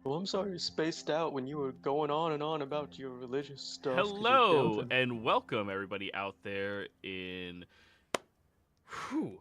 Well, I'm sorry you spaced out when you were going on and on about your religious stuff because you're Hello delving. and welcome everybody out there in whew,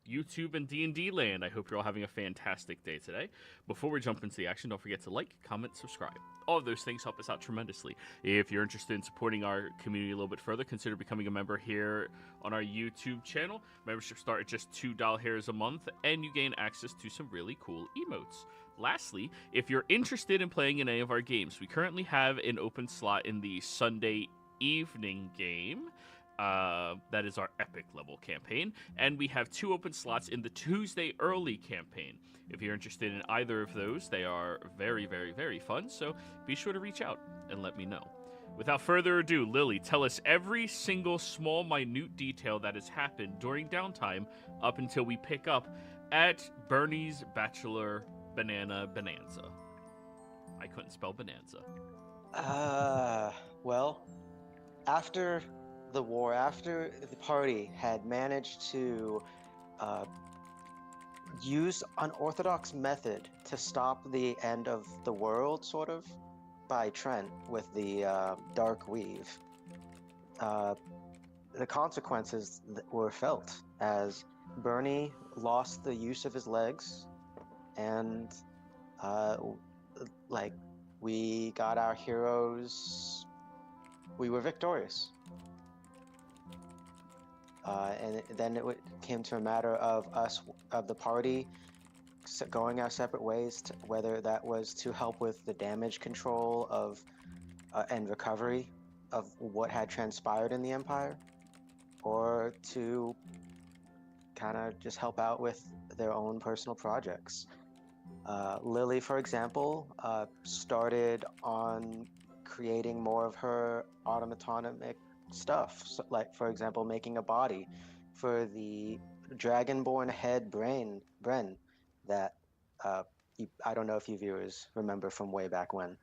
YouTube and D&D land. I hope you're all having a fantastic day today. Before we jump into the action, don't forget to like, comment, subscribe. All of those things help us out tremendously. If you're interested in supporting our community a little bit further, consider becoming a member here on our YouTube channel. Memberships start at just $2 a month, and you gain access to some really cool emotes. Lastly, if you're interested in playing in any of our games, we currently have an open slot in the Sunday evening game. That is our epic level campaign, and we have 2 open slots in the Tuesday early campaign. If you're interested in either of those, they are very, very, very fun, so be sure to reach out and let me know. Without further ado, Lily, tell us every single small, minute detail that has happened during downtime up until we pick up at Burnie's Bachelor Banana Bonanza. I couldn't spell bonanza. Uh, well, after the war, after the party had managed to use unorthodox method to stop the end of the world, sort of, by Trent with the dark weave, the consequences were felt as Burnie lost the use of his legs, and like we got our heroes. We were victorious. And then it came to a matter of us, of the party, going our separate ways, whether that was to help with the damage control of and recovery of what had transpired in the Empire, or to kind of just help out with their own personal projects. Lily, for example, started on creating more of her automatonic stuff, so, like, for example, making a body for the dragonborn head Bren that I don't know if you viewers remember from way back when.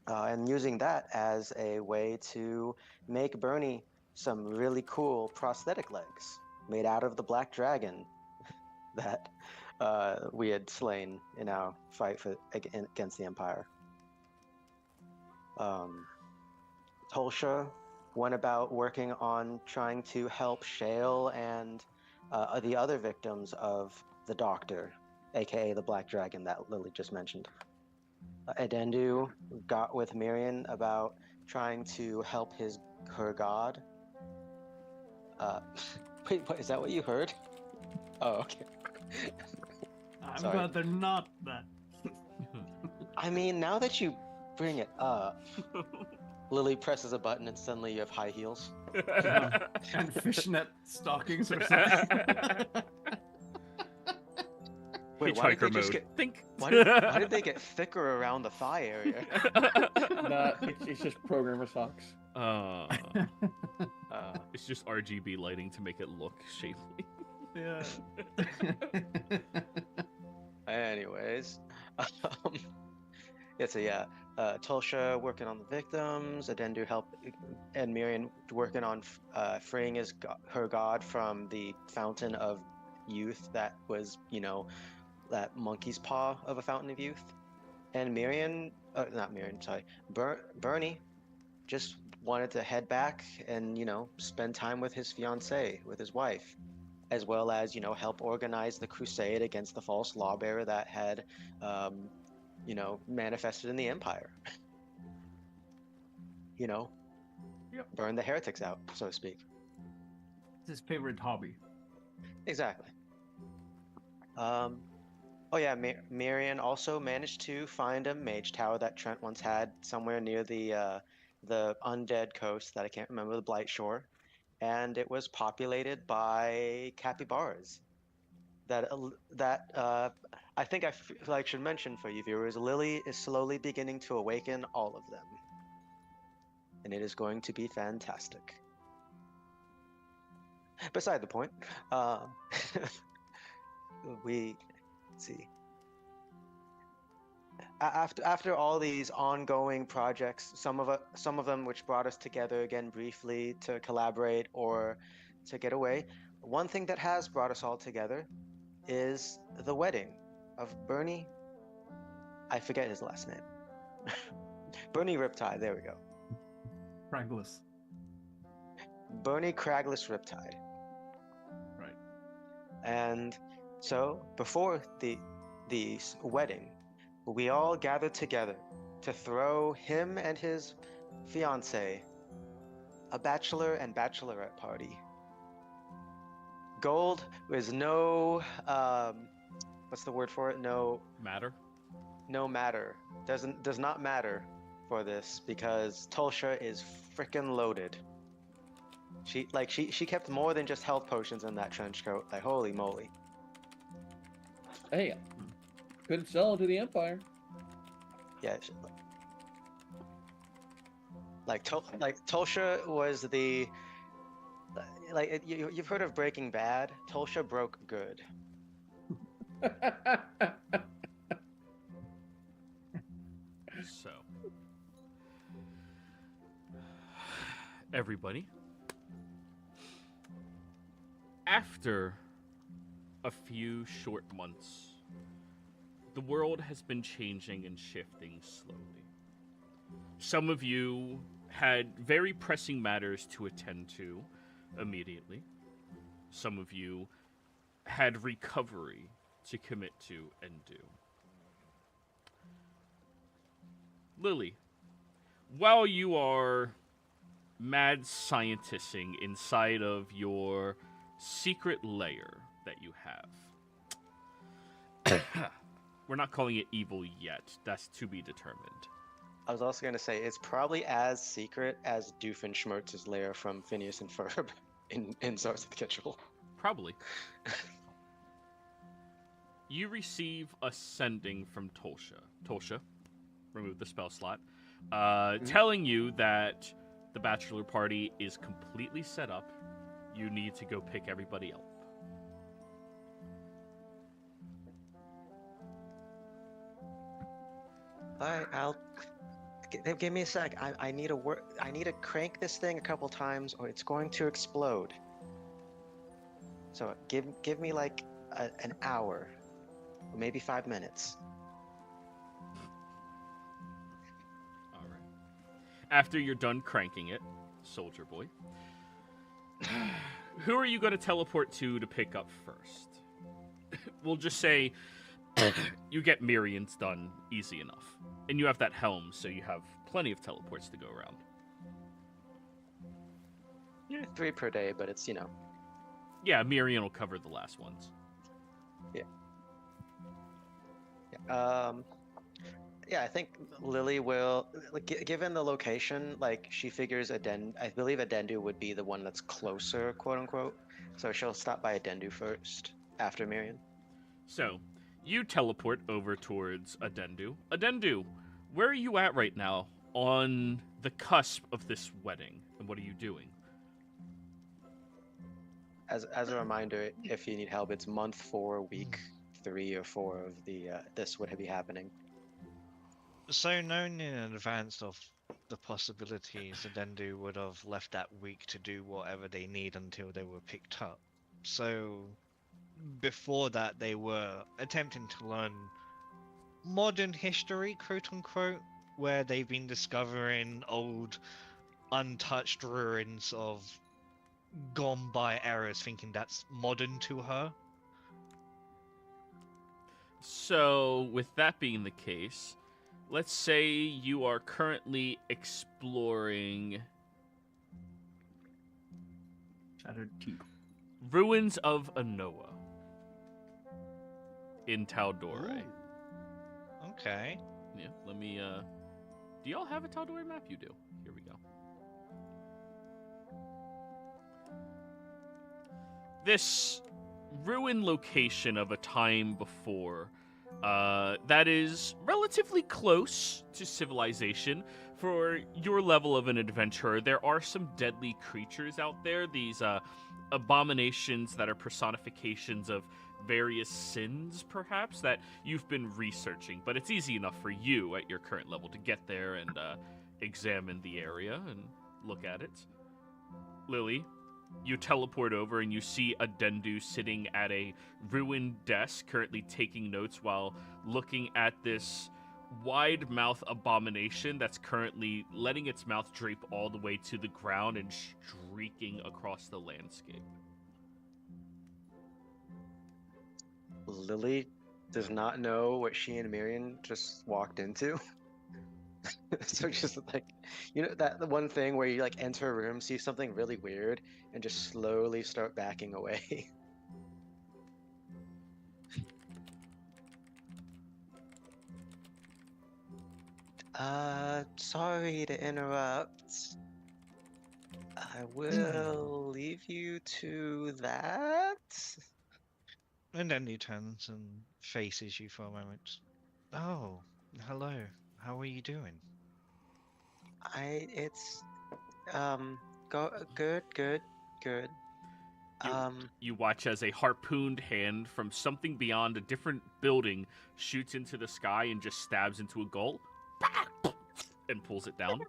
And using that as a way to make Burnie some really cool prosthetic legs made out of the black dragon that we had slain in our fight against the Empire. Tolsha went about working on trying to help Shale and the other victims of the Doctor, aka the Black Dragon that Lily just mentioned. Edendu got with Mirian about trying to help her god. Wait, what, is that what you heard? Oh, okay. I'm Sorry. glad they're not that. I mean, now that you bring it up, Lily presses a button and suddenly you have high heels. And fishnet stockings or something. Wait, why did they Hitchhiker just mode. get? Think. Why did they get thicker around the thigh area? Nah, it's just programmer socks. It's just RGB lighting to make it look shapely. Yeah. Anyways, yeah, so yeah, Tulsha working on the victims, Adendu help, and Miriam working on freeing her god from the fountain of youth that was, that monkey's paw of a fountain of youth. And Burnie just wanted to head back and, spend time with his fiancée, with his wife, as well as, help organize the crusade against the false lawbearer that had, manifested in the Empire. Yep. Burn the heretics out, so to speak. It's his favorite hobby. Exactly. Oh yeah, Mirian also managed to find a mage tower that Trent once had somewhere near the undead coast that I can't remember, the Blight Shore, and it was populated by capybaras. I think I should mention for you viewers, Lily is slowly beginning to awaken all of them, and it is going to be fantastic. Beside the point, let's see. After all these ongoing projects, some of them which brought us together again briefly to collaborate or to get away, one thing that has brought us all together is the wedding of Burnie. I forget his last name. Burnie Riptide. There we go. Cragless. Burnie Cragless Riptide. Right. And so before the wedding, we all gathered together to throw him and his fiancée a bachelor and bachelorette party. Gold is no what's the word for it? No Matter? matter. Does not matter for this because Tulsha is freaking loaded. She kept more than just health potions in that trench coat. Like holy moly. Hey, couldn't sell it to the Empire. Yeah. Tulsha was the you've heard of Breaking Bad. Tulsha broke good. So, everybody, after a few short months, the world has been changing and shifting slowly. Some of you had very pressing matters to attend to immediately. Some of you had recovery to commit to and do. Lily, while you are mad scientisting inside of your secret lair that you have, we're not calling it evil yet. That's to be determined. I was also going to say it's probably as secret as Doofenshmirtz's lair from Phineas and Ferb in Czars of the Kitchell. Probably. You receive a sending from Tulsha. Tulsha, remove the spell slot, telling you that the bachelor party is completely set up. You need to go pick everybody up. Alright, give me a sec. I need to crank this thing a couple times or it's going to explode. So give me like an hour, or maybe 5 minutes. All right. After you're done cranking it, soldier boy, who are you going to teleport to pick up first? We'll just say you get Mirian's done easy enough. And you have that helm, so you have plenty of teleports to go around. Yeah, 3 per day, but it's, Yeah, Mirian will cover the last ones. Yeah. I think Lily will, given the location, she figures I believe Adendu would be the one that's closer, quote unquote. So she'll stop by Adendu first, after Mirian. So, you teleport over towards Adendu. Adendu, where are you at right now on the cusp of this wedding, and what are you doing? As a reminder, if you need help, it's month 4, week 3 or 4 of this would be happening. So known in advance of the possibilities, Adendu would have left that week to do whatever they need until they were picked up. So before that, they were attempting to learn modern history, quote unquote, where they've been discovering old, untouched ruins of gone by eras, thinking that's modern to her. So, with that being the case, let's say you are currently exploring Shattered Teeth. ruins of Anoa in Tal'Dorei. Ooh. Okay. Yeah, let me, do y'all have a Tal'Dorei map? You do. Here we go. This ruin location of a time before, that is relatively close to civilization. For your level of an adventurer, there are some deadly creatures out there, these abominations that are personifications of various sins, perhaps, that you've been researching. But it's easy enough for you at your current level to get there and examine the area and look at it. Lily, You teleport over and you see Adendu sitting at a ruined desk, currently taking notes while looking at this wide mouth abomination that's currently letting its mouth drape all the way to the ground and streaking across the landscape. Lily does not know what she and Miriam just walked into. So just like, you know, that the one thing where you like enter a room, see something really weird, and just slowly start backing away. Sorry to interrupt. I will leave you to that. And then he turns and faces you for a moment. Oh, hello. How are you doing? It's good. You watch as a harpooned hand from something beyond a different building shoots into the sky and just stabs into a goal and pulls it down.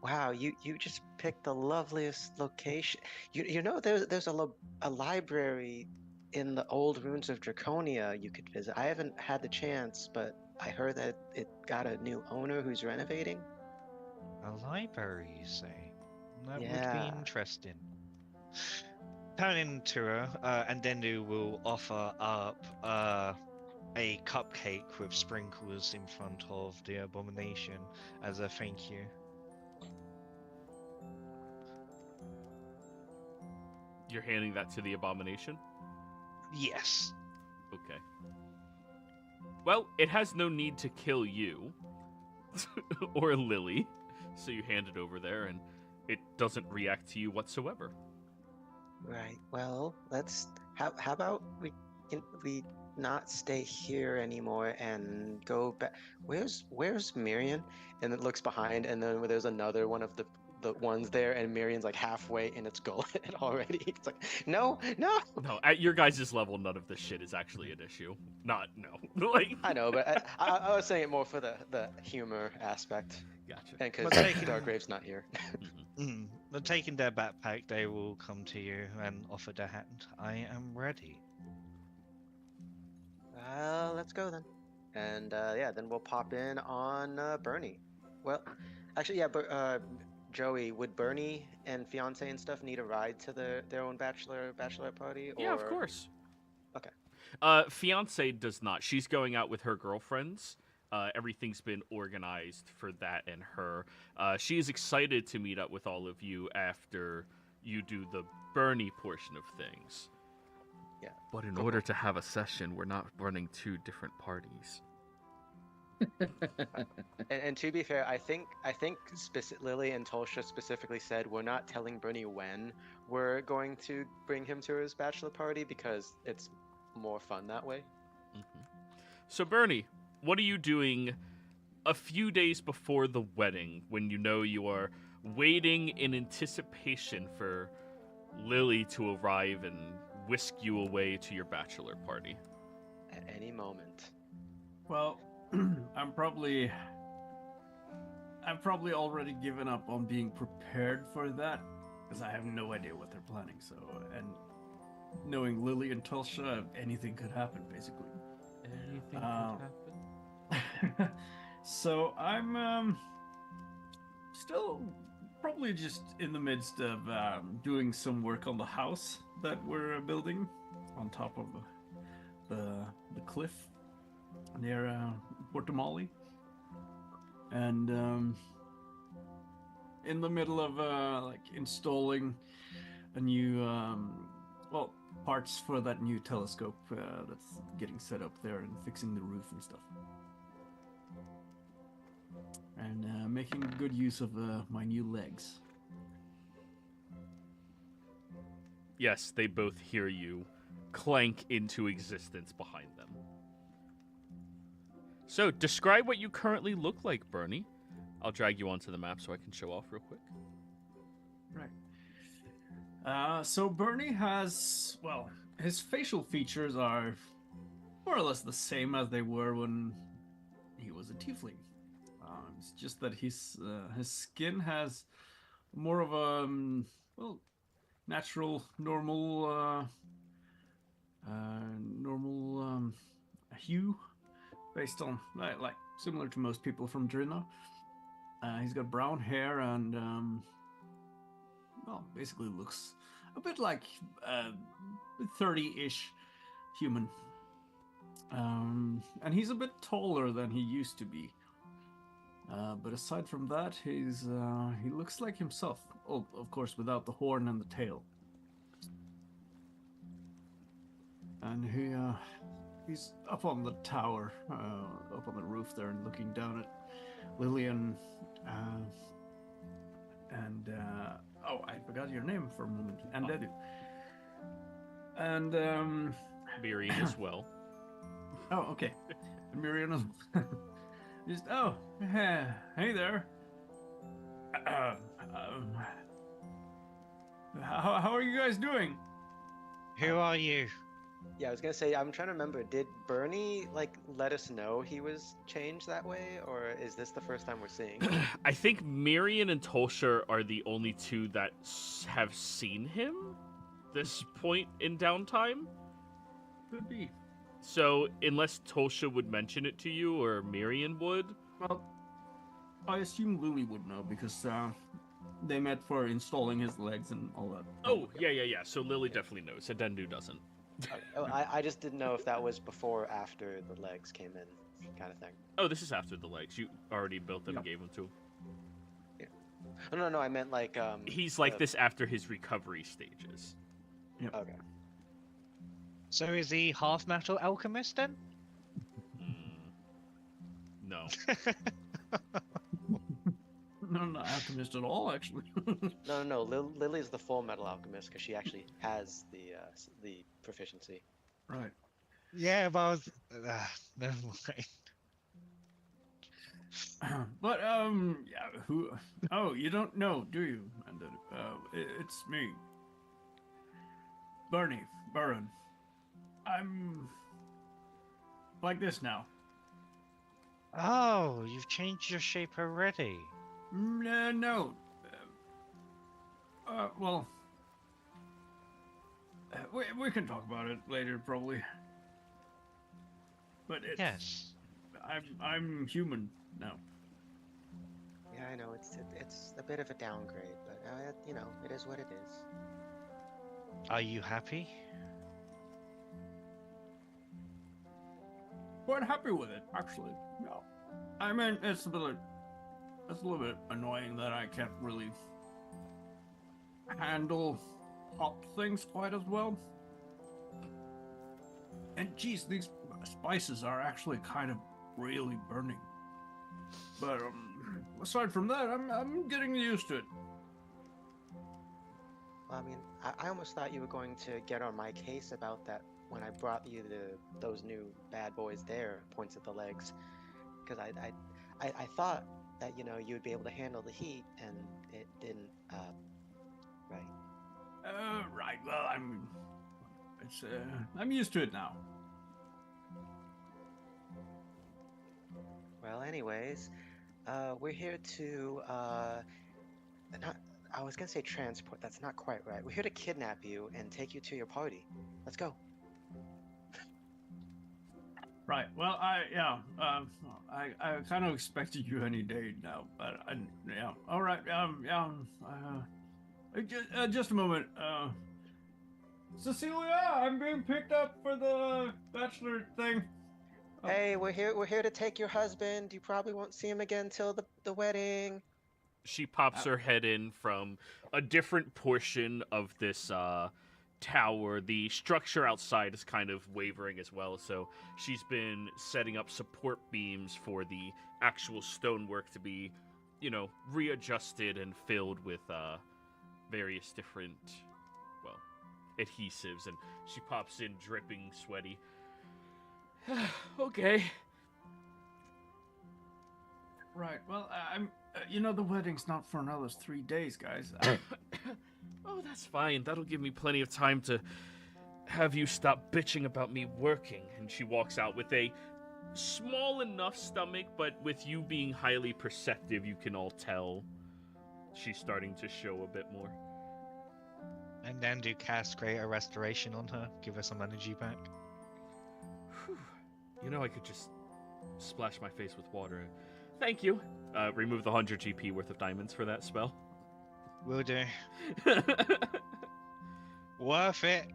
Wow, you just picked the loveliest location. You know there's a library in the old ruins of Draconia you could visit. I haven't had the chance, but I heard that it got a new owner who's renovating. A library, you say? That would Yeah. be interesting. Turning to her, and Dendu will offer up a cupcake with sprinkles in front of the abomination as a thank you. You're handing that to the abomination? Yes. Okay. Well, it has no need to kill you or Lily, so you hand it over there, and it doesn't react to you whatsoever. Right. Well, how about we not stay here anymore and go back. Where's Miriam? And it looks behind, and then there's another one of the ones there, and Miriam's like halfway in its gullet already. It's like, no. No, at your guys' level, none of this shit is actually an issue. No. Like, I know, but I was saying it more for the humor aspect. gotcha. And because Well, taking- Darkgrave's not here. But taking their backpack, they will come to you and offer their hand. I am ready. Let's go then. And yeah, then we'll pop in on Burnie. Well, actually, yeah, but Joey, would Burnie and fiance and stuff need a ride to their own bachelorette party? Or... Yeah, of course. Okay. Fiance does not. She's going out with her girlfriends. Everything's been organized for that and her. She is excited to meet up with all of you after you do the Burnie portion of things. Yeah. But in order to have a session, we're not running two different parties. And to be fair, I think Lily and Tolsha specifically said we're not telling Burnie when we're going to bring him to his bachelor party because it's more fun that way. Mm-hmm. So Burnie, what are you doing a few days before the wedding when you know you are waiting in anticipation for Lily to arrive and whisk you away to your bachelor party? At any moment. Well, I've probably already given up on being prepared for that because I have no idea what they're planning. So, and knowing Lily and Tulsha, anything could happen, basically. Anything could happen. So I'm still probably just in the midst of doing some work on the house that we're building on top of the cliff near Portamali, and in the middle of like installing a new parts for that new telescope that's getting set up there and fixing the roof and stuff, and making good use of my new legs. Yes, they both hear you clank into existence behind them. So, describe what you currently look like, Burnie. I'll drag you onto the map so I can show off real quick. Right. So Burnie has, well, his facial features are more or less the same as they were when he was a tiefling. It's just that his skin has more of a well, natural, normal hue, based on like similar to most people from Drina. He's got brown hair and well, basically looks a bit like 30-ish human. And he's a bit taller than he used to be. But aside from that, he looks like himself. Oh, of course, without the horn and the tail. And he's up on the tower, up on the roof there, and looking down at Lillian. Oh, I forgot your name for a moment. And Dedu. And Miriam as well. Oh, okay. And Miriam as well. Just hey there. How are you guys doing? Who are you? Yeah, I was gonna say, I'm trying to remember, did Burnie, like, let us know he was changed that way, or is this the first time we're seeing him? I think Miriam and Tolsha are the only two that have seen him this point in downtime. Could be. So, unless Tolsha would mention it to you, or Miriam would? Well, I assume Lily would know, because they met for installing his legs and all that. Oh, yeah. So Lily definitely knows. Adendu doesn't. Oh, I just didn't know if that was before or after the legs came in, kind of thing. Oh, this is after the legs. You already built them and Yeah. gave them to him. Oh, no, I meant like He's like this after his recovery stages. Okay. So is he half metal alchemist then? No. No, not alchemist at all, actually. No. Lily's the full metal alchemist because she actually has the proficiency. Right. Yeah, but I was... never mind. But yeah. Who? Oh, you don't know, do you? And it's me, Burnie, Baron. I'm like this now. Oh, you've changed your shape already. No. Well, we can talk about it later, probably. But it's, Yes. I'm human now. Yeah, I know it's a bit of a downgrade, but you know, it is what it is. Are you happy? Quite happy with it, actually. No, I mean it's a little bit annoying that I can't really handle hot things quite as well. And geez, these spices are actually kind of really burning. But aside from that, I'm getting used to it. Well, I mean, I almost thought you were going to get on my case about that when I brought you those new bad boys there, points at the legs, because I thought that, you know, you would be able to handle the heat, and it didn't. Right. Right. Well, I'm used to it now. Well, anyways, we're here to not. I was gonna say transport. That's not quite right. We're here to kidnap you and take you to your party. Let's go. Right. Well, I kind of expected you any day now, but yeah. All right. Just a moment. Cecilia, I'm being picked up for the Bachelor thing. Hey, we're here to take your husband. You probably won't see him again till the wedding. She pops her head in from a different portion of this tower. The structure outside is kind of wavering as well, so she's been setting up support beams for the actual stonework to be, you know, readjusted and filled with various different, well, adhesives. And she pops in dripping, sweaty. Okay. Right. Well, I'm. You know, the wedding's not for another 3 days, guys. Oh, that's fine. That'll give me plenty of time to have you stop bitching about me working. And she walks out with a small enough stomach, but with you being highly perceptive, you can all tell she's starting to show a bit more. And then do cast Greater Restoration on her, give her some energy back. Whew. You know, I could just splash my face with water. Thank you. Remove the 100 GP worth of diamonds for that spell. Will do. Worth it.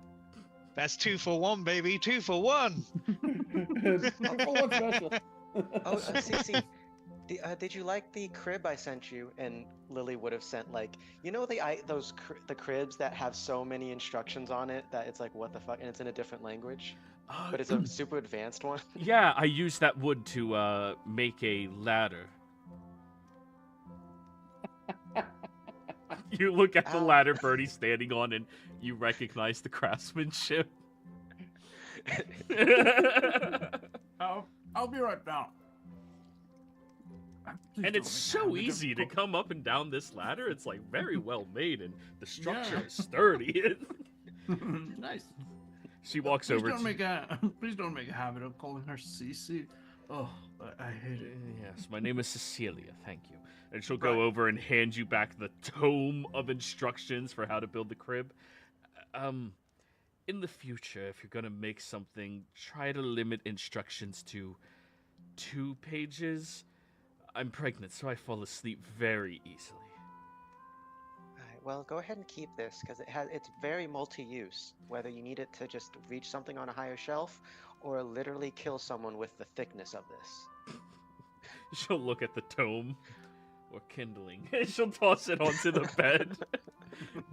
That's 2 for 1, baby. 2 for 1. One special. Oh, Cece, did you like the crib I sent you? And Lily would have sent like, you know, the cribs that have so many instructions on it that it's like, what the fuck, and it's in a different language, but it's a super advanced one. Yeah, I used that wood to make a ladder. You look at the ladder Burnie's standing on, and you recognize the craftsmanship. I'll be right down. And it's so easy to come up and down this ladder. It's like very well made, and the structure is sturdy. Nice. She walks Please over. Please don't make a habit of calling her Cece. Oh, I hate it. Yes, my name is Cecilia. Thank you. And she'll go over and hand you back the tome of instructions for how to build the crib. In the future, if you're gonna make something, try to limit instructions to 2 pages. I'm pregnant, so I fall asleep very easily. Alright, well, go ahead and keep this because it's very multi-use. Whether you need it to just reach something on a higher shelf, or literally kill someone with the thickness of this. She'll look at the tome. Or kindling. She'll toss it onto the bed.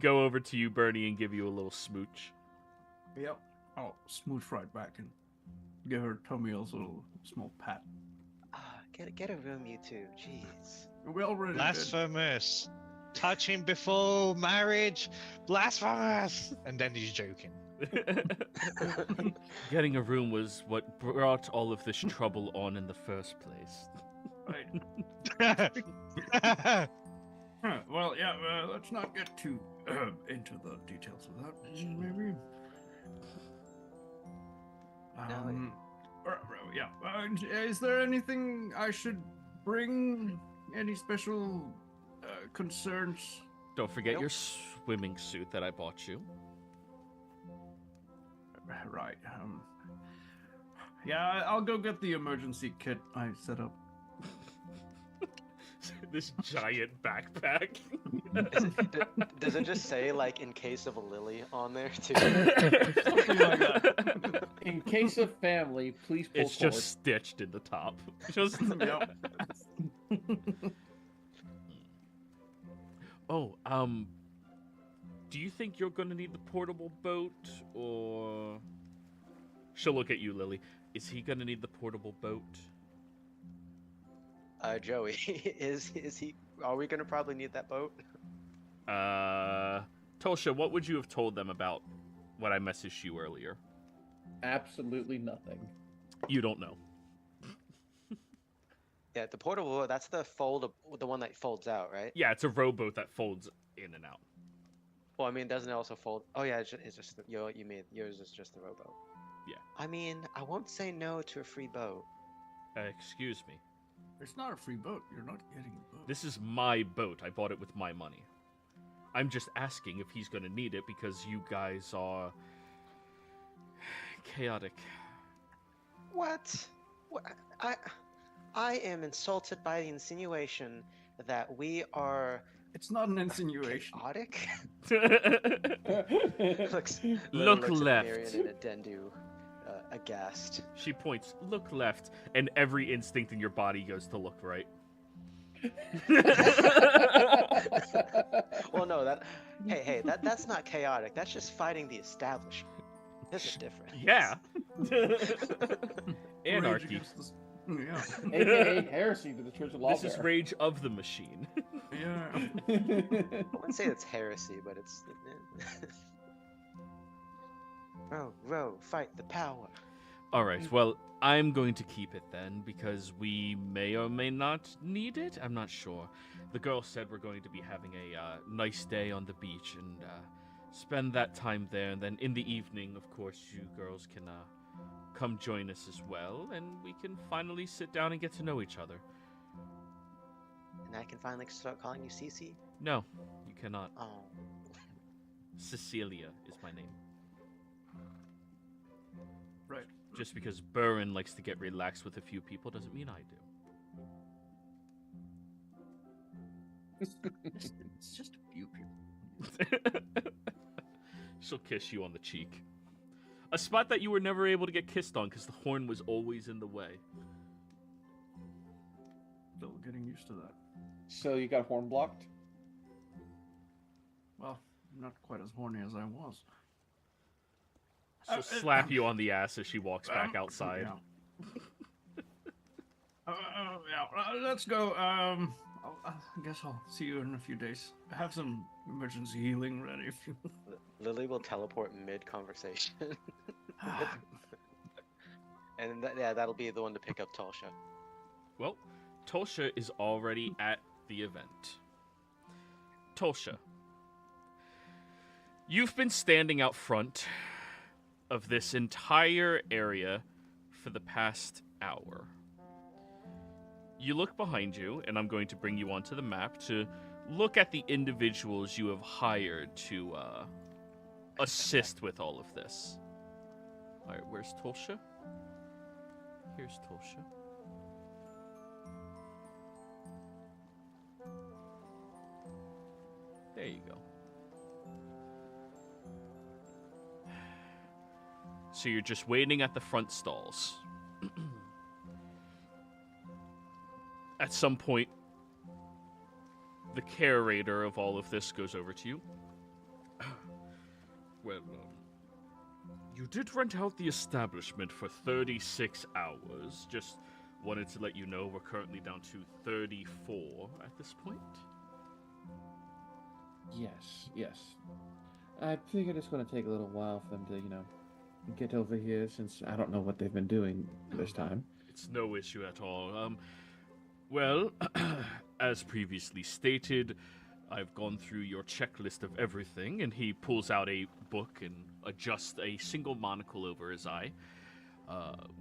Go over to you, Burnie, and give you a little smooch. Yep. I'll smooch right back and give her tummy also a small pat. Get a room, you two. Jeez. We already did. Blasphemous. Touching before marriage. Blasphemous. And then he's joking. Getting a room was what brought all of this trouble on in the first place. Right. Well, yeah, let's not get too into the details of that, maybe. Is there anything I should bring? Any special concerns? Don't forget your swimming suit that I bought you. Right. Yeah, I'll go get the emergency kit I set up. This giant backpack. Does it just say, like, in case of a lily on there, too? Something like that. In case of family, please pull It's forward. just stitched in the top. Just... Yep. Oh, do you think you're gonna need the portable boat, or... She'll look at you, Lily. Is he gonna need the portable boat? Joey, is he? Are we gonna probably need that boat? Tulsha, what would you have told them about what I messaged you earlier? Absolutely nothing. You don't know. Yeah, the portable. That's the one that folds out, right? Yeah, it's a rowboat that folds in and out. Well, I mean, doesn't it also fold? Oh yeah, it's just yours is just the rowboat. Yeah. I mean, I won't say no to a free boat. Excuse me. It's not a free boat. You're not getting a boat. This is my boat. I bought it with my money. I'm just asking if he's gonna need it because you guys are... chaotic. What? I am insulted by the insinuation that we are... It's not an insinuation. Chaotic? Look looks left. At Marion and Adendu, aghast. She points, look left, and every instinct in your body goes to look right. Well, no, that's not chaotic. That's just fighting the establishment. There's a difference. Yeah. Rage Anarchy. against the- Yeah. AKA heresy to the Church of This is Lawfare. Rage of the Machine. Yeah. I wouldn't say it's heresy, but it's... Row, fight the power. Alright, well, I'm going to keep it then, because we may or may not need it. I'm not sure. The girl said we're going to be having a nice day on the beach, and spend that time there, and then in the evening, of course, you girls can come join us as well, and we can finally sit down and get to know each other. And I can finally start calling you Cece? No, you cannot. Oh. Cecilia is my name. Right. Just because Burren likes to get relaxed with a few people doesn't mean I do. It's just a few people. She'll kiss you on the cheek. A spot that you were never able to get kissed on because the horn was always in the way. Still getting used to that. So you got horn blocked? Well, not quite as horny as I was. She'll slap you on the ass as she walks back outside. Yeah, let's go. I guess I'll see you in a few days. I have some emergency healing ready if you... Lily will teleport mid-conversation. And that'll be the one to pick up Talsha. Well, Talsha is already at the event. Talsha, you've been standing out front of this entire area for the past hour. You look behind you, and I'm going to bring you onto the map to look at the individuals you have hired to assist with all of this. All right, where's Talsha? Here's Talsha. There you go. So you're just waiting at the front stalls. At some point, the curator of all of this goes over to you. Well, you did rent out the establishment for 36 hours. Just wanted to let you know we're currently down to 34 at this point. Yes. I figured it's going to take a little while for them to, get over here since I don't know what they've been doing this time. It's no issue at all. Well, as previously stated, I've gone through your checklist of everything, and he pulls out a book and adjusts a single monocle over his eye.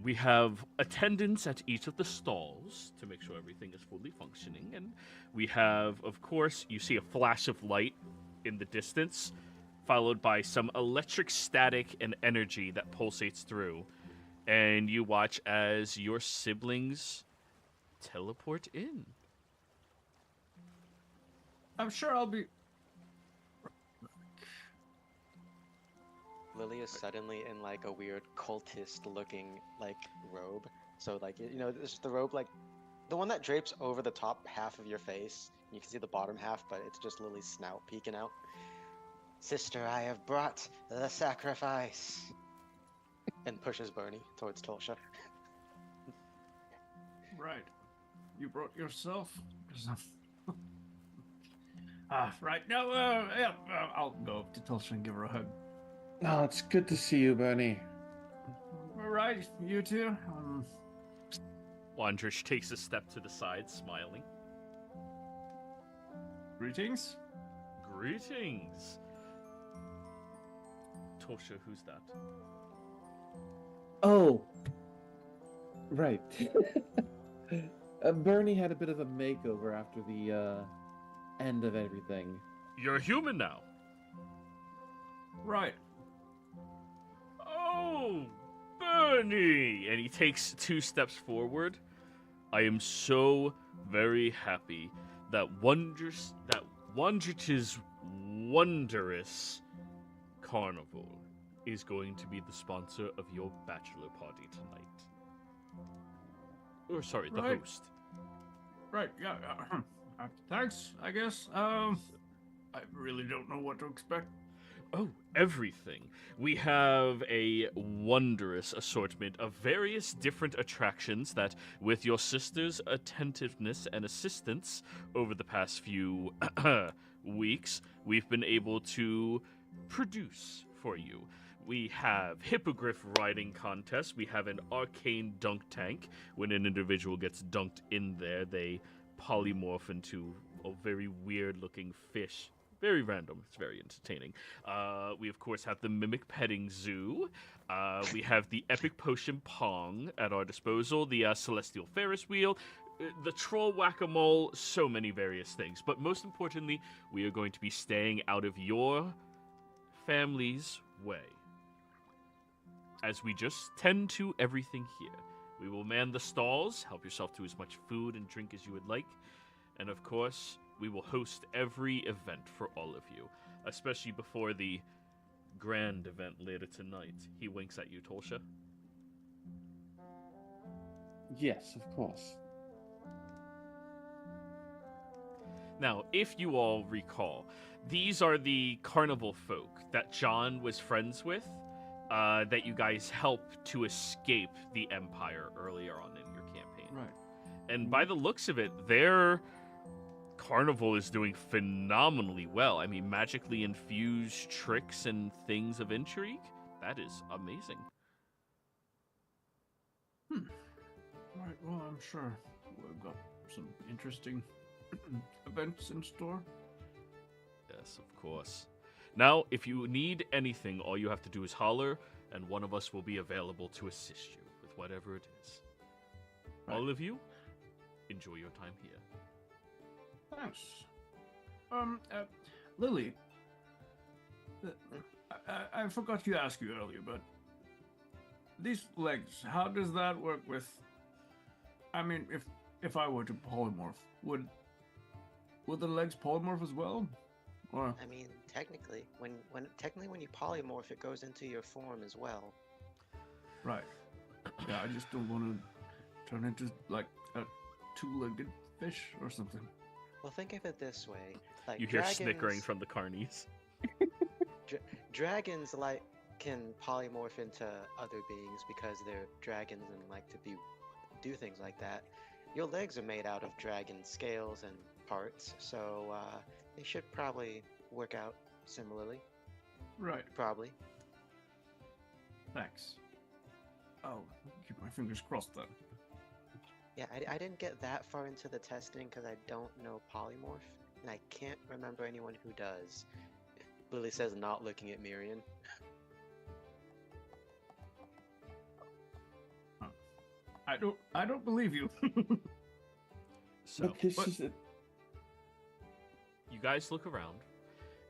We have attendants at each of the stalls to make sure everything is fully functioning, and we have, of course, you see a flash of light in the distance, followed by some electric static and energy that pulsates through, and you watch as your siblings teleport in. I'm sure I'll be... Lily is suddenly in like a weird cultist-looking like robe. So like this is the robe like the one that drapes over the top half of your face. You can see the bottom half, but it's just Lily's snout peeking out. Sister, I have brought the sacrifice. And pushes Burnie towards Talsha. Right. You brought yourself? 'Cause right now, I'll go up to Tulsa and give her a hug. Oh, it's good to see you, Burnie. All right, you too. Wondrich takes a step to the side, smiling. Greetings. Greetings. Talsha, who's that? Oh, right. Burnie had a bit of a makeover after the end of everything. You're a human now. Right. Oh, Burnie! And he takes 2 steps forward. I am so very happy that Wondrich's wondrous carnival is going to be the sponsor of your bachelor party tonight. Or sorry, the Right. host. Right. Yeah. Thanks. I guess. I really don't know what to expect. Oh, everything. We have a wondrous assortment of various different attractions that, with your sister's attentiveness and assistance over the past few weeks, we've been able to produce for you. We have hippogriff riding contests. We have an arcane dunk tank. When an individual gets dunked in there, they polymorph into a very weird-looking fish. Very random. It's very entertaining. We, of course, have the Mimic Petting Zoo. We have the Epic Potion Pong at our disposal, the Celestial Ferris Wheel, the Troll Whack-A-Mole, so many various things. But most importantly, we are going to be staying out of your family's way, as we just tend to everything here. We will man the stalls, help yourself to as much food and drink as you would like, and of course, we will host every event for all of you, especially before the grand event later tonight. He winks at you, Tolsha. Yes, of course. Now, if you all recall, these are the carnival folk that John was friends with, that you guys helped to escape the Empire earlier on in your campaign. Right. And by the looks of it, their carnival is doing phenomenally well. I mean, magically infused tricks and things of intrigue. That is amazing. Right, well, I'm sure we've got some interesting events in store. Yes, of course. Now, if you need anything, all you have to do is holler, and one of us will be available to assist you with whatever it is. Right. All of you, enjoy your time here. Thanks. Lily, I forgot to ask you earlier, but these legs, how does that work with? I mean, if I were to polymorph, would the legs polymorph as well? Or I mean, technically, when you polymorph, it goes into your form as well. right? Yeah, I just don't want to turn into like a two-legged fish or something. Well, think of it this way: like You hear dragons, snickering from the carnies. dragons can polymorph into other beings because they're dragons and like to do things like that. Your legs are made out of dragon scales and parts, so they should probably work out similarly. Right. Probably. Thanks. I'll keep my fingers crossed then. Yeah, I didn't get that far into the testing because I don't know polymorph, and I can't remember anyone who does. Lily says, not looking at Miriam. I don't believe you. So, But this is you guys look around,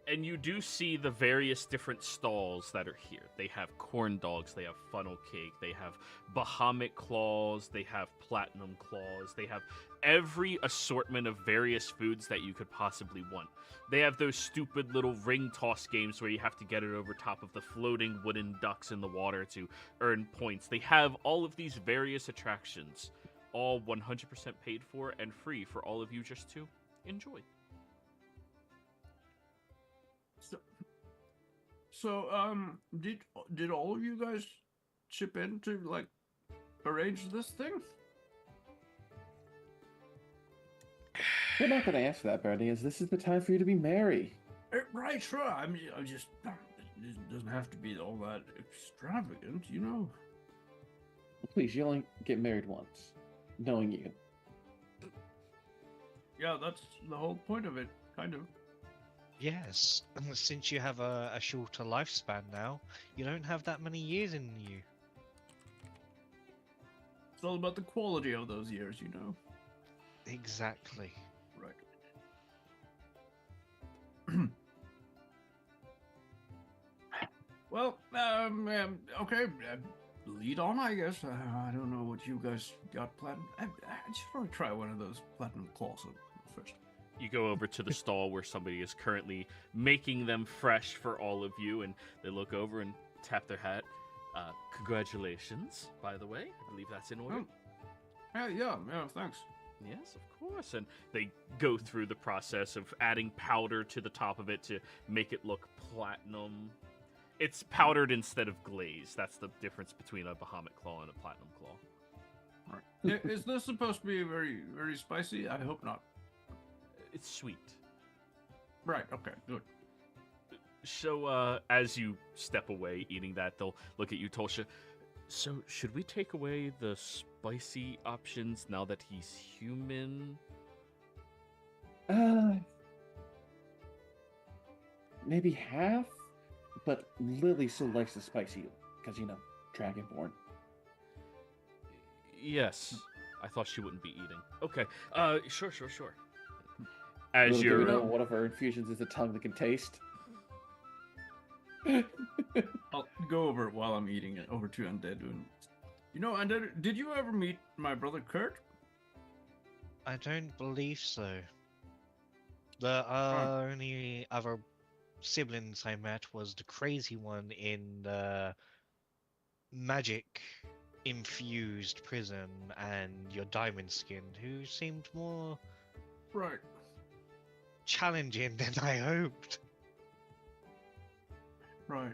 and you do see the various different stalls that are here. They have corn dogs, they have funnel cake, they have Bahamut claws, they have platinum claws, they have every assortment of various foods that you could possibly want. They have those stupid little ring toss games where you have to get it over top of the floating wooden ducks in the water to earn points. They have all of these various attractions, all 100% paid for and free for all of you just to enjoy. So, did all of you guys chip in to like arrange this thing? we're not going to answer that, Burnie, as this is the time for you to be merry. Right, sure. I mean, I just it doesn't have to be all that extravagant, you know. Please, you only get married once, knowing you. Yeah, that's the whole point of it, kind of. Yes, and since you have a shorter lifespan now, you don't have that many years in you. It's all about the quality of those years, you know. Exactly. Right. Well, okay, lead on, I guess. I don't know what you guys got planned. I just want to try one of those platinum claws first. You go over to the stall where somebody is currently making them fresh for all of you, and they look over and tap their hat. Congratulations, by the way. I believe that's in order. Oh. Yeah, thanks. Yes, of course. And they go through the process of adding powder to the top of it to make it look platinum. It's powdered instead of glazed. That's the difference between a Bahamut claw and a platinum claw. All right. Is this supposed to be very, very spicy? I hope not. It's sweet. Right, okay, good. So, as you step away eating that, they'll look at you, Tolsha. So, should we take away the spicy options now that he's human? maybe half, but Lily still likes the spicy because Dragonborn. Yes. I thought she wouldn't be eating. Okay. Sure. As Little do we you're know, one of her infusions is a tongue that can taste. I'll go over it while I'm eating it over to Undead. And, Undead, did you ever meet my brother Kurt? I don't believe so. The only other siblings I met was the crazy one in the magic infused prison and your diamond skin, who seemed more Right. challenging than I hoped. Right.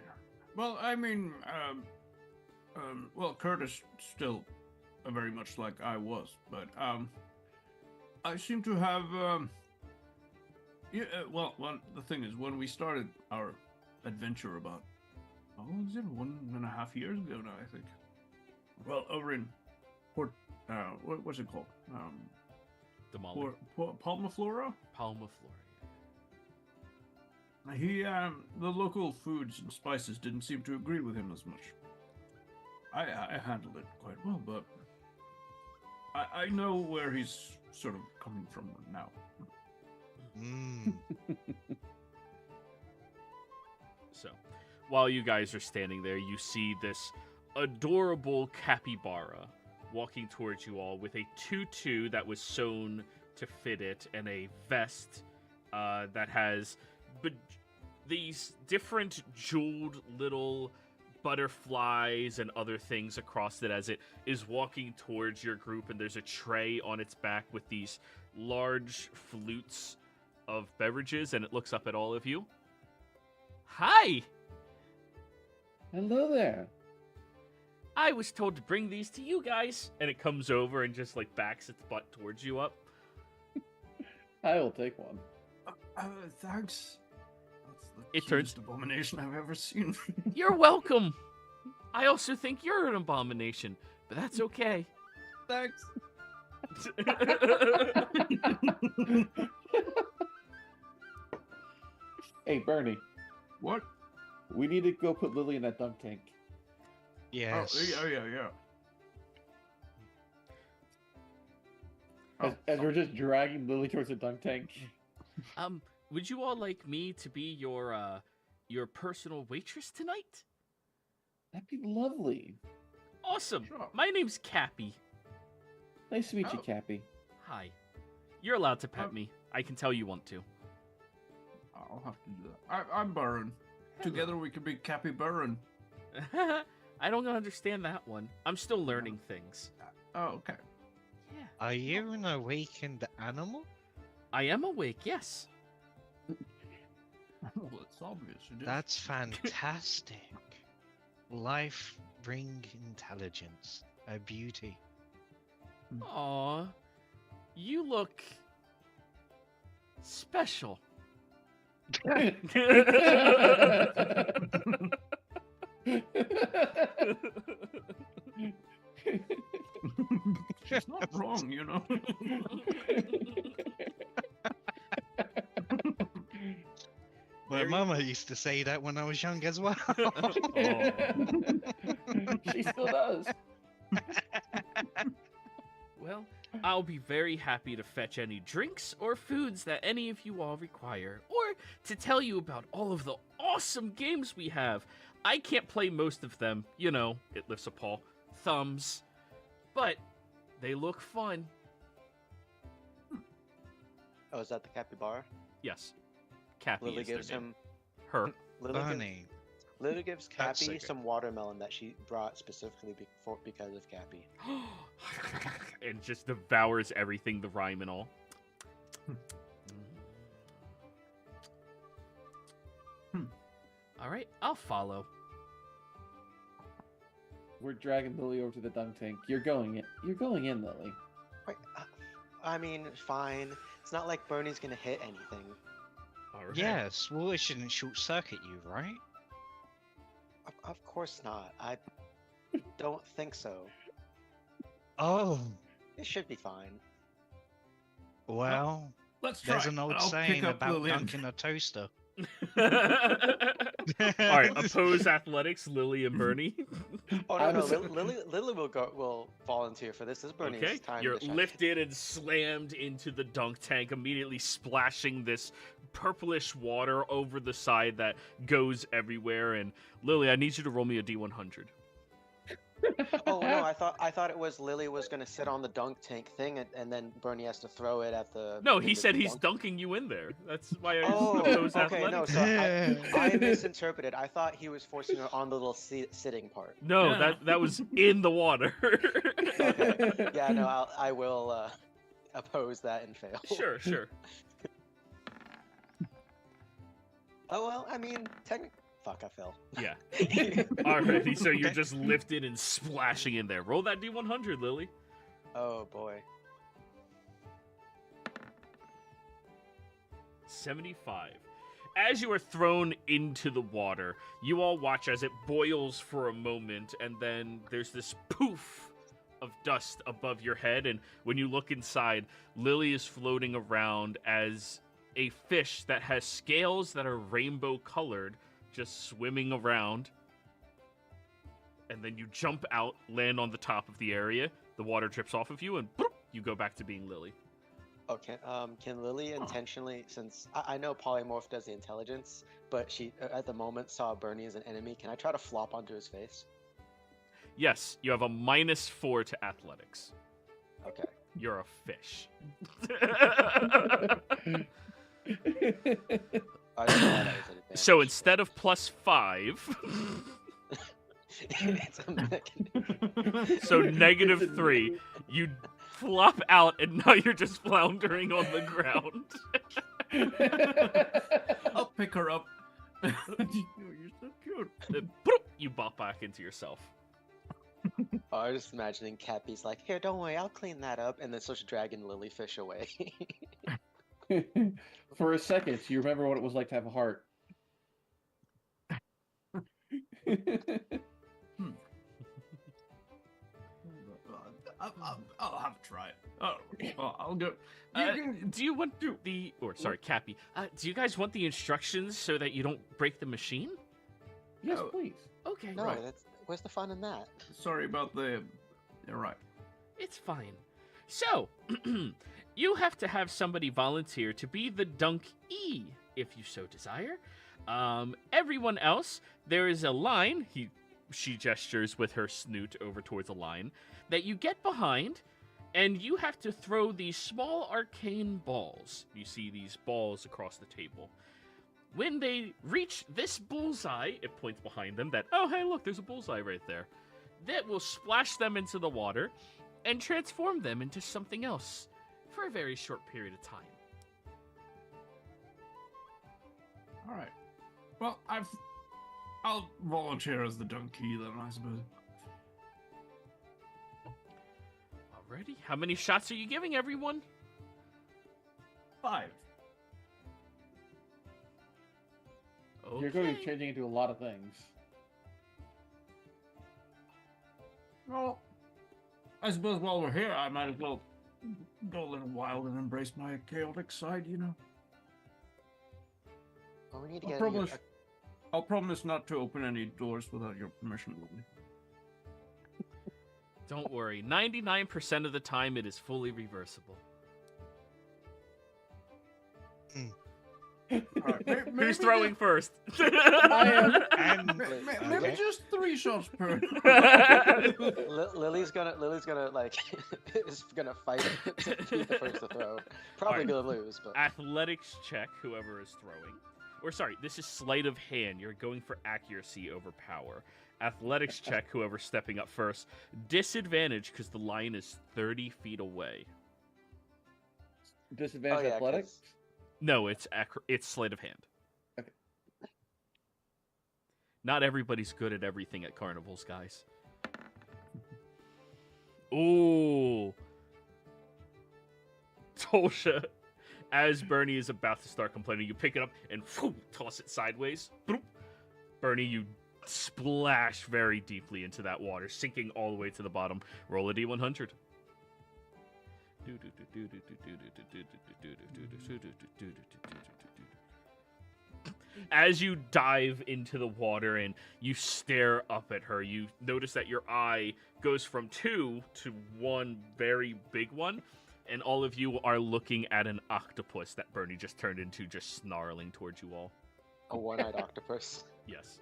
Well, I mean, well, Kurt is still very much like I was, but I seem to have yeah. Well, the thing is, when we started our adventure about, how long is it? 1.5 years ago now, I think. Well, over in Port, what's it called? the Molly. Palmaflora. Palmaflora. He, the local foods and spices didn't seem to agree with him as much. I handled it quite well, but I know where he's sort of coming from now. So, while you guys are standing there, you see this adorable capybara walking towards you all with a tutu that was sewn to fit it and a vest that has these different jeweled little butterflies and other things across it as it is walking towards your group, and there's a tray on its back with these large flutes of beverages, and it looks up at all of you. Hi! Hello there. I was told to bring these to you guys. And it comes over and just like backs its butt towards you up. I will take one. Thanks. That's the It cutest abomination I've ever seen. You're welcome. I also think you're an abomination, but that's okay. Thanks. Hey, Burnie. What? We need to go put Lily in that dunk tank. Yes. Oh, yeah. As we're just dragging Lily towards the dunk tank. Would you all like me to be your personal waitress tonight? That'd be lovely. Awesome. Sure. My name's Cappy. Nice to meet you, Oh. Cappy. Hi. You're allowed to pet me. I can tell you want to. I'll have to do that. I'm Baron. Together we could be Cappy Baron. I don't understand that one. I'm still learning things. Oh, okay. Yeah. Are you an awakened animal? I am awake, yes. Well, it's obvious. It is. That's fantastic. Life bring intelligence, a beauty. Aw. You look special. She's not wrong, you know. My mama used to say that when I was young as well. She still does. Well, I'll be very happy to fetch any drinks or foods that any of you all require, or to tell you about all of the awesome games we have. I can't play most of them, you know, it lifts a paw, thumbs, but they look fun. Oh, is that the capybara? Yes, Cappy Lily is their gives name. him. Her. Burnie. Lily gives That's so Cappy good. some watermelon that she brought specifically because of Cappy. And just devours everything, the rhyme and all. All right, I'll follow. We're dragging Lily over to the dunk tank. You're going in. You're going in, Lily. Wait, I mean, fine. It's not like Bernie's gonna hit anything. All right. Yes, well, it shouldn't short circuit you, right? Of course not. I don't think so. Oh, It should be fine. well, Let's try. there's an old I'll saying pick up about Lily and- dunking a toaster. All right, oppose athletics, Lily and Burnie. Oh I no, was- Lily will volunteer for this. This is Bernie's Okay, time you're to shine. lifted and slammed into the dunk tank, immediately splashing this purplish water over the side that goes everywhere. And Lily, I need you to roll me a D100. Oh no, I thought it was Lily was gonna sit on the dunk tank thing, and then Bernie has to throw it at the. No, he the said he's dunk- dunking you in there. That's why I Oh, oppose okay, no, athletics. so I misinterpreted. I thought he was forcing her on the little sitting part. No, Yeah. that was in the water. Okay. Yeah, no, I will oppose that and fail. Sure. Oh well, I mean, technically, fuck, I fell. Yeah. Alrighty, so you're just lifted and splashing in there. Roll that D100, Lily. Oh boy. 75. As you are thrown into the water, you all watch as it boils for a moment, and then there's this poof of dust above your head, and when you look inside, Lily is floating around as a fish that has scales that are rainbow colored, just swimming around. And then you jump out, land on the top of the area, the water drips off of you, and boop, you go back to being Lily. Okay. Can Lily intentionally, since I know Polymorph does the intelligence, but she at the moment saw Bernie as an enemy, can I try to flop onto his face? Yes, you have a -4 to athletics. Okay. You're a fish. I just thought that was an advantage. So instead of +5, It's a mechanism. so -3, you flop out, and now you're just floundering on the ground. I'll pick her up. You're so cute. Boop, you bop back into yourself. Oh, I was just imagining Cappy's like, here, don't worry, I'll clean that up, and then starts dragging Lilyfish away. For a second, you remember what it was like to have a heart. I'll have to try it. Oh, well, I'll go. Do you want the... Or, sorry, Cappy. Do you guys want the instructions so that you don't break the machine? Yes, Oh. please. Okay, No, right. where's the fun in that? Sorry about the. You're right. It's fine. So, you have to have somebody volunteer to be the Dunk-E, if you so desire. Everyone else, there is a line, she gestures with her snoot over towards a line, that you get behind, and you have to throw these small arcane balls. You see these balls across the table. When they reach this bullseye, it points behind them that, oh, hey, look, there's a bullseye right there. That will splash them into the water and transform them into something else for a very short period of time. All right. Well, I'll volunteer as the donkey then, I suppose. Alrighty, how many shots are you giving everyone? 5. Okay. You're going to be changing into a lot of things. Well, I suppose while we're here, I might as well go a little wild and embrace my chaotic side, you know. Oh, we need to I'll get promise, I'll promise not to open any doors without your permission, Lily. Don't worry, 99% of the time it is fully reversible. All right, Who's throwing first? I am. Maybe Okay. just 3 shots per. Lily's gonna like is gonna fight to be the first to throw. Probably Alright. gonna lose, but Athletics check, whoever is throwing. Or sorry, this is sleight of hand. You're going for accuracy over power. Athletics check, whoever's stepping up first. Disadvantage because the line is 30 feet away. Disadvantage yeah, athletics? No, it's sleight of hand. Okay. Not everybody's good at everything at carnivals, guys. Ooh. Tolsha, as Burnie is about to start complaining, you pick it up and toss it sideways. Boop. Burnie, you splash very deeply into that water, sinking all the way to the bottom. Roll a D100. As you dive into the water and you stare up at her, you notice that your eye goes from 2 to 1 very big one, and all of you are looking at an octopus that Burnie just turned into, just snarling towards you all. A one-eyed octopus. Yes.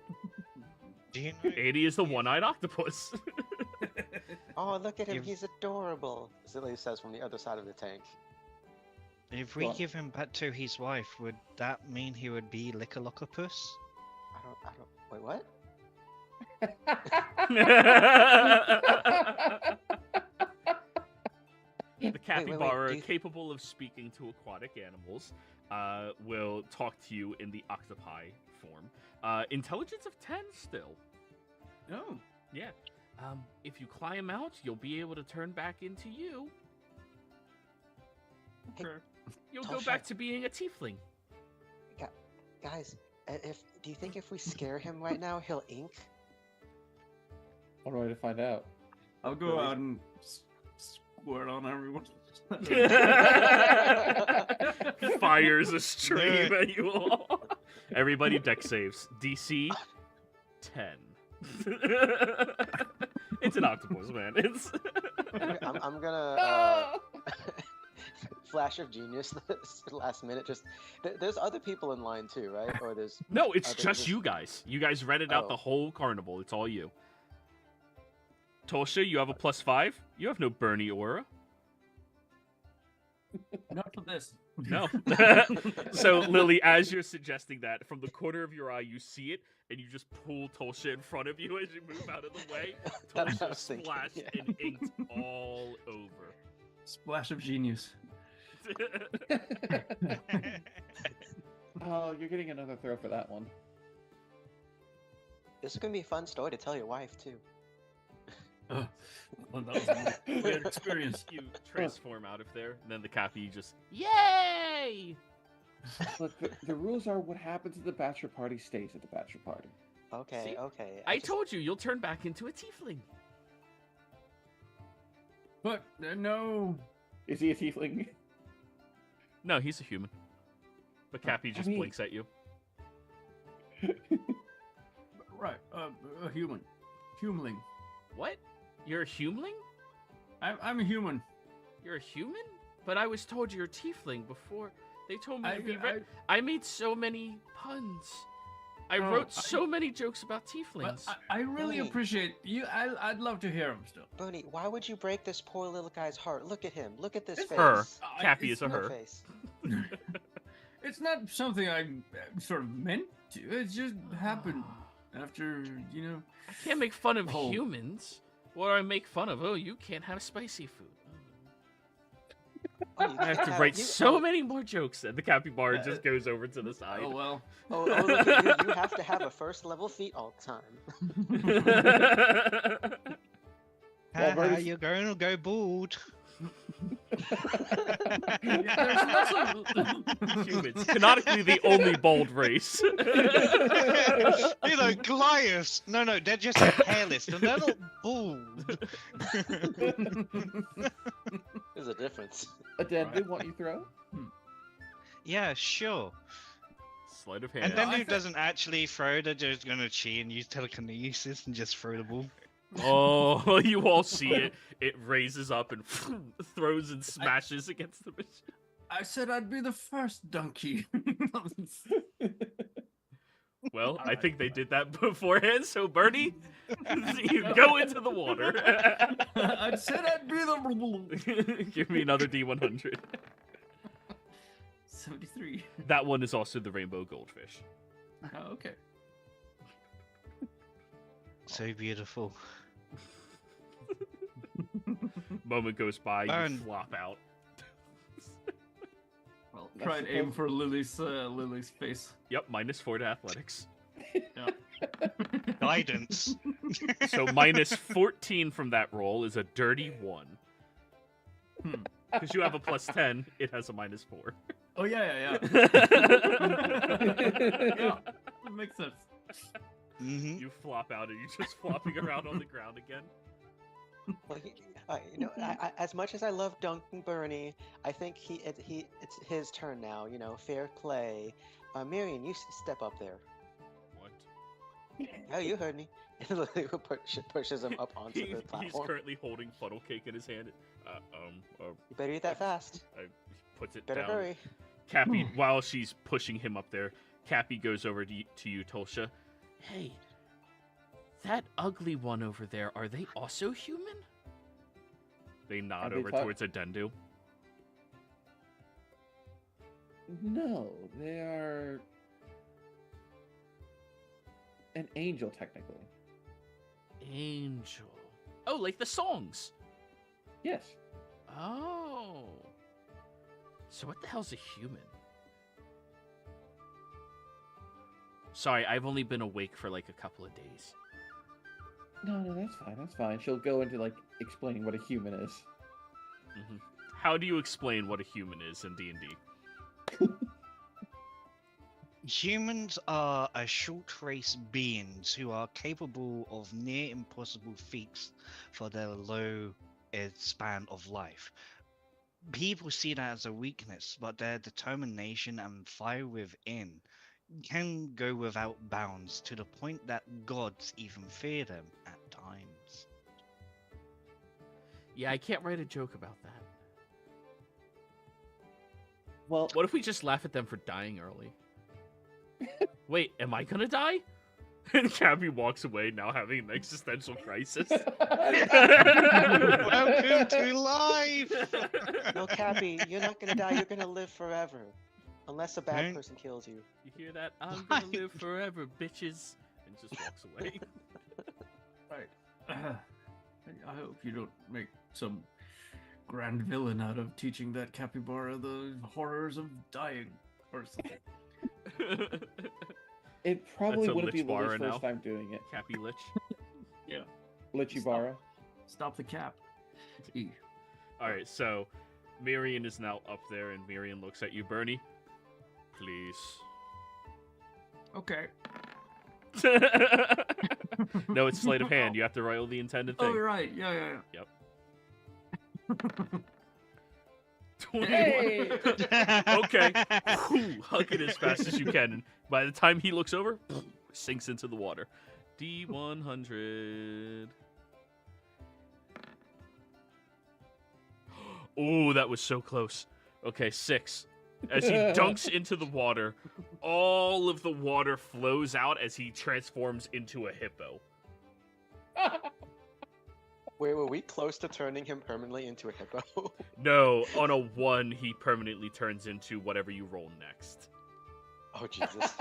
Do you know 80 is the one-eyed octopus. Oh, look at him, If- he's adorable. Zilly says from the other side of the tank. if we Go on. give him back to his wife, would that mean he would be Lickalocopus? I don't, wait, what? The capybara, do you- capable of speaking to aquatic animals, will talk to you in the octopi form. Intelligence of 10 still. Oh, Yeah. If you climb out, you'll be able to turn back into you. okay. You'll Tall go back shot. to being a tiefling. Guys, do you think if we scare him right now, he'll ink? What do I to find out? I'll go out and squirt on everyone. Fires a stream at you all. Everybody deck saves. DC 10. It's an octopus, man. It's I'm gonna flash of genius this last minute. Just there's other people in line too, right? Or there's No, it's I think just this- you guys. You guys rented out Oh. the whole carnival. It's all you. Tosha, you have a +5. You have no Burnie aura. Not for this. No. So, Lily, as you're suggesting that, from the corner of your eye, you see it, and you just pull Tosha in front of you as you move out of the way. That's what I Tosha was thinking, splashed yeah. and inked all over. Splash of genius. Oh, you're getting another throw for that one. This is gonna be a fun story to tell your wife too. Well, that was a weird experience. You transform out of there, and then the Cappy just, yay! Look, the rules are what happens at the bachelor party stays at the bachelor party. Okay, See? okay. I just- told you, you'll turn back into a tiefling. But no. Is he a tiefling? No, he's a human. But Cappy just mean- blinks at you. Right, a human. Humanling. What? You're a humanling? I'm a human. You're a human? But I was told you're a tiefling before. They told me to be I, I made so many puns. I Oh, wrote so many jokes about but tieflings. I really Really? appreciate you. I'd love to hear him still. Bernie, why would you break this poor little guy's heart? Look at him. Look at this It's face. Her. I- Cappy it's is a No her. face. It's not something I sort of meant to. It just happened after, you know. I can't make fun of Oh. humans. What do I make fun of? Oh, you can't have spicy food. Oh, you I have can't to have- write you- so oh, many more jokes, and the capybara just goes over to the side. Oh well. Oh, look at you. You have to have a first level feat all the time. Well, Bernie's- You're going to go bald. Humans, canonically the only bald race. You know, Goliaths. No, they're just hairless. And they're not bald. There's a difference. Addendum, what you throw? Yeah, sure. Sleight of hand. And then I who think- doesn't actually throw, they're just gonna cheat and use telekinesis and just throw the ball. Oh, you all see it. It raises up and throws and smashes against the machine. I said I'd be the first donkey. Well, I think they did that beforehand, so Bernie, you go into the water. I said I'd be the Give me another D100. 73. That one is also the rainbow goldfish. Oh, okay. So beautiful. Moment goes by, you Burn. flop out. Well, That's try and aim supposed- for Lily's face. Yep, -4 to athletics. Yeah. Guidance. So -14 from that roll is a dirty 1. Because you have a +10, it has a -4. Oh yeah. Yeah, that makes sense. Mm-hmm. You flop out and you're just flopping around on the ground again. Well, you know, as much as I love dunking Bernie, I think it's his turn now. You know, fair play. Miriam, you step up there. What? Oh, you heard me. And literally pushes him up onto the He's platform. currently holding funnel cake in his hand. You better eat that fast. He puts it Better down. hurry. Cappy, while she's pushing him up there, Cappy goes over to you, Tulsha. Hey, that ugly one over there, are they also human? They nod over towards Adendu. No, they are an angel, technically. Angel. Oh, like the songs. Yes. Oh. So what the hell's a human? Sorry, I've only been awake for like a couple of days. No, that's fine. That's fine. She'll go into like explaining what a human is. Mm-hmm. How do you explain what a human is in D&D? Humans are a short race beings who are capable of near impossible feats for their low span of life. People see that as a weakness, but their determination and fire within can go without bounds to the point that gods even fear them at times. Yeah, I can't write a joke about that. Well, What if we just laugh at them for dying early? Wait, am I gonna die? And Cappy walks away, now having an existential crisis. Welcome to life! No, Cappy, you're not gonna die. You're gonna live forever, unless a bad Don't- person kills you. You hear that? I'm gonna live forever, bitches. And just walks away. Right. I hope you don't make some grand villain out of teaching that capybara the horrors of dying or something. it probably That's a wouldn't be lich bara Lily's now. first time doing it. Cappy Lich. Yeah. Lichibara. Stop the cap. Alright, so Miriam is now up there, and Miriam looks at you. Burnie, please. Okay. No, it's sleight of hand. You have to roll the intended thing. Oh, you're right. Yeah. Yep. 21. Hey! Okay. Whew, hug it as fast as you can. And by the time he looks over, sinks into the water. D100. Oh, that was so close. Okay, 6. As he dunks into the water, all of the water flows out as he transforms into a hippo. Wait, were we close to turning him permanently into a hippo? No, on a 1, he permanently turns into whatever you roll next. Oh, Jesus.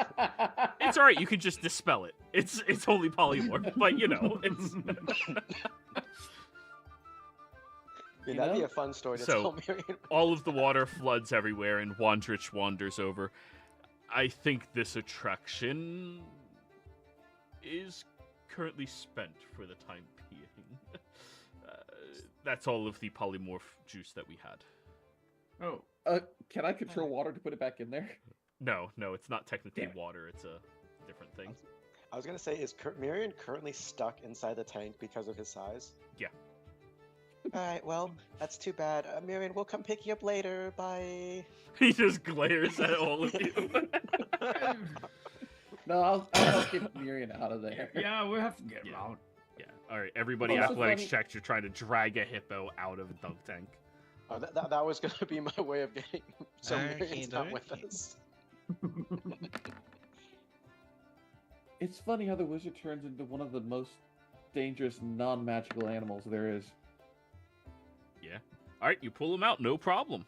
It's alright, you can just dispel it. It's only polymorph, but you know, it's... Yeah, that'd be a fun story to So, tell Miriam. all of the water floods everywhere, and Wandrich wanders over. I think this attraction is currently spent for the time being. That's all of the polymorph juice that we had. Oh. Can I control water to put it back in there? No, it's not technically Damn it. water. It's a different thing. I was gonna say, is Miriam currently stuck inside the tank because of his size? Yeah. Alright, well, that's too bad. Miriam, we'll come pick you up later. Bye. He just glares at all of you. No, I'll help get Miriam out of there. Yeah, we have to get him Yeah. out. Yeah. All right, everybody, Also athletics funny- checks. You're trying to drag a hippo out of a dunk tank. Oh, that was gonna be my way of getting so Okey Miriam's not with dokey. us. It's funny how the wizard turns into one of the most dangerous non-magical animals there is. Yeah. All right, you pull him out, no problem.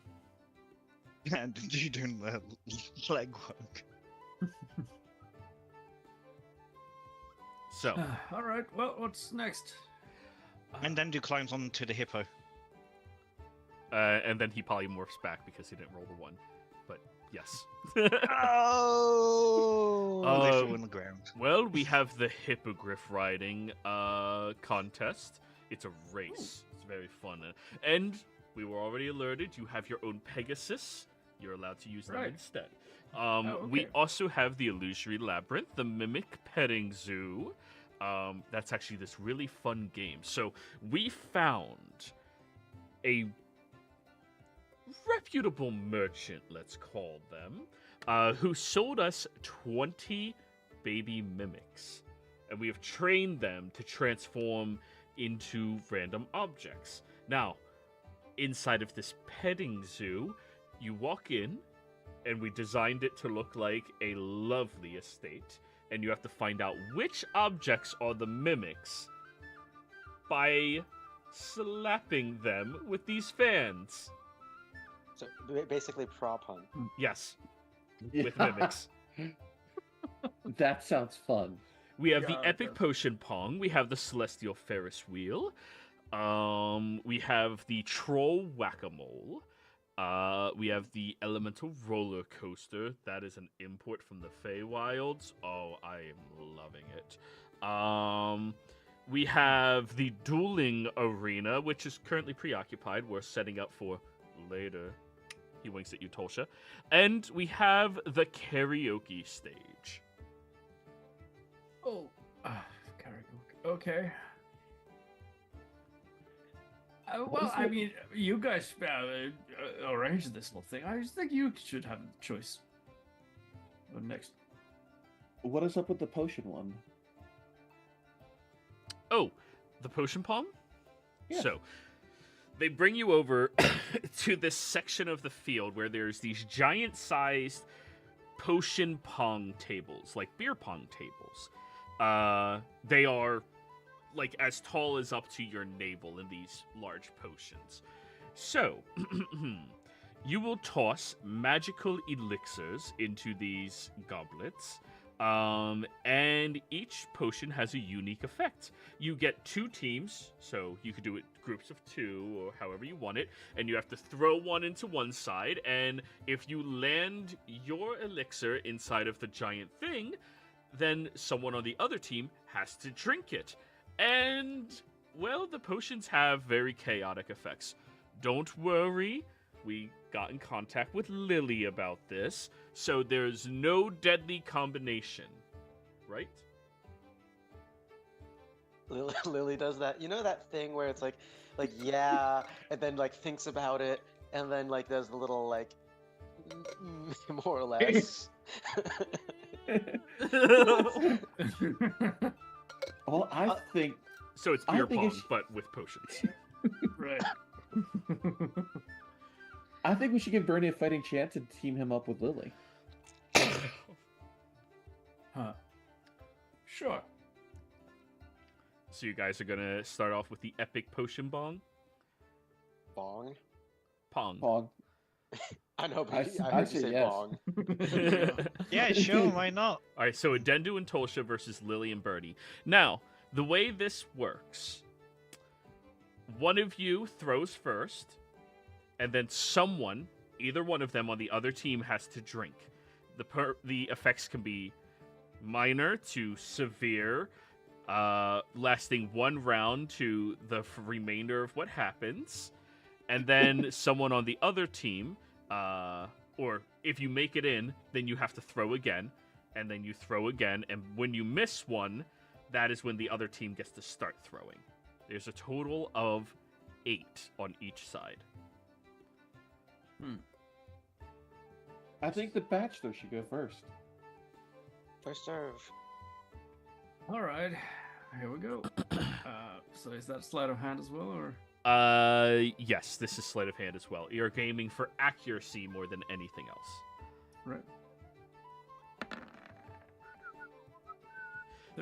And you doing the leg work. So, All right. Well, what's next? And then do climbs onto the hippo. and then he polymorphs back because he didn't roll the 1. But yes. Oh! They fall Um, on the ground. Well, we have the hippogriff riding contest. It's a race. It's very fun. And we were already alerted you have your own Pegasus. You're allowed to use them Right. instead. We okay. also have the Illusory Labyrinth, the Mimic Petting Zoo. That's actually this really fun game. So we found a reputable merchant, let's call them, who sold us 20 baby mimics. And we have trained them to transform into random objects. Now, inside of this petting zoo, you walk in, and we designed it to look like a lovely estate. And you have to find out which objects are the mimics by slapping them with these fans. So basically prop hunt. Yes, with mimics. That sounds fun. We have Yeah, the it Epic does. Potion Pong. We have the Celestial Ferris Wheel. We have the Troll Whack-A-Mole. We have the Elemental Roller Coaster. That is an import from the Feywilds. Oh, I am loving it. We have the Dueling Arena, which is currently preoccupied. We're setting up for later. He winks at you, Tolsha. And we have the Karaoke Stage. Oh, karaoke. Okay. Well, I mean, you guys arranged this whole thing. I just think you should have the choice. Next. What is up with the potion one? Oh, the Potion Pong? Yeah. So, they bring you over to this section of the field where there's these giant-sized potion pong tables, like beer pong tables. They are like as tall as up to your navel in these large potions. So, you will toss magical elixirs into these goblets, and each potion has a unique effect. You get 2 teams, so you could do it groups of 2 or however you want it, and you have to throw one into one side, and if you land your elixir inside of the giant thing, then someone on the other team has to drink it. And, well, the potions have very chaotic effects. Don't worry, we got in contact with Lily about this, so there's no deadly combination, right? Lily does that. You know that thing where it's like yeah, and then like thinks about it, and then like does the little like more or less. Well, I think So it's I beer think pong, it's- but with potions. Right. I think we should give Burnie a fighting chance and team him up with Lily. Huh. Sure. So you guys are gonna start off with the epic potion bong? Bong. Pong. Pong. I know, but I I heard you say say yes. bong. Yeah, sure, why not? Alright, so Adendu and Tolsha versus Lily and Burnie. Now, the way this works, one of you throws first, and then someone, either one of them on the other team, has to drink. The effects can be minor to severe, lasting 1 round to the remainder of what happens, and then someone on the other team, or if you make it in, then you have to throw again, and then you throw again, and when you miss one, that is when the other team gets to start throwing. There's a total of 8 on each side. I think the Bachelor should go first. First serve. All right. Here we go. So is that sleight of hand as well, or? Yes, this is sleight of hand as well. You're aiming for accuracy more than anything else. Right.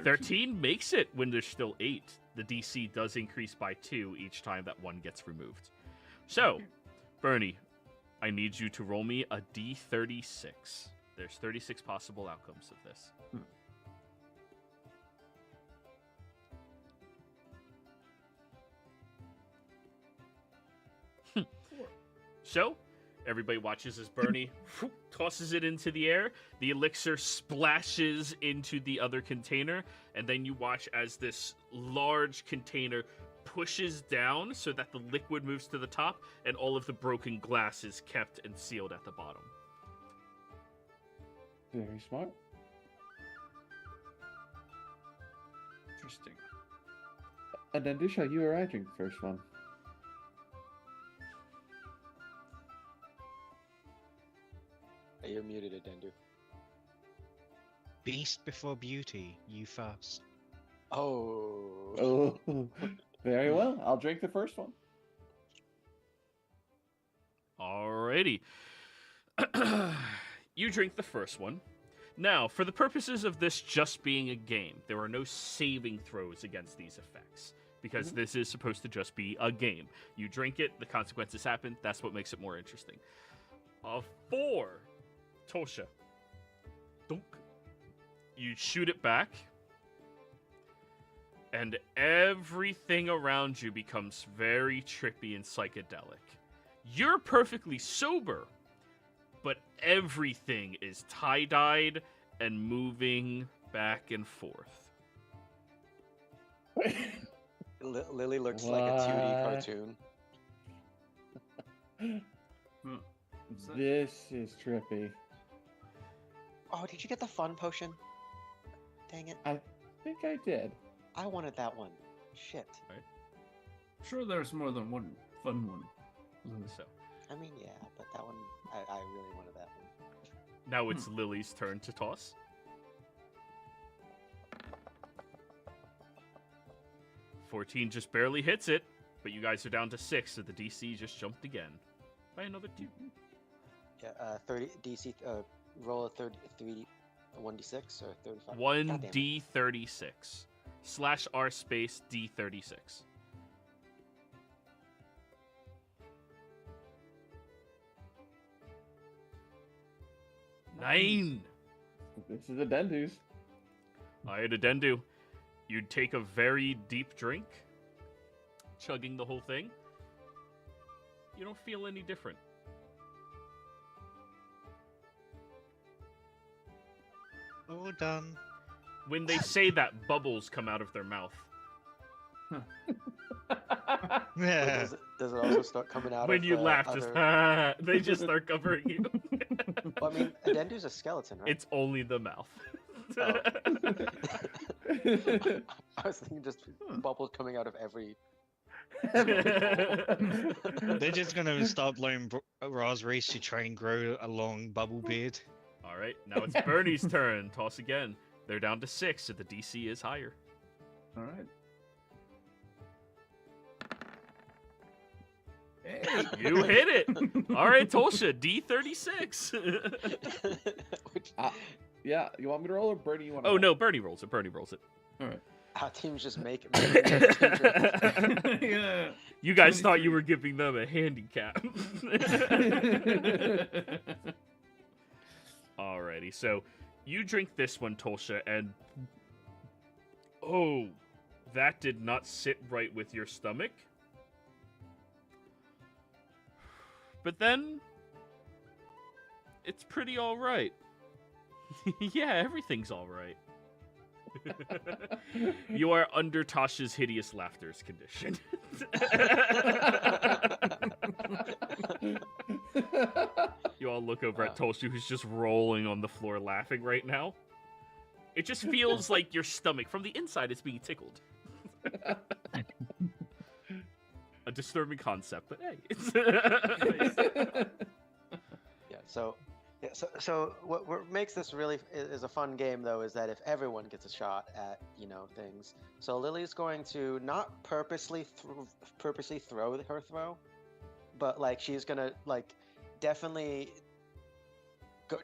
13 makes it when there's still 8. The DC does increase by 2 each time that 1 gets removed. So, Burnie, I need you to roll me a D36. There's 36 possible outcomes of this. So, everybody watches as Burnie tosses it into the air. The elixir splashes into the other container, and then you watch as this large container pushes down so that the liquid moves to the top, and all of the broken glass is kept and sealed at the bottom. Very smart. Interesting. And then Dusha, you or I drink the first one. You're muted, Adendu. Beast before beauty. You first. Oh. Oh, very well. I'll drink the first one. Alrighty. You drink the first one. Now, for the purposes of this just being a game, there are no saving throws against these effects. Because this is supposed to just be a game. You drink it, the consequences happen. That's what makes it more interesting. 4. Tosha. Dunk. You shoot it back. And everything around you becomes very trippy and psychedelic. You're perfectly sober. But everything is tie-dyed and moving back and forth. Lily looks like a 2D cartoon. This is trippy. Oh, did you get the fun potion? Dang it. I think I did. I wanted that one. Shit. Sure, there's more than one fun one. So I mean, yeah, but that one, I really wanted that one. now it's Lily's turn to toss. 14 just barely hits it, but you guys are down to 6, so the DC just jumped again by another 2. Yeah, 30 DC. Roll a 1d6 or 35. 1d36 / r space d36. Nine. This is a Dendu's. I had a Dendu. You'd take a very deep drink, chugging the whole thing. You don't feel any different. All done. When they say that, bubbles come out of their mouth. Yeah. Does it also start coming out When of you the laugh, other... just they just start covering you. Well, I mean, a Dendu's a skeleton, right? It's only the mouth. Oh. I was thinking just bubbles coming out of every... They're just gonna start blowing raspberries to try and grow a long bubble beard. All right, now it's Burnie's turn. Toss again. They're down to 6, so the DC is higher. All right. Hey. You hit it. All right, Tosha, D36. Yeah, you want me to roll or Burnie? You want? Oh no, Burnie rolls it. Burnie rolls it. All right. Our team's just making... Yeah. You guys thought you were giving them a handicap. Alrighty, so you drink this one, Tosha, and oh, that did not sit right with your stomach. But then it's pretty all right. Yeah, everything's all right. You are under Tasha's hideous laughter's condition. You all look over at Toshu, who's just rolling on the floor laughing right now. It just feels like your stomach from the inside is being tickled. A disturbing concept, but hey. So what makes this really is a fun game though is that if everyone gets a shot at things, so Lily's going to not purposely throw her throw, but like she's gonna like definitely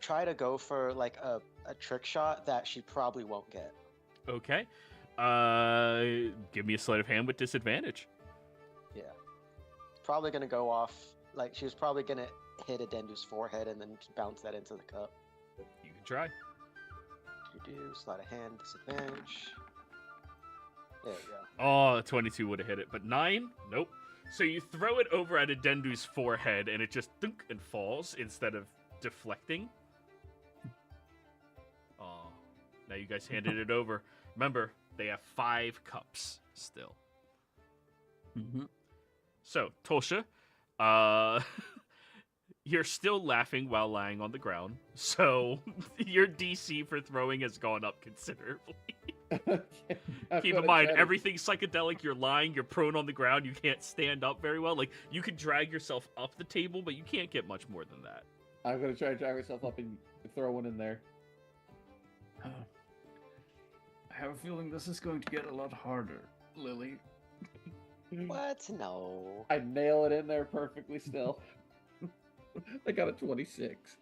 try to go for like a trick shot that she probably won't get. Okay. Give me a sleight of hand with disadvantage. Yeah. Probably gonna go off like she was probably gonna hit a Dendu's forehead and then bounce that into the cup. You can try. Sleight of hand, disadvantage. There we go. Oh, 22 would have hit it, but 9? Nope. So you throw it over at a Dendu's forehead and it just thunk and falls instead of deflecting. Oh, now you guys handed it over. Remember, they have 5 cups still. Mm-hmm. So, Tosha, you're still laughing while lying on the ground, so your DC for throwing has gone up considerably. Okay, Keep in mind, everything's psychedelic, you're lying, you're prone on the ground, you can't stand up very well. Like, you can drag yourself up the table, but you can't get much more than that. I'm gonna try to drag myself up and throw one in there. have a feeling this is going to get a lot harder, Lily. What? No. I nail it in there perfectly still. I got a 26.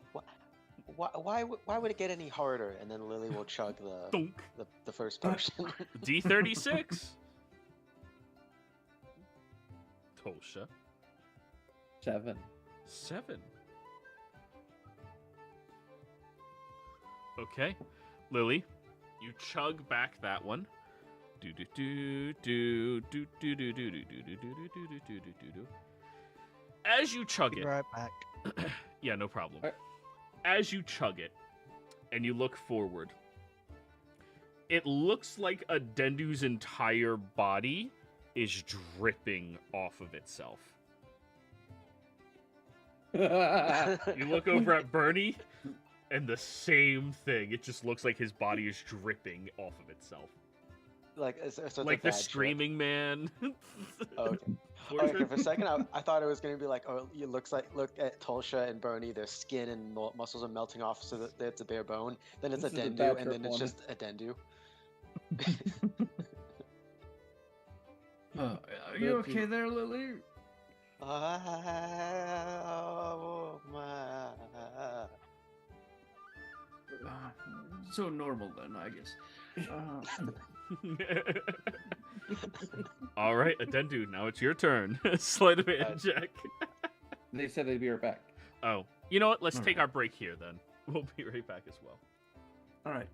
Why would it get any harder? And then Lily will chug Dunk. the first potion. D36. Tosha. 7. 7. Okay. Lily, you chug back that one. Do do do do do do do do do do do do do do do do. As you chug Be it. right back. Yeah, no problem. Alright. As you chug it and you look forward, it looks like a Dendu's entire body is dripping off of itself. You look over at Burnie, and the same thing. It just looks like his body is dripping off of itself. Like, so it's a Like the bad trip. Screaming Man. Oh, okay. Okay, for a second, I thought it was gonna be like, oh, it looks like, look at Tolsha and Burnie, their skin and muscles are melting off, so that it's a bare bone. Then it's This a is a Dendu, bad and then trip it's one. just a Dendu. Are you okay there, Lily? Oh my. So normal then, I guess. All right, Adendu, now it's your turn. Sleight of hand check. They said they'd be right back. Oh, you know what? Let's All take right. our break here then. We'll be right back as well. All right.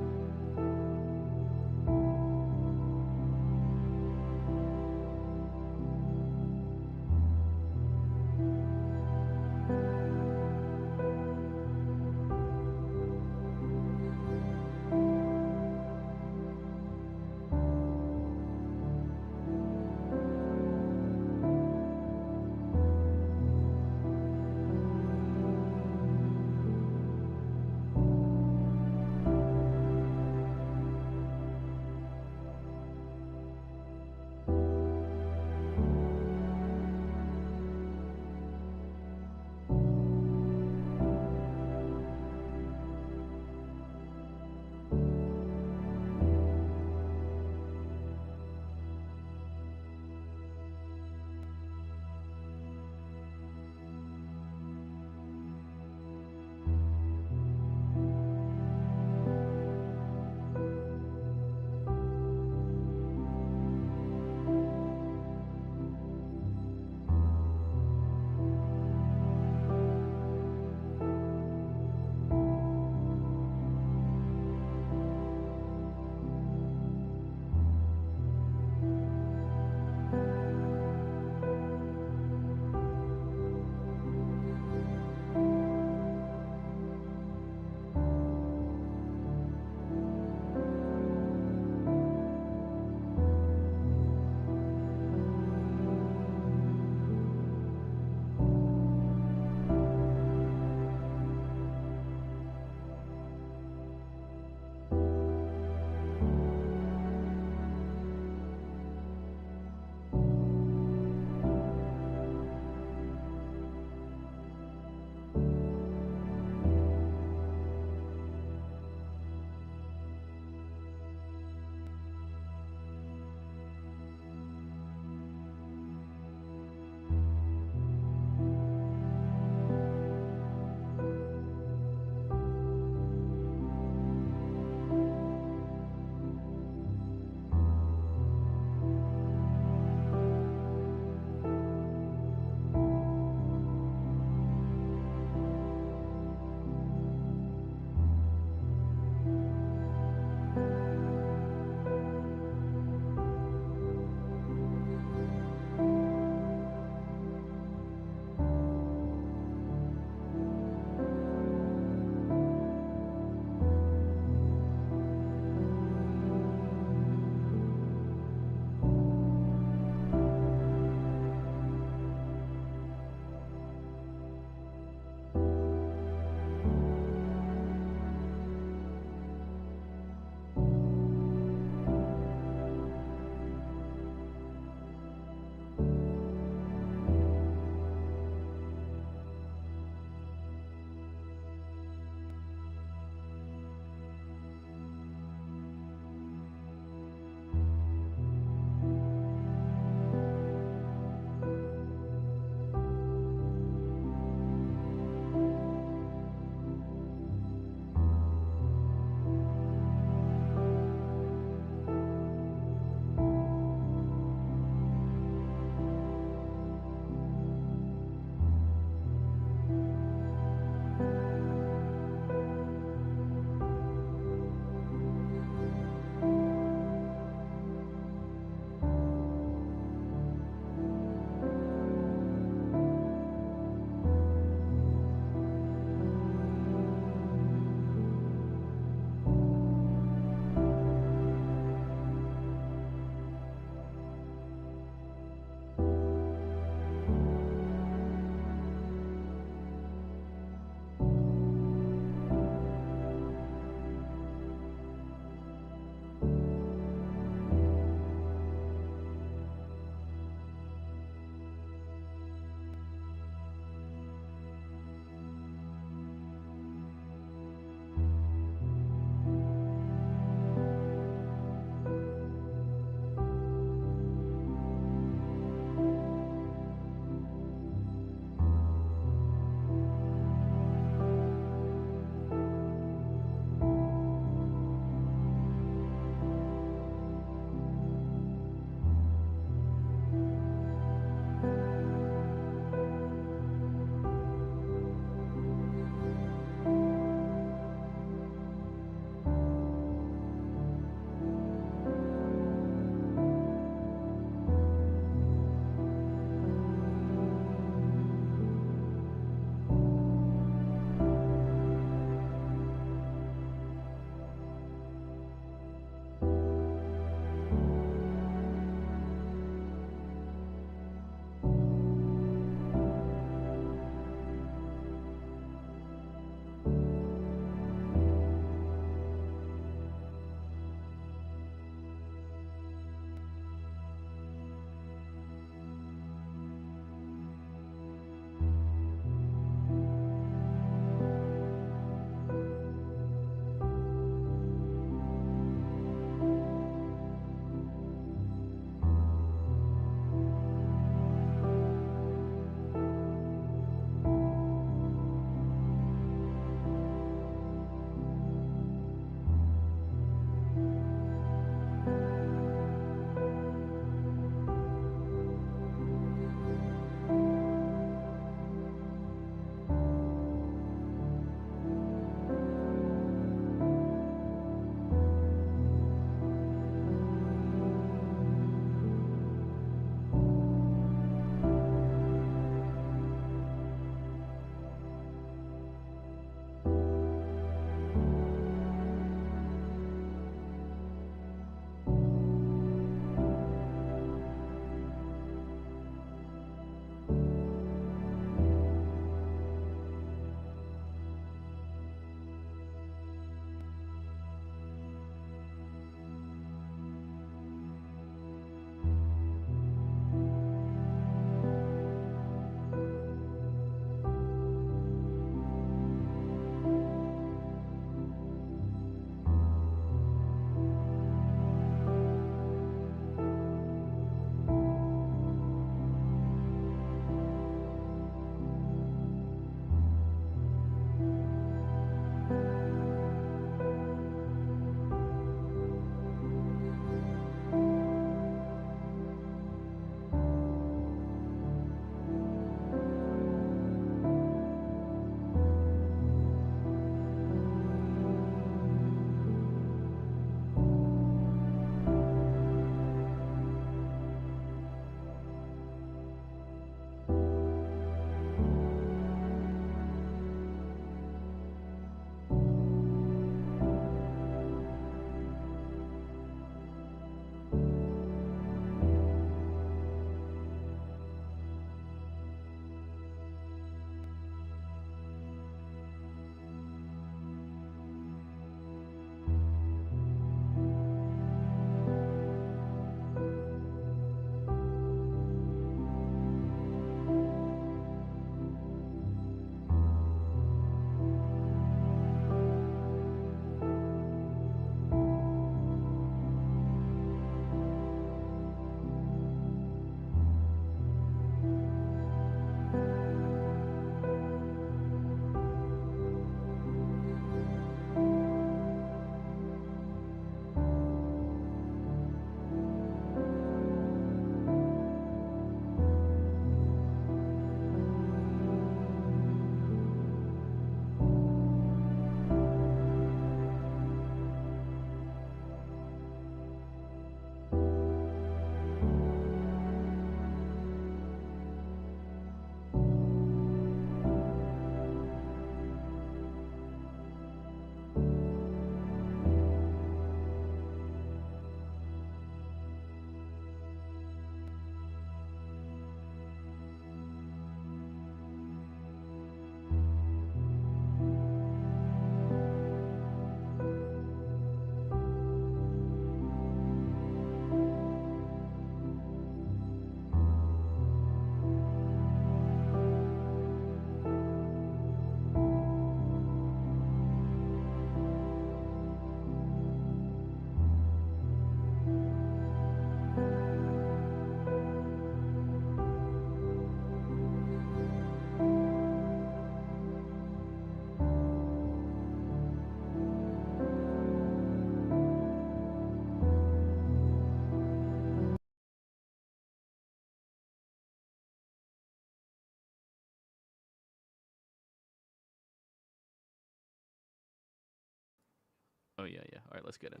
Oh, yeah. All right, let's get in.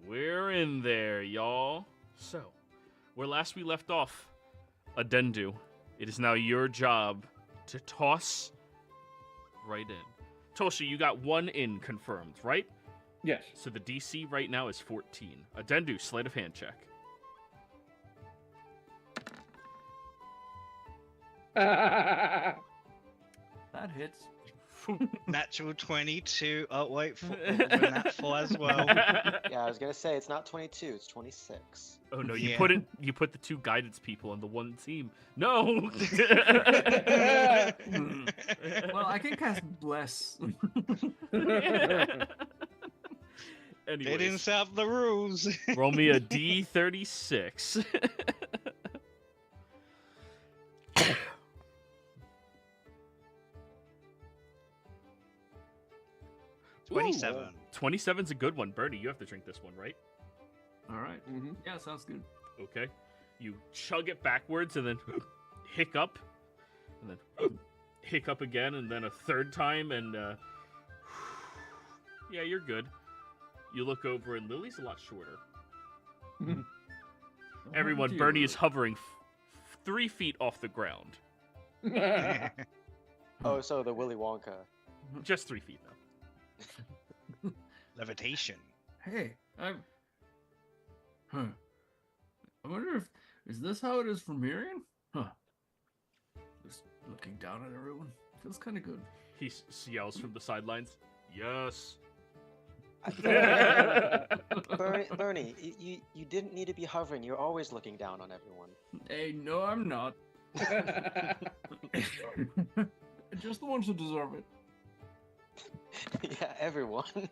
We're in there, y'all. So, where last we left off, Adendu, it is now your job to toss right in. Tosha, you got 1 in confirmed, right? Yes. So the DC right now is 14. Adendu, sleight of hand check. That hits. Natural 22. Oh, wait, nat 4 as well. Yeah, I was gonna say it's not 22, it's 26. Oh no, Yeah. you put the 2 guidance people on the 1 team. No. Well, I can cast Bless. They didn't Anyways, set up the rules. roll me a D36. 27. 27's a good one. Bernie, you have to drink this one, right? All right. Mhm. Yeah, sounds good. Okay. You chug it backwards and then hiccup. And then hiccup again and then a third time and yeah, you're good. You look over and Lily's a lot shorter. Everyone, dear. Bernie is hovering 3 feet off the ground. Oh, so the Willy Wonka. Just 3 feet, though. Levitation. Hey, I wonder if is this how it is for Miriam? Huh. Just looking down at everyone feels kind of good. He yells from the sidelines, "Yes." Bernie, you didn't need to be hovering. You're always looking down on everyone. Hey, no, I'm not. Just the ones who deserve it. Yeah, everyone.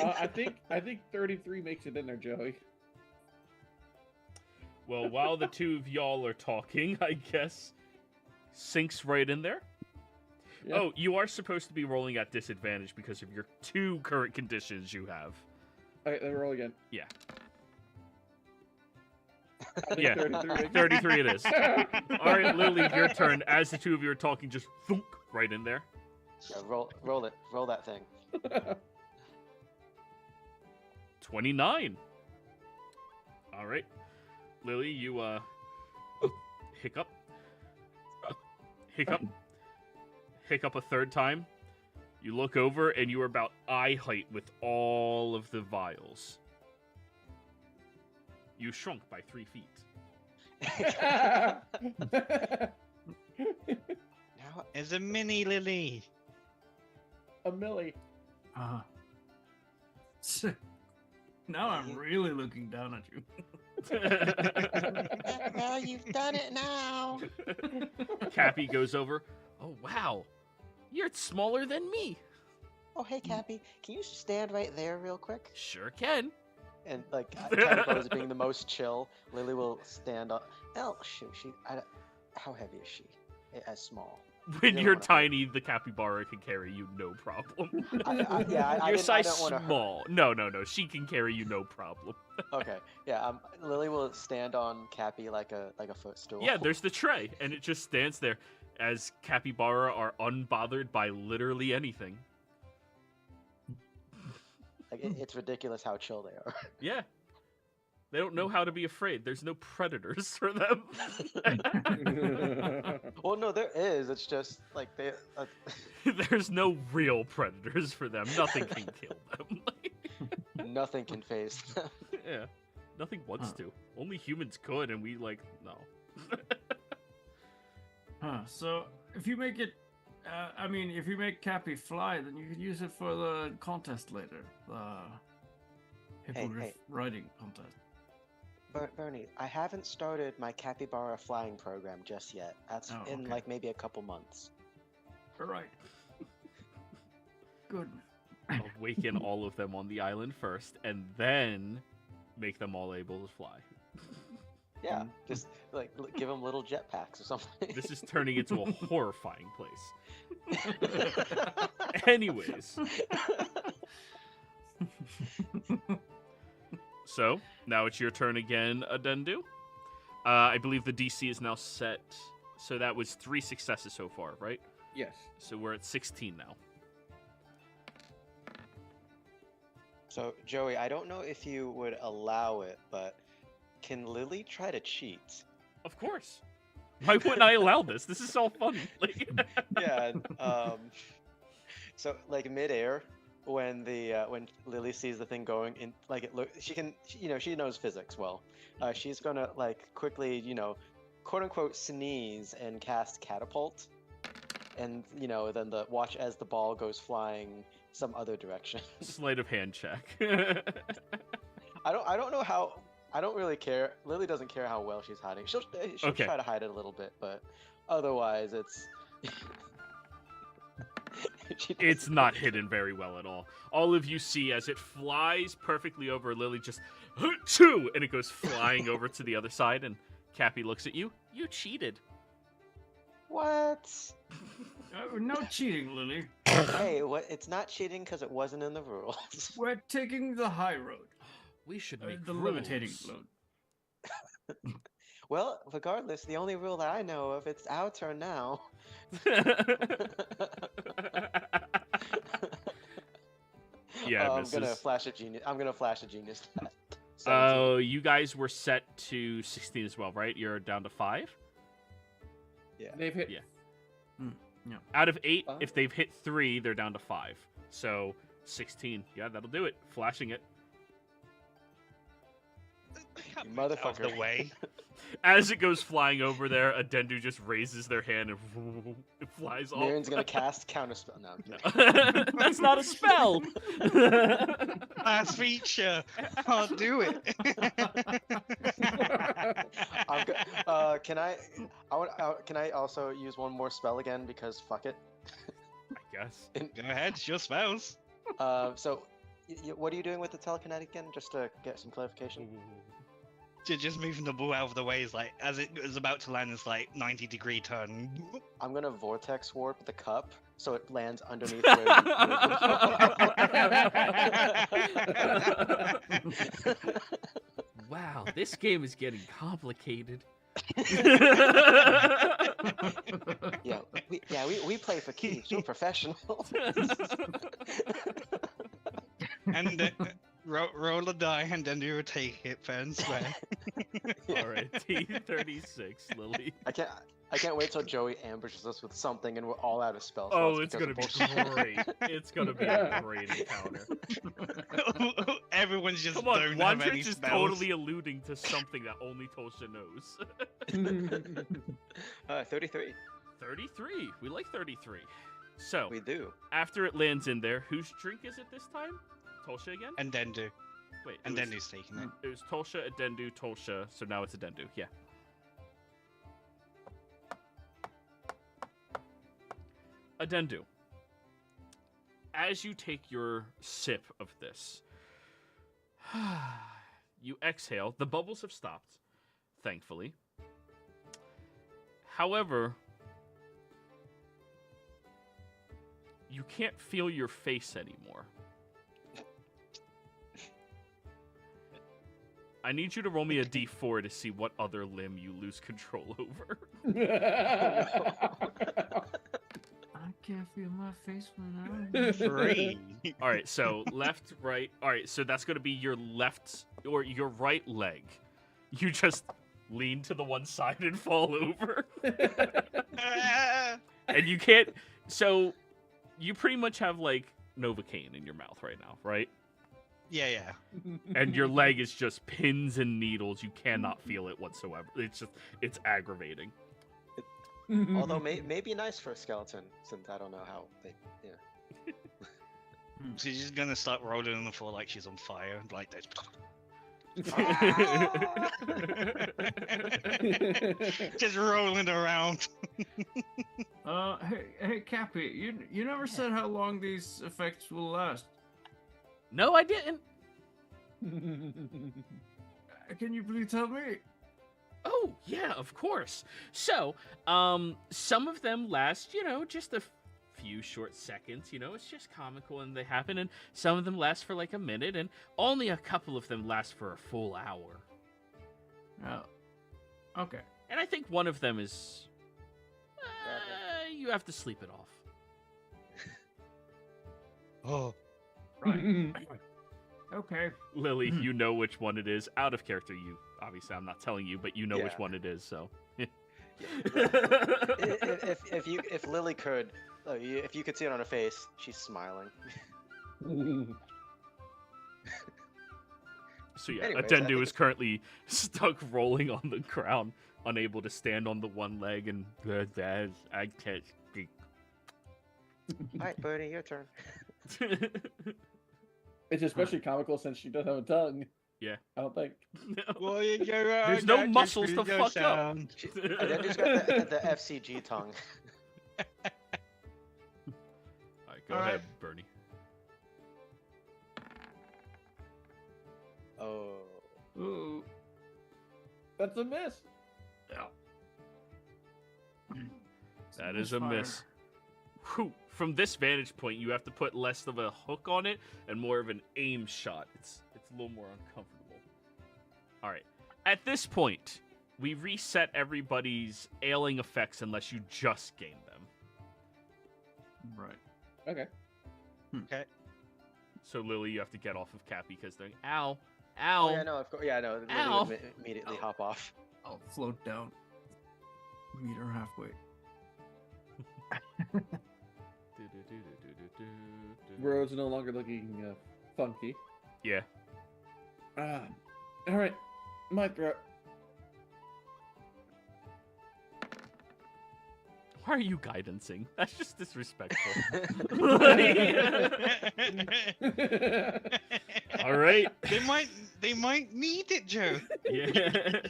I think 33 makes it in there, Joey. Well, while the 2 of y'all are talking, I guess sinks right in there. Yeah. Oh, you are supposed to be rolling at disadvantage because of your 2 current conditions you have. Alright, then roll again. Yeah. I think Yeah. 33. 33 it is. All right, Lily, your turn. As the 2 of you are talking, just thunk right in there. Yeah, roll it. Roll that thing. 29. All right. Lily, you hiccup. Hiccup. Hiccup a third time. You look over and you are about eye height with all of the vials. You shrunk by 3 feet. Now, It's a mini Lily. A millie. Now I'm really looking down at you. well, you've done it now. Cappy goes over. Oh, wow. You're smaller than me. Oh, hey, Cappy, can you stand right there real quick? Sure can. And like, Caterpillar is being the most chill. Lily will stand up. Oh, shoot, how heavy is she? As small. When don't you're wanna hurt. tiny, the capybara can carry you no problem. I Your didn't- size I don't wanna hurt. small. No. She can carry you no problem. Okay, yeah. Lily will stand on Cappy like a footstool. Yeah, there's the tray, and it just stands there as capybara are unbothered by literally anything. Like, it's ridiculous how chill they are. Yeah. They don't know how to be afraid. There's no predators for them. Well, no, there is. It's just like they. There's no real predators for them. Nothing can kill them. Nothing can phase them. Yeah. Nothing wants to. Only humans could, and we, no. So if you make it, if you make Cappy fly, then you could use it for the contest later. The hippogriff hey. riding contest. Bernie, I haven't started my capybara flying program just yet. That's Oh, in okay. like maybe a couple months. All right. Good. Awaken all of them on the island first, and then make them all able to fly. Yeah, just like give them little jetpacks or something. This is turning into a horrifying place. Anyways. So, now it's your turn again, Adendu. I believe the DC is now set. So that was 3 successes so far, right? Yes. So we're at 16 now. So, Joey, I don't know if you would allow it, but can Lily try to cheat? Of course. Why wouldn't I allow this? This is so funny. Like, Yeah. So like midair, when Lily sees the thing going in, like she knows physics well. She's gonna like quickly, quote unquote sneeze and cast catapult, and then watch as the ball goes flying some other direction. sleight of hand check. I don't know how. I don't really care. Lily doesn't care how well she's hiding. She'll Okay. try to hide it a little bit, but otherwise it's. It's not hidden very well at all. All of you see as it flies perfectly over Lily, just choo, and it goes flying over to the other side. And Cappy looks at you. You cheated. What? No cheating, Lily. Hey, what? It's not cheating because it wasn't in the rules. We're taking the high road. We should make The rules. levitating road. Well, regardless, the only rule that I know of, it's our turn now. Yeah, I'm misses. gonna flash a genius. I'm gonna flash a genius. Oh, you guys were set to 16 as well, right? You're down to 5? Yeah. They've hit. Yeah. Out of 8, Five? if they've hit 3, they're down to 5. So 16. Yeah, that'll do it. Flashing it. You motherfucker. Out of the way. As it goes flying over there, Adendu just raises their hand and it flies off. Mirren's gonna cast counterspell. No, I'm kidding. That's not a spell. Last feature. Can't do it. Can I also use one more spell again because fuck it. I guess. Go ahead, it's your spells. So, what are you doing with the telekinetic again? Just to get some clarification. Just moving the ball out of the way is like, as it was about to land, it's like 90-degree turn. I'm gonna vortex warp the cup so it lands underneath where you Wow, this game is getting complicated. we play for keeps. We're professionals. And roll a die and then you take it, fair and square. Alright, T36, Lily. I can't wait till Joey ambushes us with something and we're all out of spells. Oh, it's gonna be great. It's gonna be a great encounter. Everyone's just Come on, don't have any Wondrich is spells. totally alluding to something that only Tosha knows. 33. 33. We like 33. So, We do. after it lands in there, whose drink is it this time? Tosha again? And then do. Wait, And it then was, who's taking it? it was Tosha, Adendu, Tosha, so now it's Adendu. Yeah. Adendu. As you take your sip of this, you exhale. The bubbles have stopped, thankfully. However, you can't feel your face anymore. I need you to roll me a d4 to see what other limb you lose control over. I can't feel my face when I'm 3. All right, so left, right. All right, so that's going to be your left or your right leg. You just lean to the one side and fall over. And you can't. So you pretty much have like Novocaine in your mouth right now, right? Yeah. And your leg is just pins and needles. You cannot feel it whatsoever. It's aggravating. Although maybe nice for a skeleton, since I don't know how they. Yeah. So she's gonna start rolling on the floor like she's on fire, like this. Just rolling around. Hey, Cappy, you never said how long these effects will last. No, I didn't. Can you please tell me? Oh, yeah, of course. So, some of them last, just a few short seconds, it's just comical and they happen, and some of them last for like a minute, and only a couple of them last for a full hour. Oh, okay. And I think one of them is, you have to sleep it off. Oh, Right. Okay. Lily, you know which one it is. Out of character, you obviously I'm not telling you, but you know which Yeah. one it is. So. If Lily could, if you could see it on her face, she's smiling. So yeah, Anyways, I Adendu think is currently stuck rolling on the ground, unable to stand on the one leg, and I can't speak. All right, Burnie, your turn. It's especially comical since she doesn't have a tongue. Yeah. I don't think. Well, There's no muscles to fuck up. Adendu's got the FCG tongue. Alright, go All ahead, right. Burnie. Oh. Ooh. That's a miss. That is a miss. Whew. From this vantage point, you have to put less of a hook on it and more of an aim shot. It's a little more uncomfortable. All right. At this point, we reset everybody's ailing effects unless you just gain them. Right. Okay. Okay. So Lily, you have to get off of Cappy because they're ow, ow. Oh yeah, no, of course. Yeah, no. Lily Ow. would immediately hop off. I'll float down. Meet her halfway. Road's no longer looking funky. Yeah. All right, my throat. Why are you guidancing? That's just disrespectful. All right. They might need it, Joe. Yeah.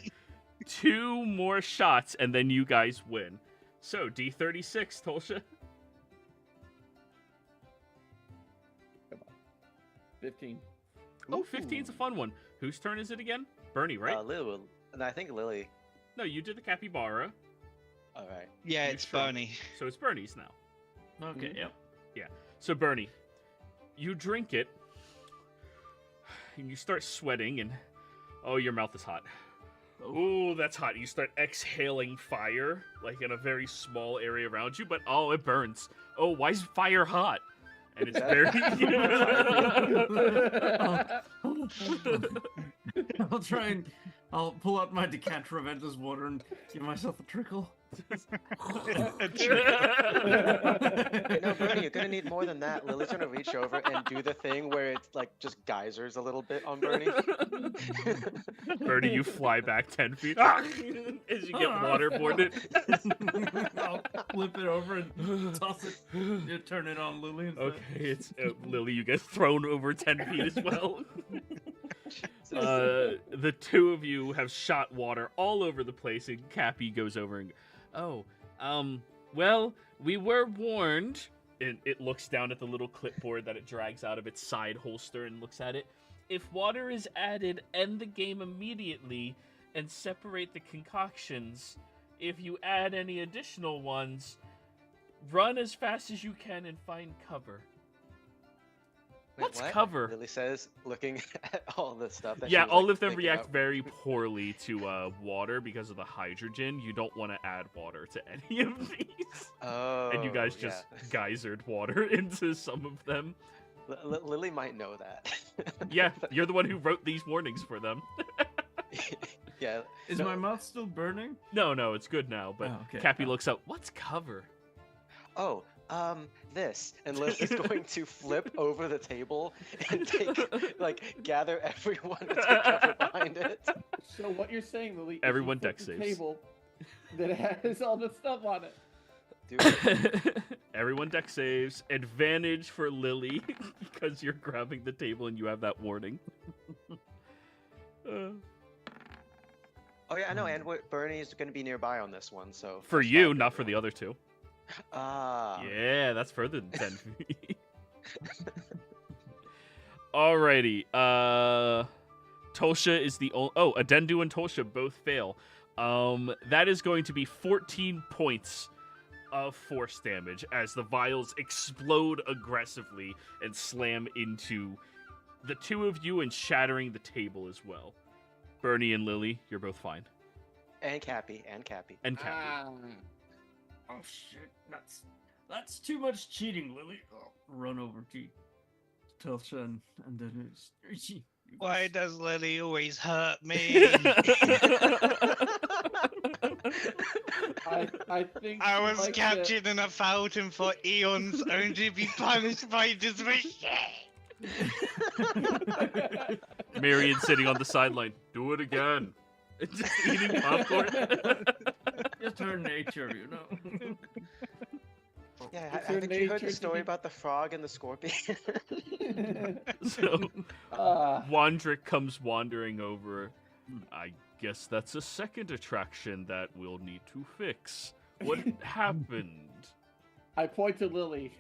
2 more shots, and then you guys win. So, D36, Tolsha. 15. Oh, 15's a fun one. Whose turn is it again? Bernie, right? Lily will. And I think Lily. No, you did the capybara, All right. Yeah, You it's shrunk. Burnie. so it's Bernie's now. Okay. Yep. So, Bernie, you drink it, and you start sweating, and oh, your mouth is hot. Oh, that's hot. You start exhaling fire, like in a very small area around you, but oh, it burns. Oh, why is fire hot? And it's very. I'll try and I'll pull out my decanter of endless water and give myself a trickle. Hey, no, Bernie, you're gonna need more than that. Lily's gonna reach over and do the thing where it's like just geysers a little bit on Bernie. Bernie, you fly back 10 feet as you get waterboarded. I'll flip it over and toss it. You turn it on Lily instead. Okay, it's Lily. You get thrown over 10 feet as well. The two of you have shot water all over the place, and Cappy goes over and, well, we were warned. And it looks down at the little clipboard that it drags out of its side holster and looks at it. If water is added, end the game immediately and separate the concoctions. If you add any additional ones, run as fast as you can and find cover. Wait, What's what? cover? Lily says, looking at all the stuff. That Yeah, she was, all like, of them thinking react about. very poorly to water because of the hydrogen. You don't want to add water to any of these. Oh. And you guys just yeah. geysered water into some of them. Lily might know that. Yeah, you're the one who wrote these warnings for them. Yeah. Is no, my mouth still burning? No, it's good now, but Oh, okay. Cappy looks up. What's cover? Oh, this. And Lily's going to flip over the table and gather everyone to take cover behind it. So what you're saying, Lily? is Everyone you flip deck the saves. Table that has all the stuff on it. Dude, Everyone deck saves. Advantage for Lily because you're grabbing the table and you have that warning. oh yeah, I know, and Bernie's going to be nearby on this one, so. For that's you, fine not for the everyone. other two. Ah. Yeah, that's further than 10 feet. Alrighty. Tolsha is the only. Oh, Adendu and Tolsha both fail. That is going to be 14 points of force damage as the vials explode aggressively and slam into the two of you and shattering the table as well. Bernie and Lily, you're both fine. And Cappy, and Cappy. And Cappy. Oh shit, that's too much cheating, Lily. Oh, run over to Tulsa, and then Why does Lily always hurt me? I think I she was likes captured in a fountain for eons, only to be punished by this machine. Marion sitting on the sideline. Do it again. Just eating popcorn. just her nature, you know. Yeah, It's her haven't you heard nature the to story be- about the frog and the scorpion? So Ah, Wandrick comes wandering over. I guess that's a second attraction that we'll need to fix. What happened? I point to Lily.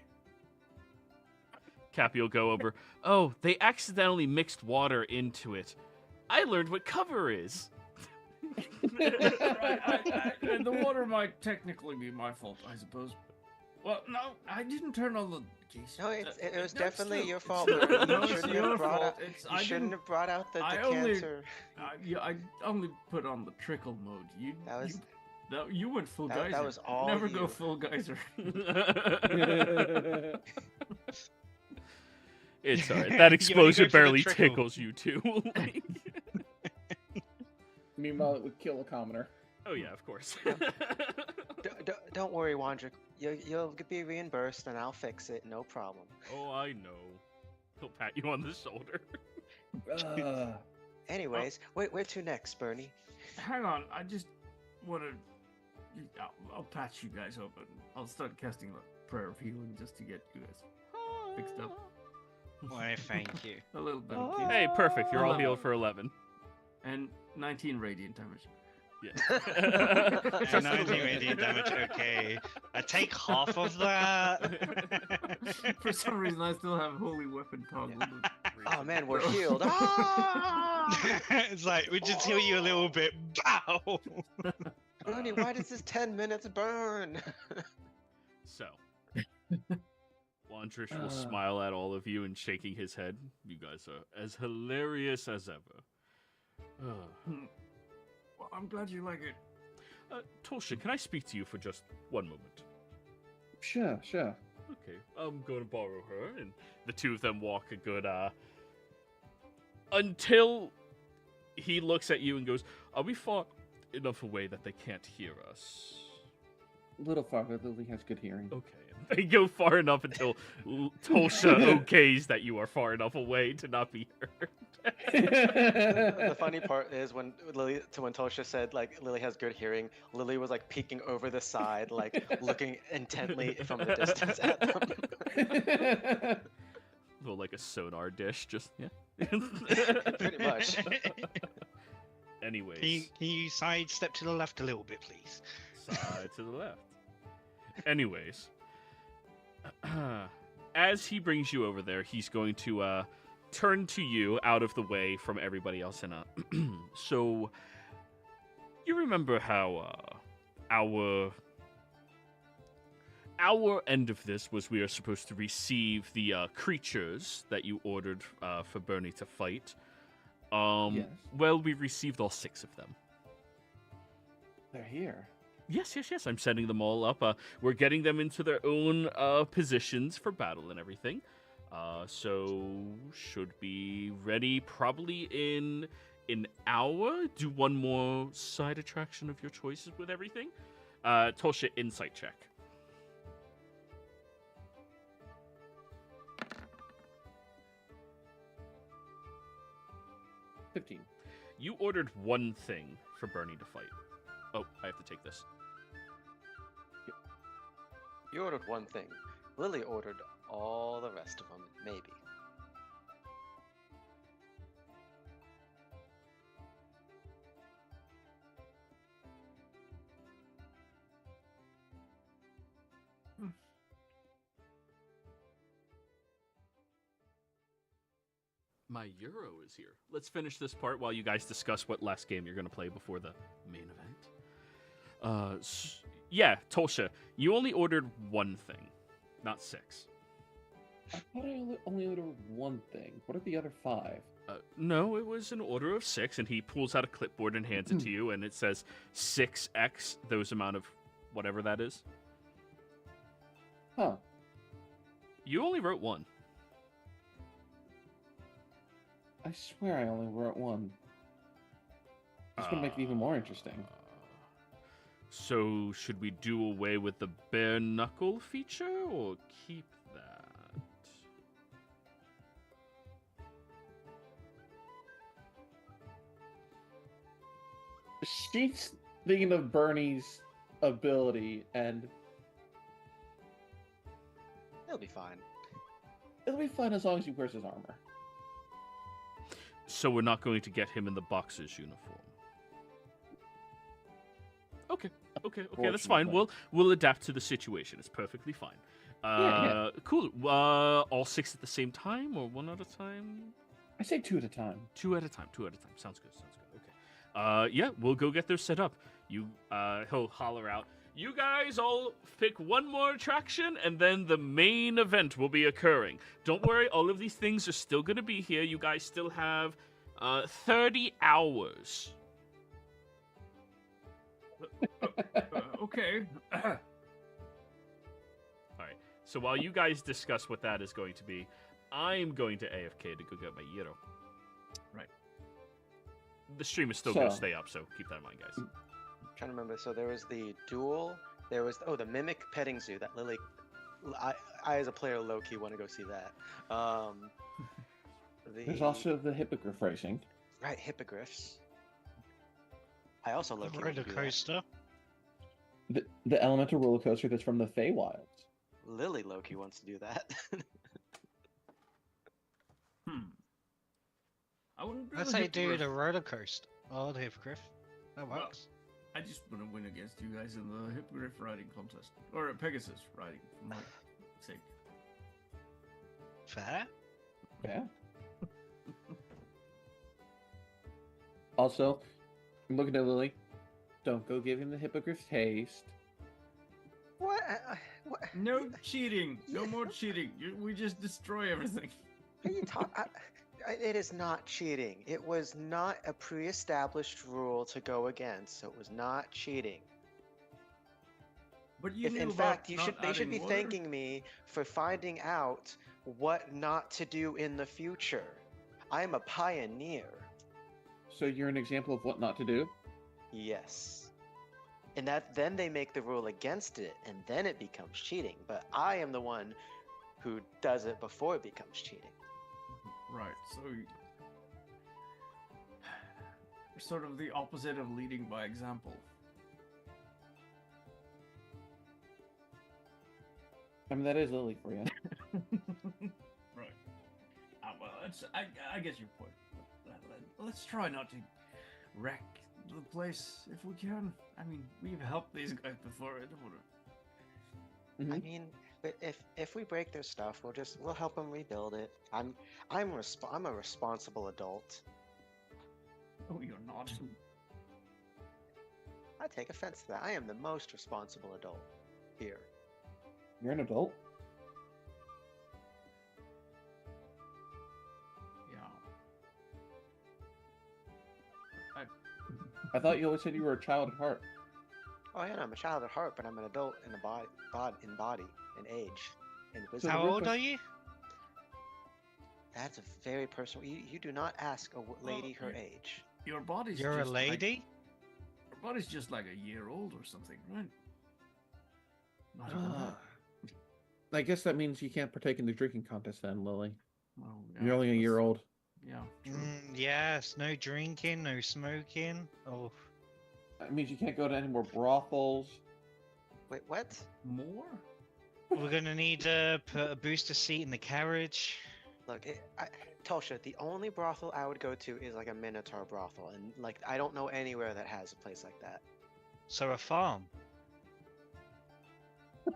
Cappy will go over. Oh, they accidentally mixed water into it. I learned what cover is. And the water might technically be my fault, I suppose. Well, no, I didn't turn on the geese. No, it was That's definitely true. your It's fault. true. Bernie. No, You it's shouldn't your have brought fault. out. It's- You I shouldn't didn't- have brought out the I decanter. I only put on the trickle mode. That was you went full that geyser. was all Never you. go full geyser. It's alright. You That only explosion go for the barely trickle. tickles you too. Meanwhile, it would kill a commoner. Oh yeah, of course. Don't worry, Wandrick. You'll be reimbursed, and I'll fix it. No problem. Oh, I know. He'll pat you on the shoulder. Anyways, where to next, Bernie? Hang on, I just want to. I'll patch you guys up, and I'll start casting a prayer of healing just to get you guys fixed up Why, thank you. a little bit. Oh. Hey, perfect. You're all 11. healed for 11. And 19 radiant damage. Yeah. And 19 radiant damage, okay. I take half of that. For some reason, I still have holy weapon toggled. Oh man, we're healed. Ah! It's like, we just heal you a little bit. Bow! Bernie, why does this 10 minutes burn? So, Landrish will smile at all of you and shaking his head. You guys are as hilarious as ever. Well, I'm glad you like it. Tolsha, can I speak to you for just one moment? Sure. Okay, I'm going to borrow her, and the two of them walk a good, until he looks at you and goes, are we far enough away that they can't hear us? A little farther. Lily has good hearing. Okay. They go far enough until Tolsha okays that you are far enough away to not be heard. The funny part is when Tosha said like Lily has good hearing, Lily was like peeking over the side, like looking intently from the distance at them. Well, like a sonar dish, just yeah. Pretty much. Anyways, Can you sidestep to the left a little bit, please? side to the left. Anyways, as he brings you over there, he's going to turn to you out of the way from everybody else. And so, you remember how our end of this was we are supposed to receive the creatures that you ordered for Burnie to fight. Yes. Well, we received all 6 of them. They're here. Yes. I'm setting them all up. We're getting them into their own positions for battle and everything. So should be ready probably in an hour. Do one more side attraction of your choices with everything. Tolsha, insight check. You ordered one thing for Burnie to fight. Oh, I have to take this. You ordered one thing. Lily ordered all the rest of them, maybe. My Euro is here. Let's finish this part while you guys discuss what last game you're going to play before the main event. Yeah, Tolsha, you only ordered one thing, not 6. I thought I only ordered one thing. What are the other 5? No, it was an order of 6, and he pulls out a clipboard and hands it to you, and it says 6x, those amount of whatever that is. Huh. You only wrote 1. I swear I only were at one. It's gonna make it even more interesting. So, should we do away with the bare knuckle feature or keep that? She's thinking of Burnie's ability, and It'll be fine. it'll be fine as long as he wears his armor. So we're not going to get him in the boxer's uniform. Okay, that's fine. Fortunately. We'll adapt to the situation. It's perfectly fine. Yeah. Cool. All 6 at the same time, or one at a time? I say 2 at a time. 2 at a time. 2 at a time. Sounds good. Okay. Yeah, we'll go get those set up. He'll holler out. You guys all pick one more attraction, and then the main event will be occurring. Don't worry, all of these things are still going to be here. You guys still have 30 hours. Okay. All right. So while you guys discuss what that is going to be, I'm going to AFK to go get my Gyro. Right. The stream is still going to So- stay up, so keep that in mind, guys. Trying to remember. So there was the duel. There was the mimic petting zoo that Lily. I as a player low key want to go see that. There's also the hippogriff racing. right hippogriffs. I also low key want Roller to do that. coaster. The elemental roller coaster that's from the Feywilds. Lily low key wants to do that. I wouldn't. Let's say do the roller coaster. Oh, the hippogriff. That Well, works. I just want to win against you guys in the hippogriff riding contest, or a Pegasus riding, for my sake. Fair. Yeah. Also, I'm looking at Lily. Don't go give him the hippogriff taste. What? What? No cheating. No more cheating. We just destroy everything. Are you talk? It is not cheating. It was not a pre-established rule to go against, so it was not cheating. But you If, knew in about fact, they not should be adding water? thanking me for finding out what not to do in the future. I am a pioneer. So you're an example of what not to do? Yes. And then they make the rule against it, and then it becomes cheating. But I am the one who does it before it becomes cheating. Right. So you're sort of the opposite of leading by example. I mean, that is Lily for you. Right. Well, I get your point. Let's try not to wreck the place if we can. I mean, we've helped these guys before. I don't want to. I mean, but if we break their stuff, we'll help them rebuild it. I'm a responsible adult. Oh, you're not. I take offense to that. I am the most responsible adult here. You're an adult? Yeah. I thought you always said you were a child at heart. Oh yeah, I'm a child at heart, but I'm an adult in body, in age, in wisdom. How real old are question- you? That's a very personal. You do not ask a lady her age. Your body's You're a just lady? Your body's just like a year old or something, right? Not even that. I guess that means you can't partake in the drinking contest then, Lily. Well, You're only a year that's- old. Yeah, true. Yes, no drinking, no smoking. Oh, That means you can't go to any more brothels. Wait, what? More? we're gonna need to put a booster seat in the carriage. Look, Tulsha, the only brothel I would go to is like a Minotaur brothel, and like I don't know anywhere that has a place like that. So a farm.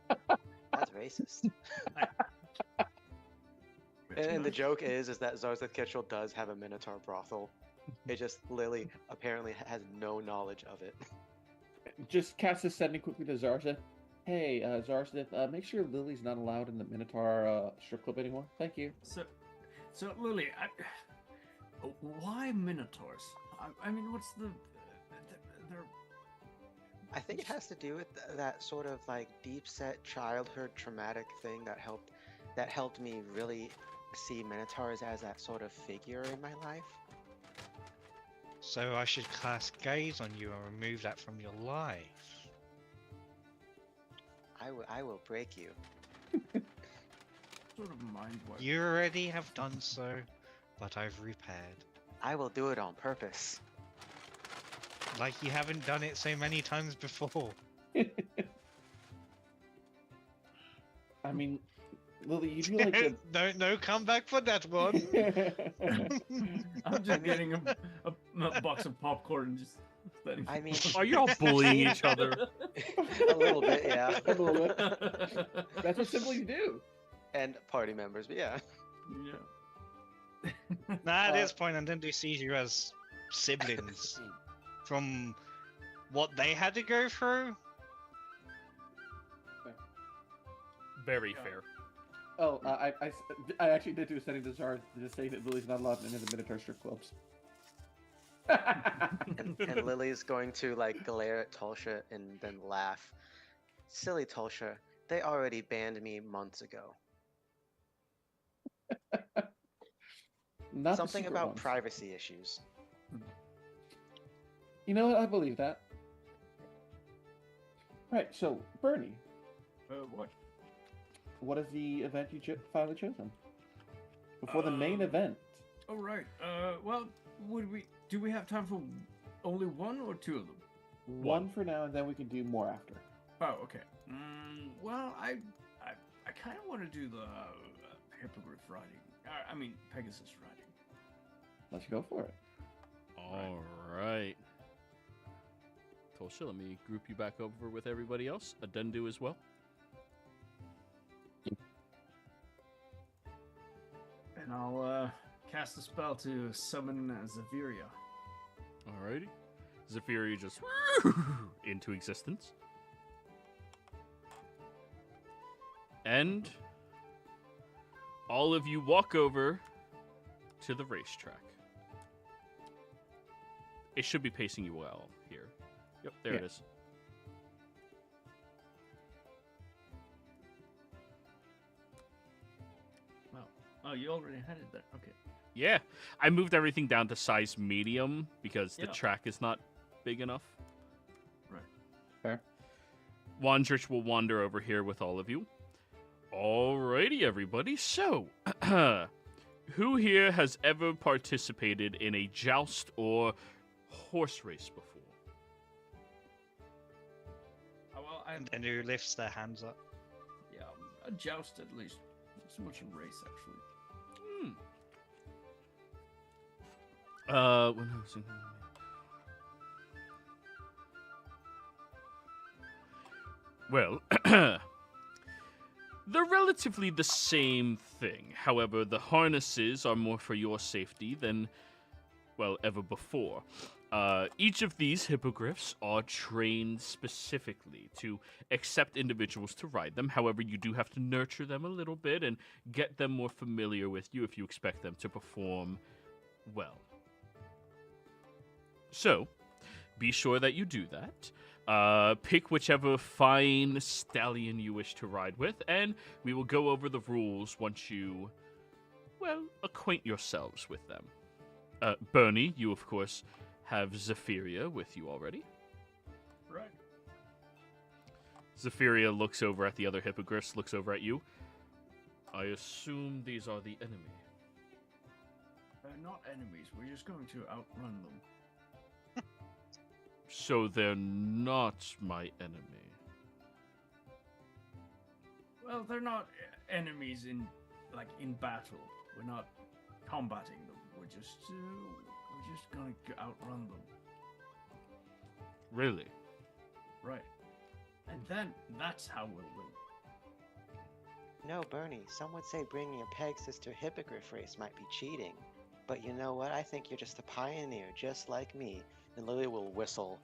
That's racist. And the joke is that Zarzeth Kitchell does have a Minotaur brothel. It just Lily apparently has no knowledge of it. Just cast a sending quickly to Zarzeth. Hey, Zarzeth, make sure Lily's not allowed in the Minotaur strip club anymore. Thank you. So Lily, why Minotaurs? I mean, what's they're I think it has to do with that sort of like deep set childhood traumatic thing that helped me really see minotaurs as that sort of figure in my life. So I should cast gaze on you and remove that from your life. I will break you. Sort of mind wipe. You already have done so, but I've repaired. I will do it on purpose. Like you haven't done it so many times before. I mean, Lily, you do like the... No comeback for that one. I'm just getting a box of popcorn and just letting. I mean, Are you all bullying each other? a little bit, yeah. A little bit. That's what siblings do. And party members, but yeah. Yeah. Nah, at this point, Nintendo sees you as siblings. From what they had to go through. Very fair. Oh, I actually did do a setting to Zard to just say that Lily's not allowed in any of the Minotaur strip clubs. And Lily's going to like glare at Tulsha and then laugh. Silly Tulsha, they already banned me months ago. Not the Something secret about ones. privacy issues. You know what? I believe that. Right, so, Burnie, What? what is the event you finally chosen? Before the main event. Oh right. Well, do we have time for only one or two of them? One for now, and then we can do more after. Oh, okay. Well, I kind of want to do the hippogriff riding. I mean, Pegasus riding. Let's go for it. All right. Tulsha, let me group you back over with everybody else. Adendu as well. And I'll cast a spell to summon Zephyria. Alrighty. Zephyria just into existence. And all of you walk over to the racetrack. It should be pacing you well here. Yep, there it is. Wow. Oh, you already had it there. Okay. Yeah, I moved everything down to size medium because the Yeah. track is not big enough. Right. Fair. Wandrich will wander over here with all of you. Alrighty, everybody. So, who here has ever participated in a joust or horse race before? Oh, well, And who lifts their hands up? yeah, a joust at least. Not so much a race, actually. When I was in... Well, they're relatively the same thing. However, the harnesses are more for your safety than, well, ever before. Each of these hippogriffs are trained specifically to accept individuals to ride them. However, you do have to nurture them a little bit and get them more familiar with you if you expect them to perform well. So, be sure that you do that. Pick whichever fine stallion you wish to ride with, and we will go over the rules once you, well, acquaint yourselves with them. Burnie, you, of course, have Zephyria with you already. Right. Zephyria looks over at the other hippogriffs, looks over at you. I assume these are the enemy. They're not enemies. We're just going to outrun them. So they're not my enemy. Well, they're not enemies in battle. We're not combating them. We're just going to outrun them. Really? Right. And then that's how we'll win. No, Burnie, some would say bringing a Pegasus to a hippogriff race might be cheating. But you know what? I think you're just a pioneer, just like me. And Lily will whistle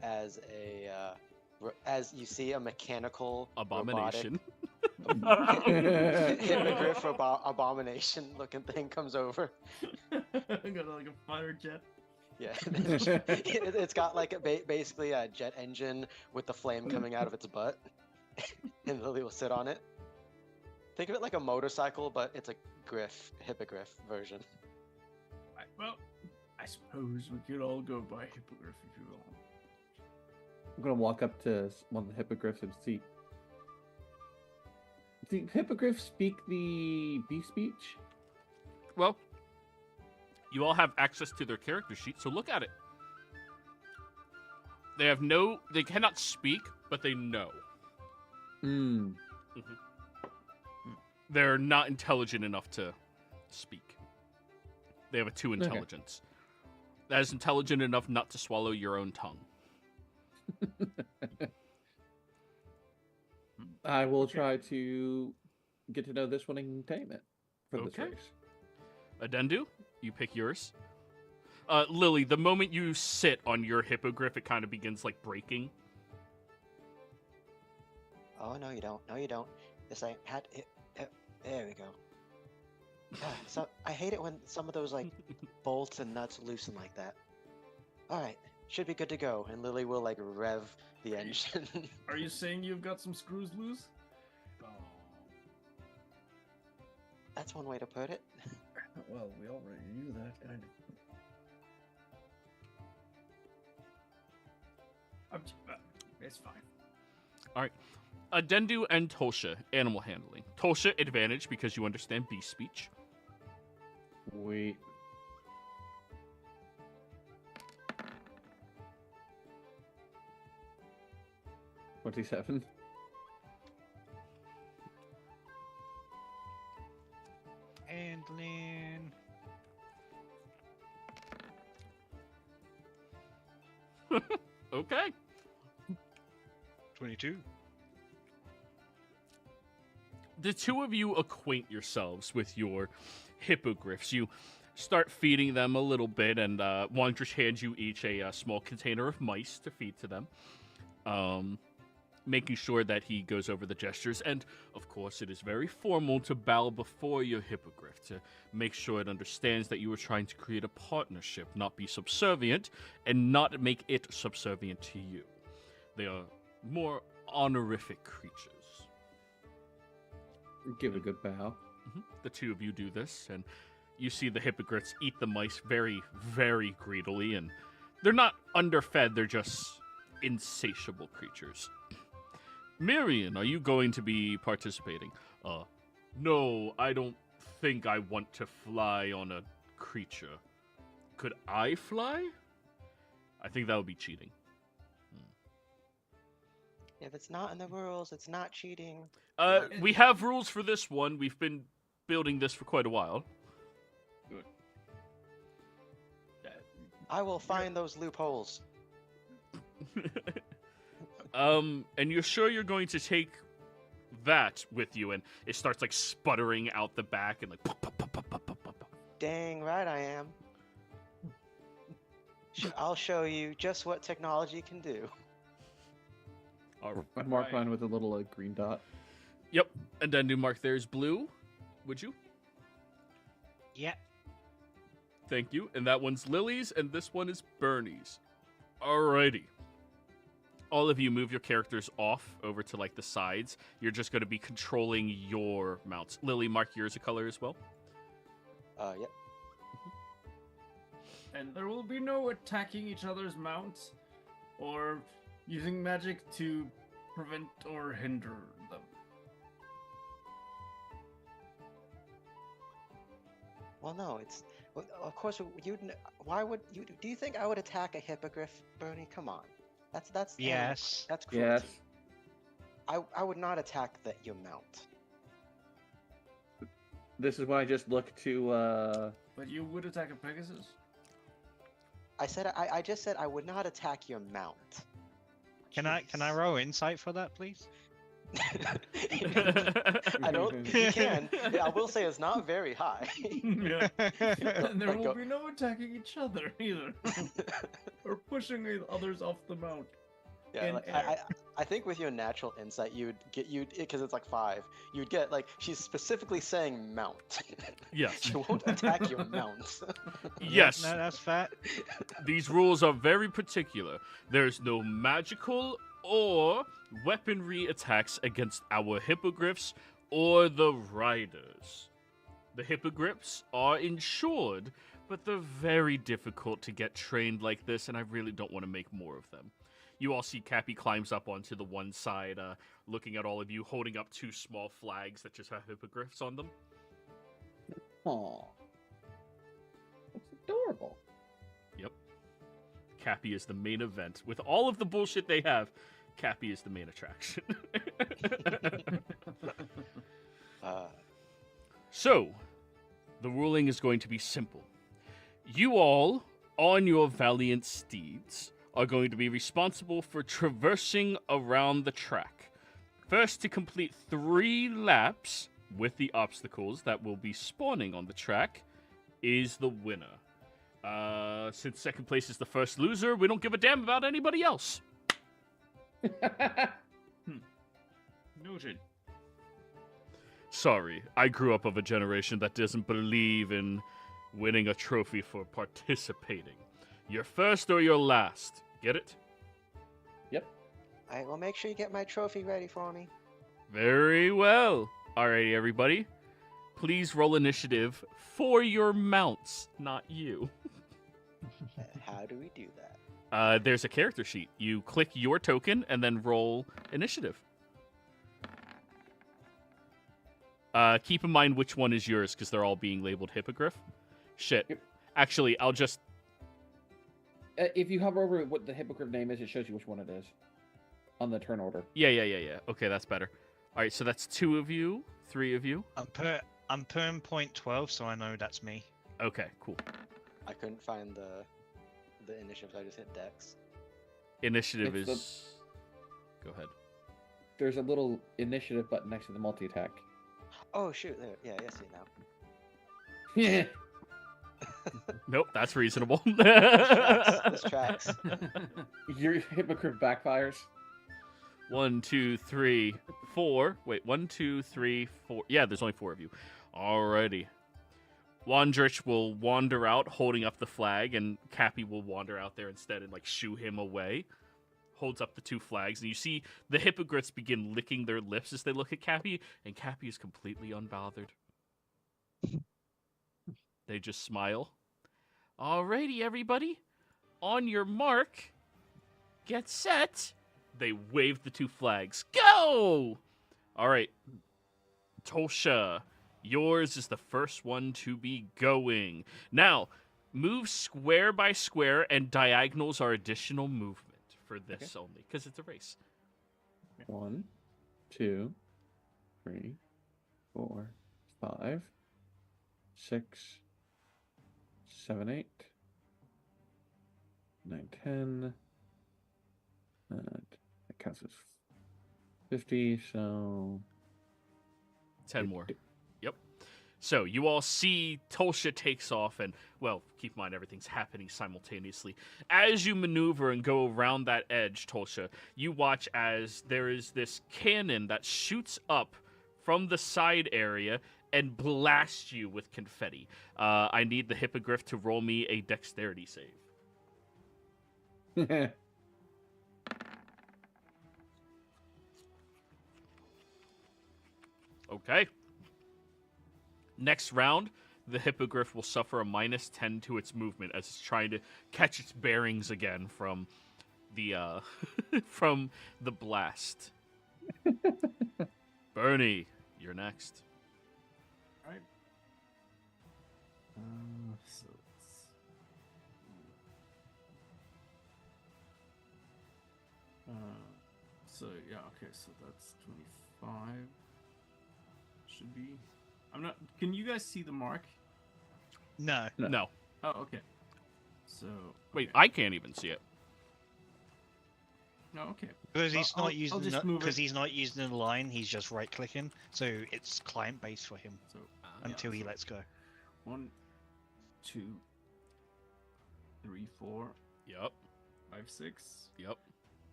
as as you see a mechanical Abomination. hippogriff abomination looking thing comes over. Got like a fighter jet. Yeah, it's got like basically a jet engine with the flame coming out of its butt, and Lily will sit on it. Think of it like a motorcycle, but it's a hippogriff version. Well, I suppose we could all go by hippogriff if you will. I'm gonna walk up to one of the hippogriffs and see. Do hippogriffs speak the bee speech? Well, you all have access to their character sheet, so look at it. They cannot speak, but they know. Hmm. They're not intelligent enough to speak. They have a 2 intelligence. That is intelligent enough not to swallow your own tongue. I will try to get to know this one and tame it for this race. Adendu, you pick yours. Lily, the moment you sit on your hippogriff, it kind of begins like breaking. Oh, no, you don't. No, you don't. This ain't had it. There we go. So I hate it when some of those like bolts and nuts loosen like that. All right, should be good to go. And Lily will like rev the engine. Are you saying you've got some screws loose? Oh. That's one way to put it. Well, we already knew that kind of. It's fine. All right. Adendu and Tosha, animal handling. Tosha, advantage because you understand bee speech. Wait. $27. Handling. Okay. 22. The 2 of you acquaint yourselves with your hippogriffs. You start feeding them a little bit, and Wondrous hands you each a small container of mice to feed to them, making sure that he goes over the gestures. And, of course, it is very formal to bow before your hippogriff to make sure it understands that you are trying to create a partnership, not be subservient, and not make it subservient to you. They are more honorific creatures. Give a good bow. The 2 of you do this, and you see the hippogriffs eat the mice very, very greedily, and they're not underfed, they're just insatiable creatures. Miriam, are you going to be participating? No, I don't think I want to fly on a creature. Could I fly? I think that would be cheating. If it's not in the rules, it's not cheating. We have rules for this one. We've been building this for quite a while. Good. I will find those loopholes. And you're sure you're going to take that with you? And it starts like sputtering out the back and like pop, pop, pop, pop, pop, pop, pop. Dang right I am. I'll show you just what technology can do. I'd mark mine with a little green dot. Yep, and then do mark there's blue, would you? Yeah. Thank you. And that one's Lily's, and this one is Burnie's. Alrighty. All of you move your characters off over to like the sides. You're just going to be controlling your mounts. Lily, mark yours a color as well. Yep. And there will be no attacking each other's mounts or using magic to prevent or hinder them. Well, no, it's of course you'd. Why would you? Do you think I would attack a hippogriff, Burnie? Come on, that's Yes. That's cruelty. Yes. I would not attack your mount. This is when I just look to. But you would attack a Pegasus? I just said I would not attack your mount. Can I roll insight for that, please? I don't. You can. I will say it's not very high. Yeah. And there Like will be no attacking each other either, or pushing others off the mount. Yeah, like, I think with your natural insight, you'd because it's like 5. You'd get like she's specifically saying mount. Yes. She won't attack your mount. Yes. No, that's fair. These rules are very particular. There's no magical or weaponry attacks against our hippogriffs or the riders. The hippogriffs are insured, but they're very difficult to get trained like this, and I really don't want to make more of them. You all see Cappy climbs up onto the one side, looking at all of you, holding up 2 small flags that just have hippogriffs on them. Aw. That's adorable. Yep. Cappy is the main event. With all of the bullshit they have, Cappy is the main attraction. So, the ruling is going to be simple. You all, on your valiant steeds, are going to be responsible for traversing around the track. First to complete 3 laps with the obstacles that will be spawning on the track is the winner. Since second place is the first loser, we don't give a damn about anybody else. Noted. Sorry, I grew up of a generation that doesn't believe in winning a trophy for participating. You're first or you're last. Get it? Yep. Alright, well, make sure you get my trophy ready for me. Very well. Alrighty, everybody. Please roll initiative for your mounts, not you. How do we do that? There's a character sheet. You click your token and then roll initiative. Keep in mind which one is yours, because they're all being labeled hippogriff. Shit. Yep. Actually, I'll just... If you hover over what the hippogriff name is, it shows you which one it is. On the turn order. Yeah. Okay, that's better. Alright, so that's 2 of you, 3 of you. I'm per point 12, so I know that's me. Okay, cool. I couldn't find the initiative, so I just hit Dex. Initiative It's is... Go ahead. There's a little initiative button next to the multi-attack. Oh shoot! There, yeah, I see it now. Yeah. Nope, that's reasonable. This tracks. Your hippogriff backfires. 1, 2, 3, 4. Wait, 1, 2, 3, 4. Yeah, there's only 4 of you. Alrighty. Wandrich will wander out holding up the flag, and Cappy will wander out there instead and shoo him away. Holds up the 2 flags, and you see the hippogriffs begin licking their lips as they look at Cappy, and Cappy is completely unbothered. They just smile. Alrighty, everybody. On your mark. Get set. They wave the 2 flags. Go! Alright. Tosha, yours is the first one to be going. Now, move square by square, and diagonals are additional movement for this only, because it's a race. 1, 2, 3, 4, 5, 6, 7, 8, 9, 10. That counts as 50, so 10 more. Yep. So you all see Tolsha takes off, and, well, keep in mind everything's happening simultaneously. As you maneuver and go around that edge, Tolsha, you watch as there is this cannon that shoots up from the side area and blasts you with confetti. I need the hippogriff to roll me a dexterity save. Okay. Next round, the hippogriff will suffer a -10 to its movement as it's trying to catch its bearings again from the from the blast. Burnie, you're next. Alright. So it's... So yeah, okay, so that's 25. Should be. I'm not. Can you guys see the mark? No. No. Oh, okay. So. Wait, okay. I can't even see it. Oh, okay. Because he's I'll not using just move because it. he's not using the line. He's just right clicking, so it's client based for him So until he so lets go. 1, 2, 3, 4, Yep. 5, 6, Yep.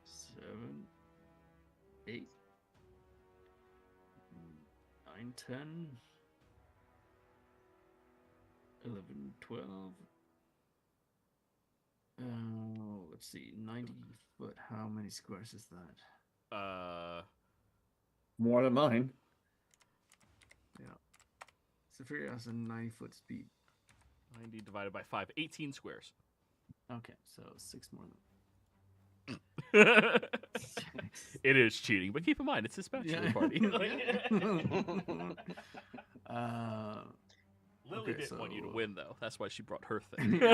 7, 8, 9, 10, 11, 12. Let's see, 90 foot. How many squares is that? More than mine. Zephyria has a 90-foot speed. 90 divided by 5, 18 squares. Okay, so 6 more than. It is cheating, but keep in mind it's his bachelor party. Lily didn't want you to win, though. That's why she brought her thing. 3,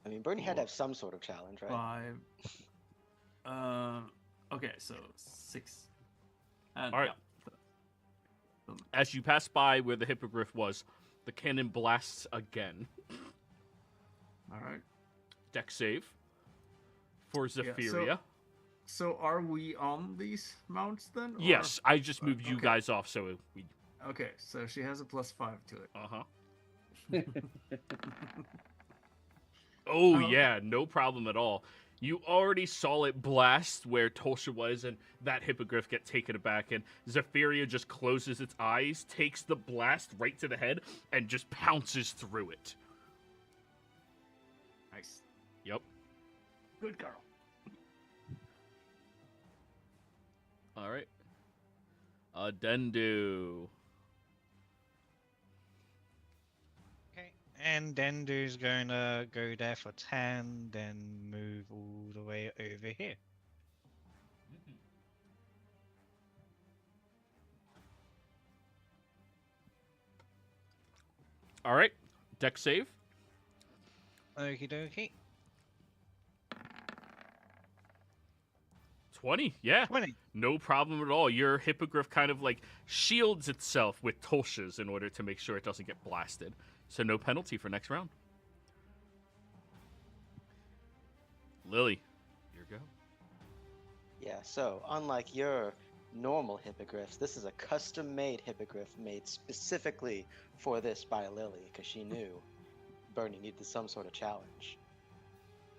I mean, Burnie had to have some sort of challenge, right? 5. Okay, so 6. And, All right. Yeah. As you pass by where the hippogriff was, the cannon blasts again. All right. Deck save for Zephyria. So are we on these mounts then? Or... Yes, I just moved you okay. guys off, so we. Okay, so she has a +5 to it. Oh yeah, no problem at all. You already saw it blast where Tulsa was, and that hippogriff get taken aback, and Zephyria just closes its eyes, takes the blast right to the head, and just pounces through it. Nice. Yep. Good girl. All right. Dendu. Okay, and Dendu's going to go there for 10, then move all the way over here. All right. Deck save. Okie dokie. 20, yeah. 20. No problem at all. Your hippogriff kind of like shields itself with Tulshas in order to make sure it doesn't get blasted. So no penalty for next round. Lily, your go. Yeah, so unlike your normal hippogriffs, this is a custom-made hippogriff made specifically for this by Lily, because she knew Burnie needed some sort of challenge.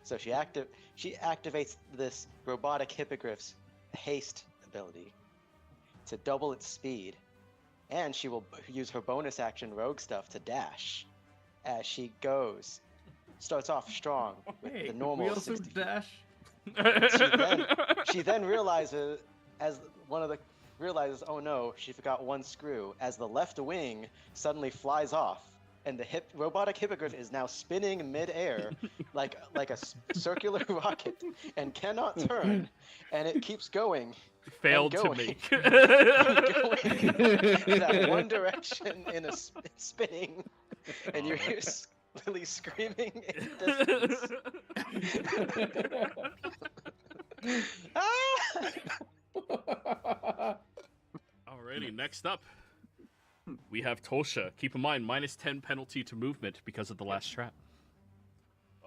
So she activates this robotic hippogriff's haste ability to double its speed, and she will use her bonus action rogue stuff to dash as she goes. Starts off strong with the normal we also 60. dash. She then realizes, oh no, she forgot one screw, as the left wing suddenly flies off, and the robotic hippogriff is now spinning mid-air like a circular rocket and cannot turn, and it keeps going. Failed and to going, make. going in that one direction in a spinning, and you hear Lily screaming in the distance. Alrighty, next up, we have Tulsha. Keep in mind, -10 penalty to movement because of the last trap.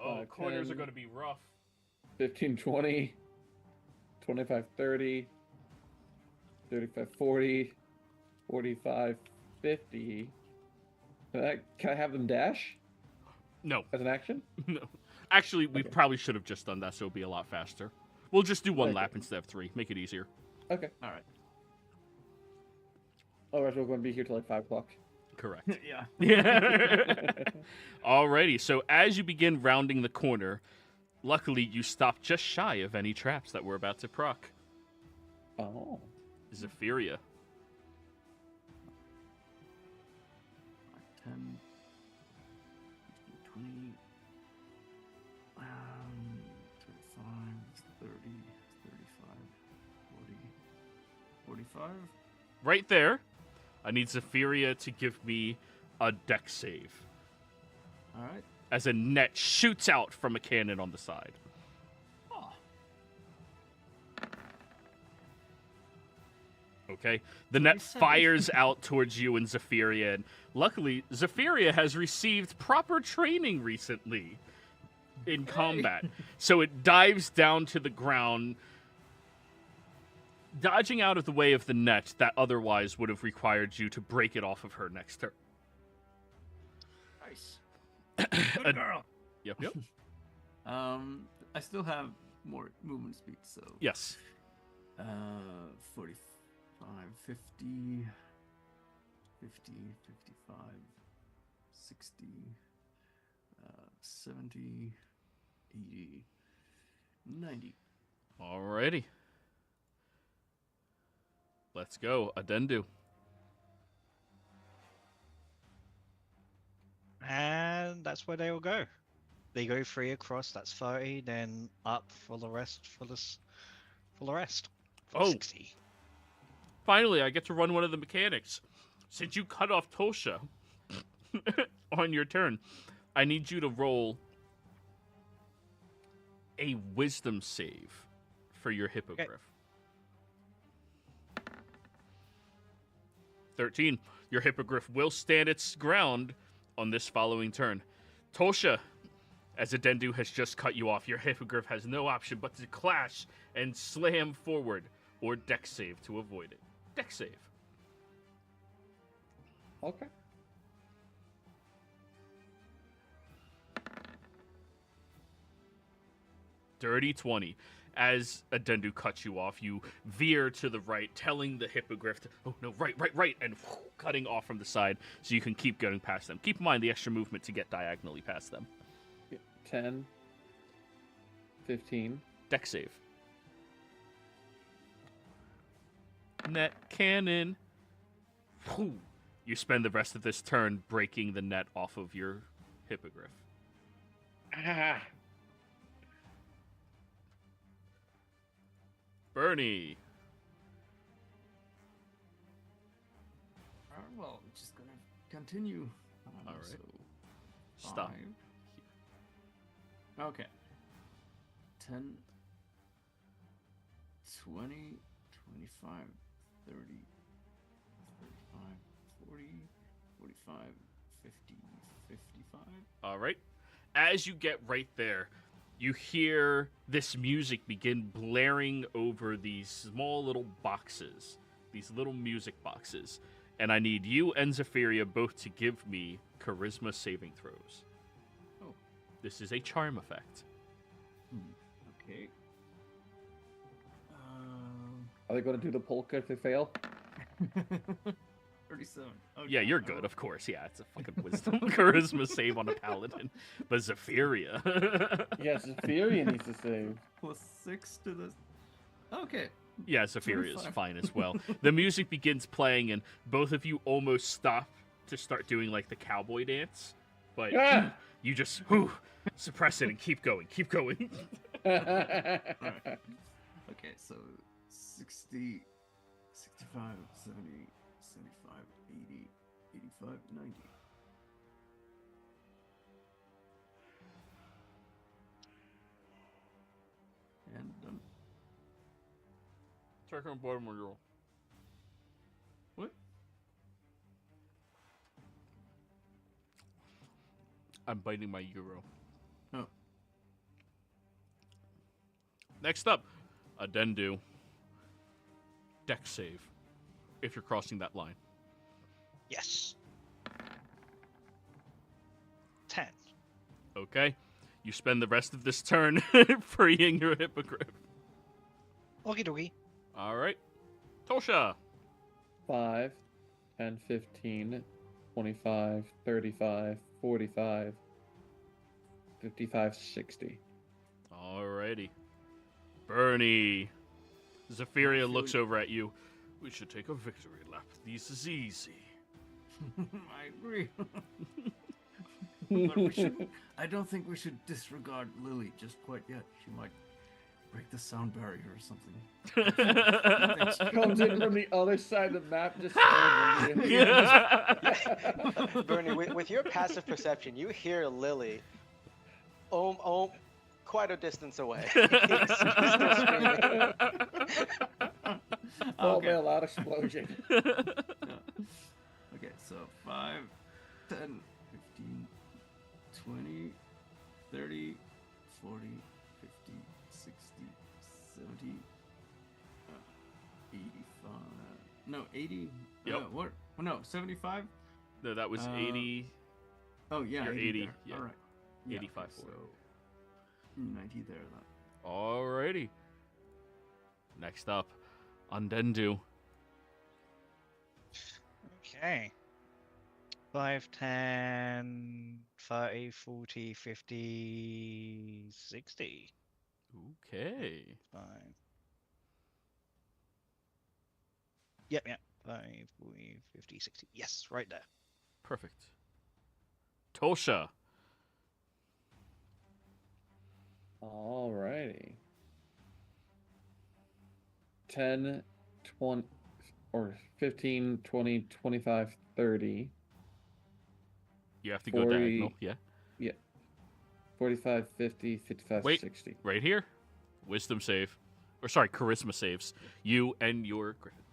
Oh, corners 10, are going to be rough. 15, 20, 25, 30, 35, 40, 45, 50. Can I have them dash No. as an action? No. Actually, we probably should have just done that so it'll be a lot faster. We'll just do one Okay. lap instead of 3. Make it easier. Okay. All right. Otherwise, we're going to be here till like 5 o'clock. Correct. Yeah. Alrighty, so as you begin rounding the corner, luckily you stop just shy of any traps that we're about to proc. Oh. Zephyria. 10, 15, 20, 25, 30, 35, 40, 45. Right there. I need Zephyria to give me a deck save. All right. As a net shoots out from a cannon on the side. Oh. Okay. The net 27. fires out towards you and Zephyria, and luckily, Zephyria has received proper training recently in combat. So it dives down to the ground, dodging out of the way of the net that otherwise would have required you to break it off of her next turn. Nice. Good girl. Yep. I still have more movement speed, so Yes. 45, 50, 55, 60, 70, 80, 90. Alrighty. Let's go. Adendu. And that's where they will go. They go 3 across, that's 30, then up for the rest, for the rest. For Oh. 60. Finally, I get to run one of the mechanics. Since you cut off Tosha on your turn, I need you to roll a wisdom save for your hippogriff. 13. Your hippogriff will stand its ground on this following turn. Tosha, as Adendu has just cut you off, your hippogriff has no option but to clash and slam forward or dex save to avoid it. Dex save. Okay. Dirty 20. As Adendu cuts you off, you veer to the right, telling the hippogriff to, oh no, right, and cutting off from the side so you can keep going past them. Keep in mind the extra movement to get diagonally past them. 10, 15. Dex save. Net cannon. Whew. You spend the rest of this turn breaking the net off of your hippogriff. Ah. Burnie. Well, I'm just gonna continue. All right. So Stop. 5. Okay. 10, 20, 25, 30, 35, 40, 45, 50, 55. All right. As you get right there, you hear this music begin blaring over these small little boxes, these little music boxes. And I need you and Zephyria both to give me charisma saving throws. Oh. This is a charm effect. Okay. Are they going to do the polka if they fail? 37. Okay. Yeah, you're good, of course. Yeah, it's a fucking wisdom charisma save on a paladin. But Zephyria. Yes, Zephyria needs to save. Plus 6 to this. Okay. Yeah, Zephyria is 25. fine as well. The music begins playing, and both of you almost stop to start doing like the cowboy dance, but Ah! you just suppress it and keep going. Keep going. Okay, so 60, 65, 70, 75, 80, 85, 90. And done. Check on bottom of your. What? I'm biting my euro. Oh. Next up, Adendu. Dex save. If you're crossing that line. Yes. 10. Okay. You spend the rest of this turn freeing your hippogriff. Okie dokie. All right. Tosha. 5, 10, 15, 25, 35, 45, 55, 60. Alrighty. Burnie. Zephyria looks over at you. We should take a victory lap. This is easy. I agree. But we should, I don't think we should disregard Lily just quite yet. She might break the sound barrier or something. Comes in from the other side of the map, just Bernie, with your passive perception, you hear Lily quite a distance away. He's still screaming. Followed by a loud explosion. Okay, so 5, 10, 15, 20, 30, 40, 50, 60, 70, 85. No, 80. Yep. What? Oh, no, 75? No, that was 80. Oh, yeah. You're 80, there. yeah. All right. Yeah, 85 so for it. 90 there. Then. Alrighty. Next up, Adendu. Okay. 5, 10, 30, 40, 50, 60. Okay. 5. Yep. 5, 40, 50, 60. Yes, right there. Perfect. Tolsha. Alrighty. 10, 20, or 15, 20, 25, 30. You have to go 40, diagonal. Yeah. Yeah. 45, 50, 55, Wait. 60. Right here. Wisdom save. Or sorry, charisma saves. You and your Griffin.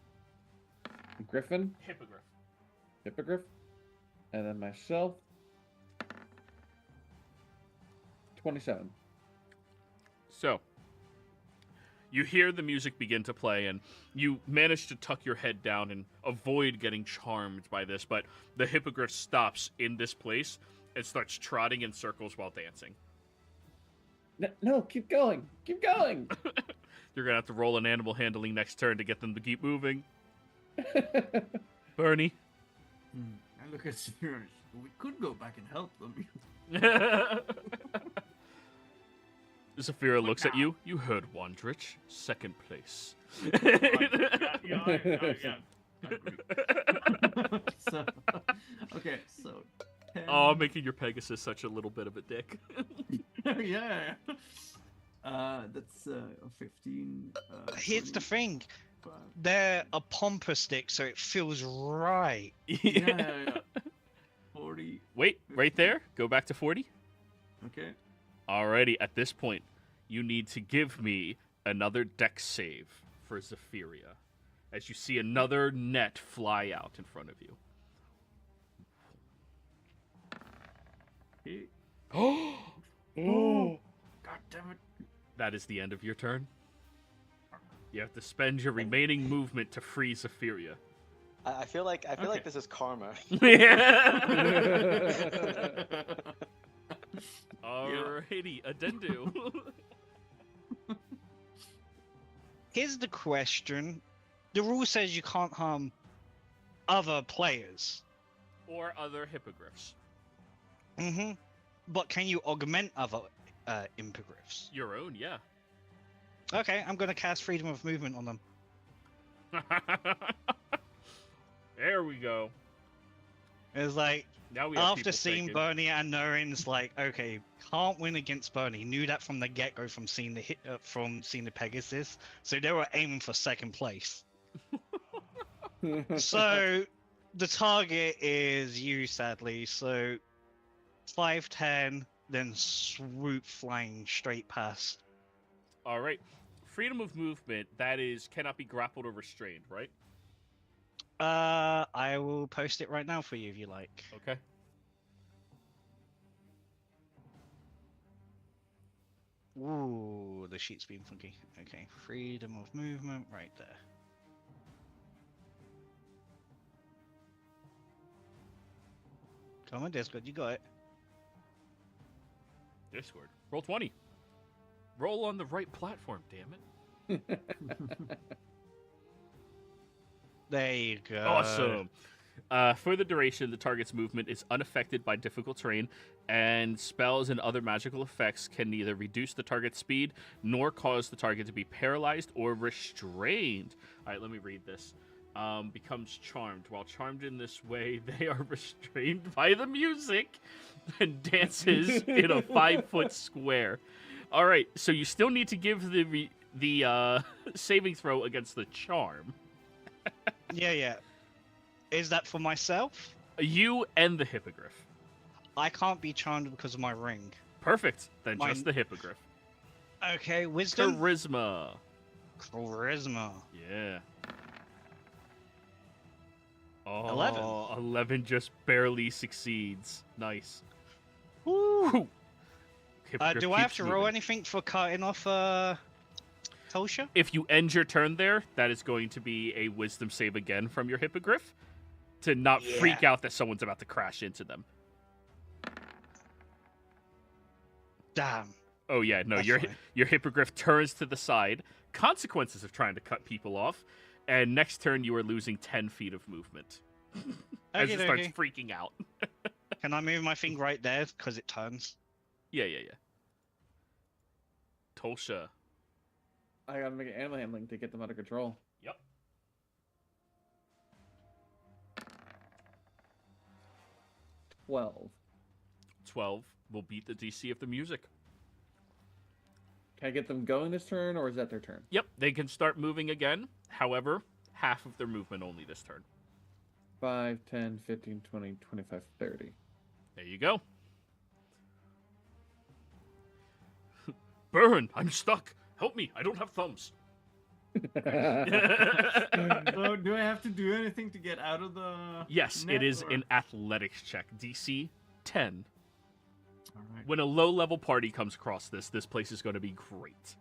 Griffin, Hippogriff. Hippogriff, and then myself. 27. So, you hear the music begin to play, and you manage to tuck your head down and avoid getting charmed by this, but the hippogriff stops in this place and starts trotting in circles while dancing. No, keep going. Keep going. You're going to have to roll an animal handling next turn to get them to keep moving. Burnie. I look at Saphira. We could go back and help them. Saphira looks at you. You heard Wandrich. Second place. Yeah. So, okay, so 10... Oh, making your Pegasus such a little bit of a dick. Yeah. That's 15. Here's the 20, thing. 5. They're a pomper stick, so it feels right. Yeah. 40. Wait, right there. Go back to 40. Okay. Alrighty, at this point, you need to give me another dex save for Zephyria, as you see another net fly out in front of you. Hey. Oh! God damn it. That is the end of your turn. You have to spend your remaining movement to free Zephyria. I feel like Okay. this is karma. Alrighty, Adendu. Here's the question. The rule says you can't harm other players. Or other hippogriffs. Mm-hmm. But can you augment other hippogriffs? Your own, yeah. Okay, I'm going to cast Freedom of Movement on them. There we go. It's like, Now we have after people seeing thinking. Burnie and knowing, it's like, okay, can't win against Burnie. Knew that from the get-go from seeing the Pegasus. So they were aiming for second place. So the target is you, sadly. So 5'10", then swoop flying straight past. All right. Freedom of movement, that is, cannot be grappled or restrained, right? I will post it right now for you if you like. Okay. Ooh, the sheet's been funky. Okay, freedom of movement right there. Come on, Discord, you got it. Discord. Roll 20. Roll on the right platform, damn it. There you go. Awesome. For the duration, the target's movement is unaffected by difficult terrain, and spells and other magical effects can neither reduce the target's speed nor cause the target to be paralyzed or restrained. All right, let me read this. Becomes charmed. While charmed in this way, they are restrained by the music and dances in a 5-foot square. All right, so you still need to give the saving throw against the charm. Yeah. Is that for myself? You and the hippogriff. I can't be charmed because of my ring. Perfect. Then Mine- just the hippogriff. Okay, wisdom. Charisma. Charisma. Yeah. Oh, 11. 11 just barely succeeds. Nice. Woo. Hippogriff Do I have keeps to roll moving. anything for cutting off Tolsha? If you end your turn there, that is going to be a wisdom save again from your hippogriff to not freak out that someone's about to crash into them. Damn. Oh yeah, no, That's your fine. your hippogriff turns to the side. Consequences of trying to cut people off, and next turn you are losing 10 feet of movement as it starts Okay. freaking out. Can I move my thing right there because it turns? Yeah. Tolsha. I gotta make an animal handling to get them out of control. Yep. 12. 12 will beat the DC of the music. Can I get them going this turn, or is that their turn? Yep, they can start moving again. However, half of their movement only this turn. 5, 10, 15, 20, 25, 30. There you go. Burn! I'm stuck. Help me! I don't have thumbs. So, do I have to do anything to get out of the? Yes, net, it is or- an athletics check. DC 10. All right. When a low-level party comes across this place is going to be great.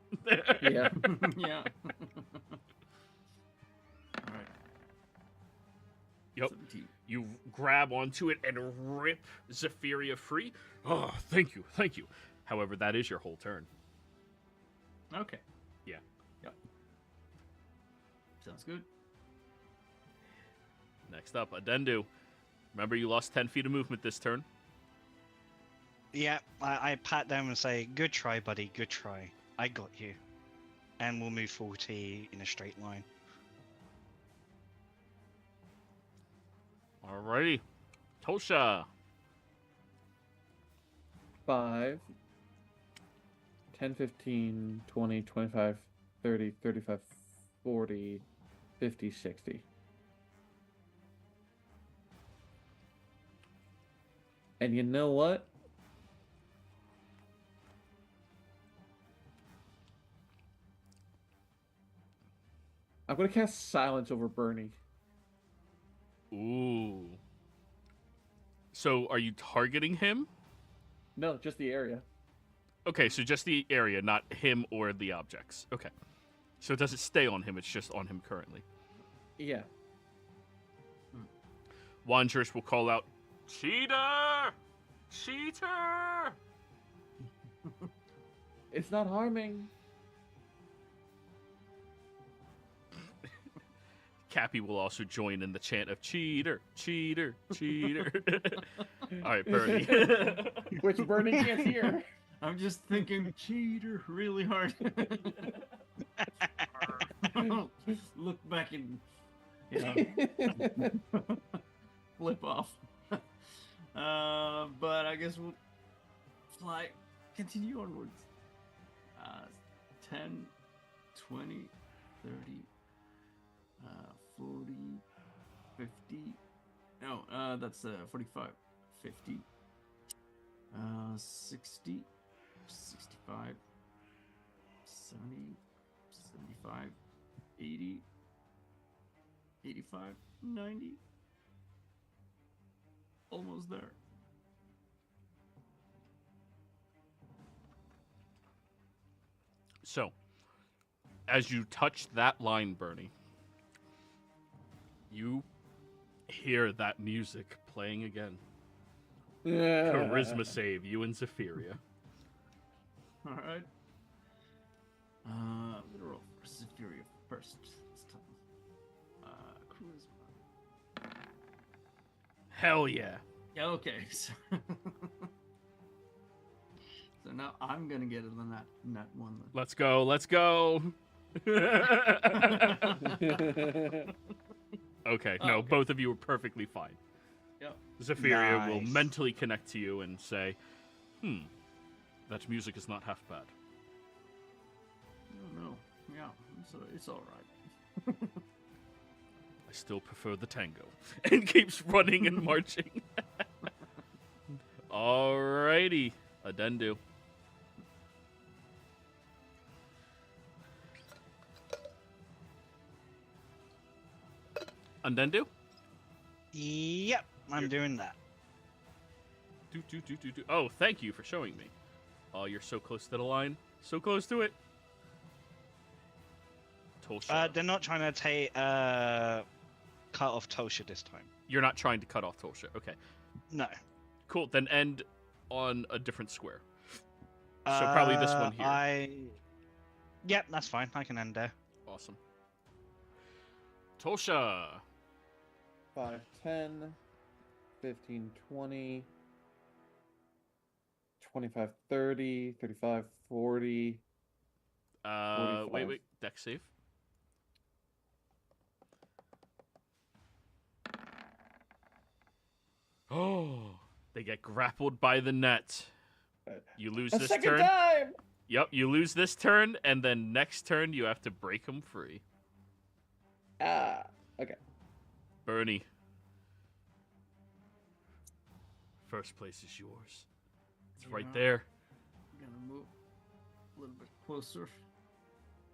Yeah. Yeah. All right. Yep. 17. You grab onto it and rip Zephyria free. Oh, thank you, thank you. However, that is your whole turn. Okay. Yeah. Yep. Sounds good. Next up, Adendu. Remember, you lost 10 feet of movement this turn. Yeah, I pat them and say, "Good try, buddy. Good try. I got you." And we'll move 40 in a straight line. Alrighty. Tosha. 5, 10, 15, 20, 25, 30, 35, 40, 50, 60. And you know what? I'm going to cast Silence over Burnie. Ooh. So, are you targeting him? No, just the area. Okay, so just the area, not him or the objects. Okay. So it doesn't stay on him, it's just on him currently. Yeah. Wanderers will call out, "Cheater! Cheater!" It's not harming. Cappy will also join in the chant of "Cheater! Cheater! Cheater!" Alright, Burnie. Which Burnie can't hear. I'm just thinking cheater really hard. Look back and flip off. But I guess we'll fly, continue onwards. 10, 20, 30, 40, 50. No, that's 45, 50, 60, 65, 70, 75, 80, 85, 90. Almost there. So, as you touch that line, Burnie, you hear that music playing again. Charisma save, you and Zephyria. Alright. I'm gonna roll for Zephyria first this time. Charisma. Hell yeah. Yeah, okay. So now I'm gonna get it on that one. Let's go, let's go. Okay, no, Okay. both of you are perfectly fine. Yep. Zephyria will Nice. mentally connect to you and say, that music is not half bad. Oh no. Yeah, so it's alright. I still prefer the tango. And keeps running and marching. Alrighty, Adendu. Adendu? Yep, I'm doing that. Do. Oh, thank you for showing me. Oh, you're so close to the line. So close to it. Tosha. They're not trying to cut off Tosha this time. You're not trying to cut off Tosha. Okay. No. Cool. Then end on a different square. So probably this one here. Yep, that's fine. I can end there. Awesome. Tosha. 5, 10, 15, 20, 25, 30, 35, 40. Wait. Dex save. Oh, they get grappled by the net. You lose A this second turn. time! Yep, you lose this turn, and then next turn you have to break them free. Okay. Burnie. First place is yours. It's right Yeah. there. I'm gonna move a little bit closer.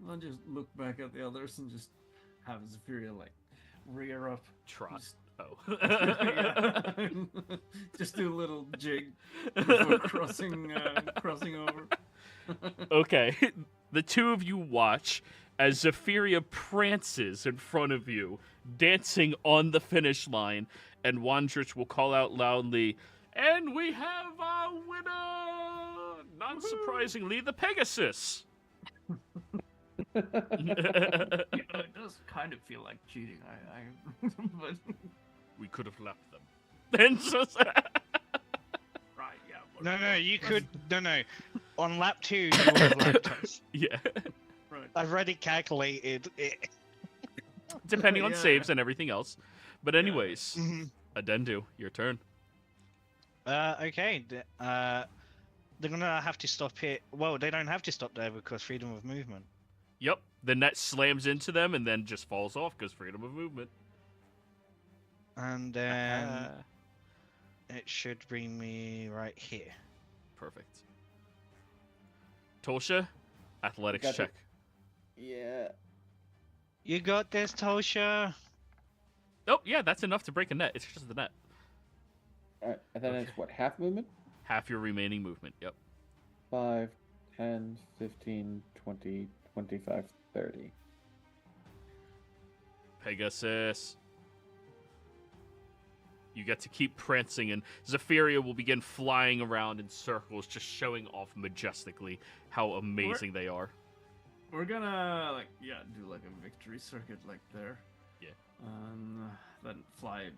I'll just look back at the others and just have Zephyria like rear up. Trot. Just, Oh. yeah. Just do a little jig before crossing over. Okay. The two of you watch as Zephyria prances in front of you, dancing on the finish line, and Wandrich will call out loudly, "And we have our winner! Not surprisingly, the Pegasus!" Yeah, it does kind of feel like cheating. But We could have left them. And just... right, yeah. but- No, you could. No. On lap 2, you would have lapped us. yeah. Right. I've already calculated it. Depending on Yeah. saves and everything else. But Yeah. anyways, Adendu, your turn. Okay. They're gonna have to stop it. Well, they don't have to stop there because freedom of movement. Yep. The net slams into them and then just falls off because freedom of movement. And then it should bring me right here. Perfect. Tolsha, athletics Got it. check. Yeah. You got this, Tosha. Oh, yeah, that's enough to break a net. It's just the net. Alright, and then it's what, half movement? Half your remaining movement. Yep. 5, 10, 15, 20, 25, 30. Pegasus. You get to keep prancing, and Zephyria will begin flying around in circles, just showing off majestically how amazing they are. We're gonna do like a victory circuit like there. Yeah. And then fly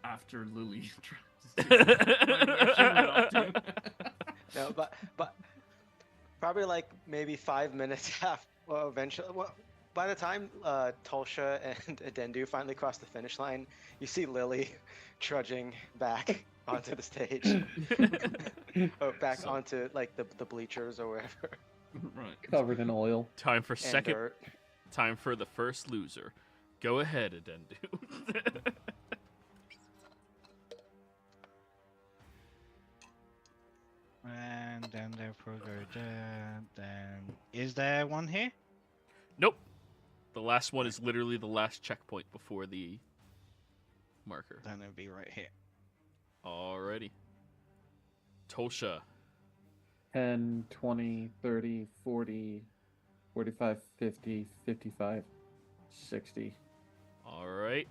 after Lily. Tries to- No, but probably like maybe 5 minutes after. Well, eventually, by the time Tolsha and Adendu finally cross the finish line, you see Lily trudging back onto the stage, or back So- onto like the bleachers or wherever. Right. Covered in oil. Time for And second. dirt. Time for the first loser. Go ahead, Adendu. And then therefore go there. Then is there one here? Nope. The last one is literally the last checkpoint before the marker. Then it'll be right here. Alrighty. Tolsha. 10, 20, 30, 40, 45, 50, 55, 60. Alright.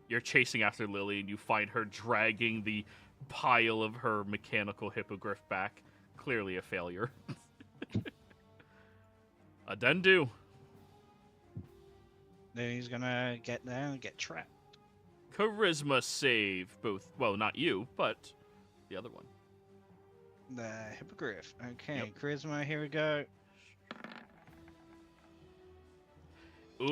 You're chasing after Lily and you find her dragging the pile of her mechanical hippogriff back. Clearly a failure. Adendu. Then he's gonna get there and get trapped. Charisma save. Both. Well, not you, but the other one. The hippogriff. Okay, Yep. charisma. Here we go. Ooh,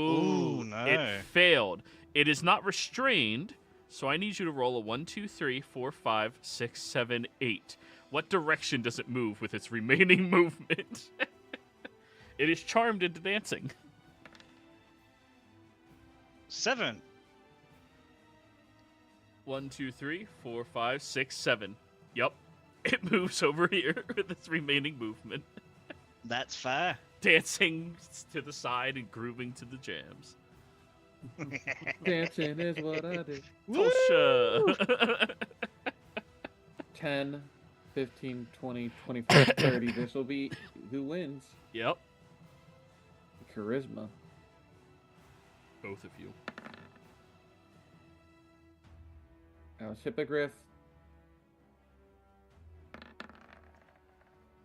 Ooh, no. It failed. It is not restrained, so I need you to roll a 1, 2, 3, 4, 5, 6, 7, 8. What direction does it move with its remaining movement? It is charmed into dancing. 7. 1, 2, 3, 4, 5, 6, 7. Yup. It moves over here with its remaining movement. That's fair. Dancing to the side and grooving to the jams. Dancing is what I do. Tolsha. 10, 15, 20, 25, 30. This will be who wins. Yep. Charisma. Both of you. Now it's Hippogriff.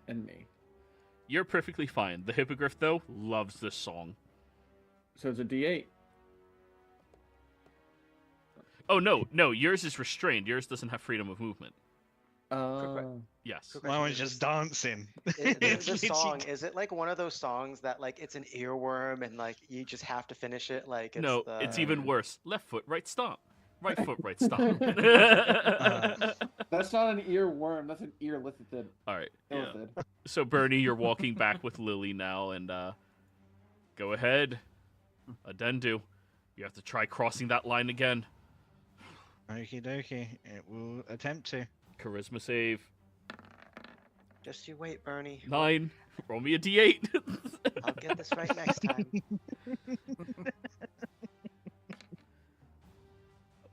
And me. You're perfectly fine. The hippogriff, though, loves this song. So it's a D8. Oh, no, yours is restrained. Yours doesn't have freedom of movement. Yes. Quick My question, one's is just this- dancing. This Literally- song, is it like one of those songs that like it's an earworm and like you just have to finish it? Like it's No, it's even worse. Left foot, right stomp. Right foot, right stop. That's not an earworm. That's an ear-lithid. All right. Yeah. So, Burnie, you're walking back with Lily now, and go ahead. Adendu, you have to try crossing that line again. Okie dokie. It will attempt to. Charisma save. Just you wait, Burnie. 9. Roll me a d8. I'll get this right next time.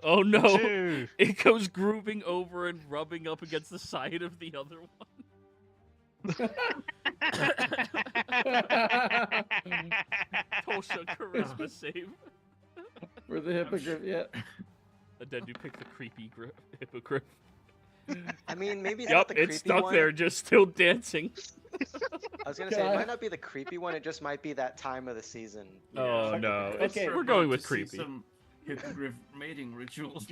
Oh no! 2. It goes grooving over and rubbing up against the side of the other one. Tulsa, charisma save. For the hippogriff, yeah. Adendu pick the creepy hippogriff. I mean, maybe it's Yep, not the creepy it's stuck one. there, just still dancing. I was gonna say it might not be the creepy one. It just might be that time of the season. Oh no! Okay, We're going with To see creepy. Some hippogriff mating rituals.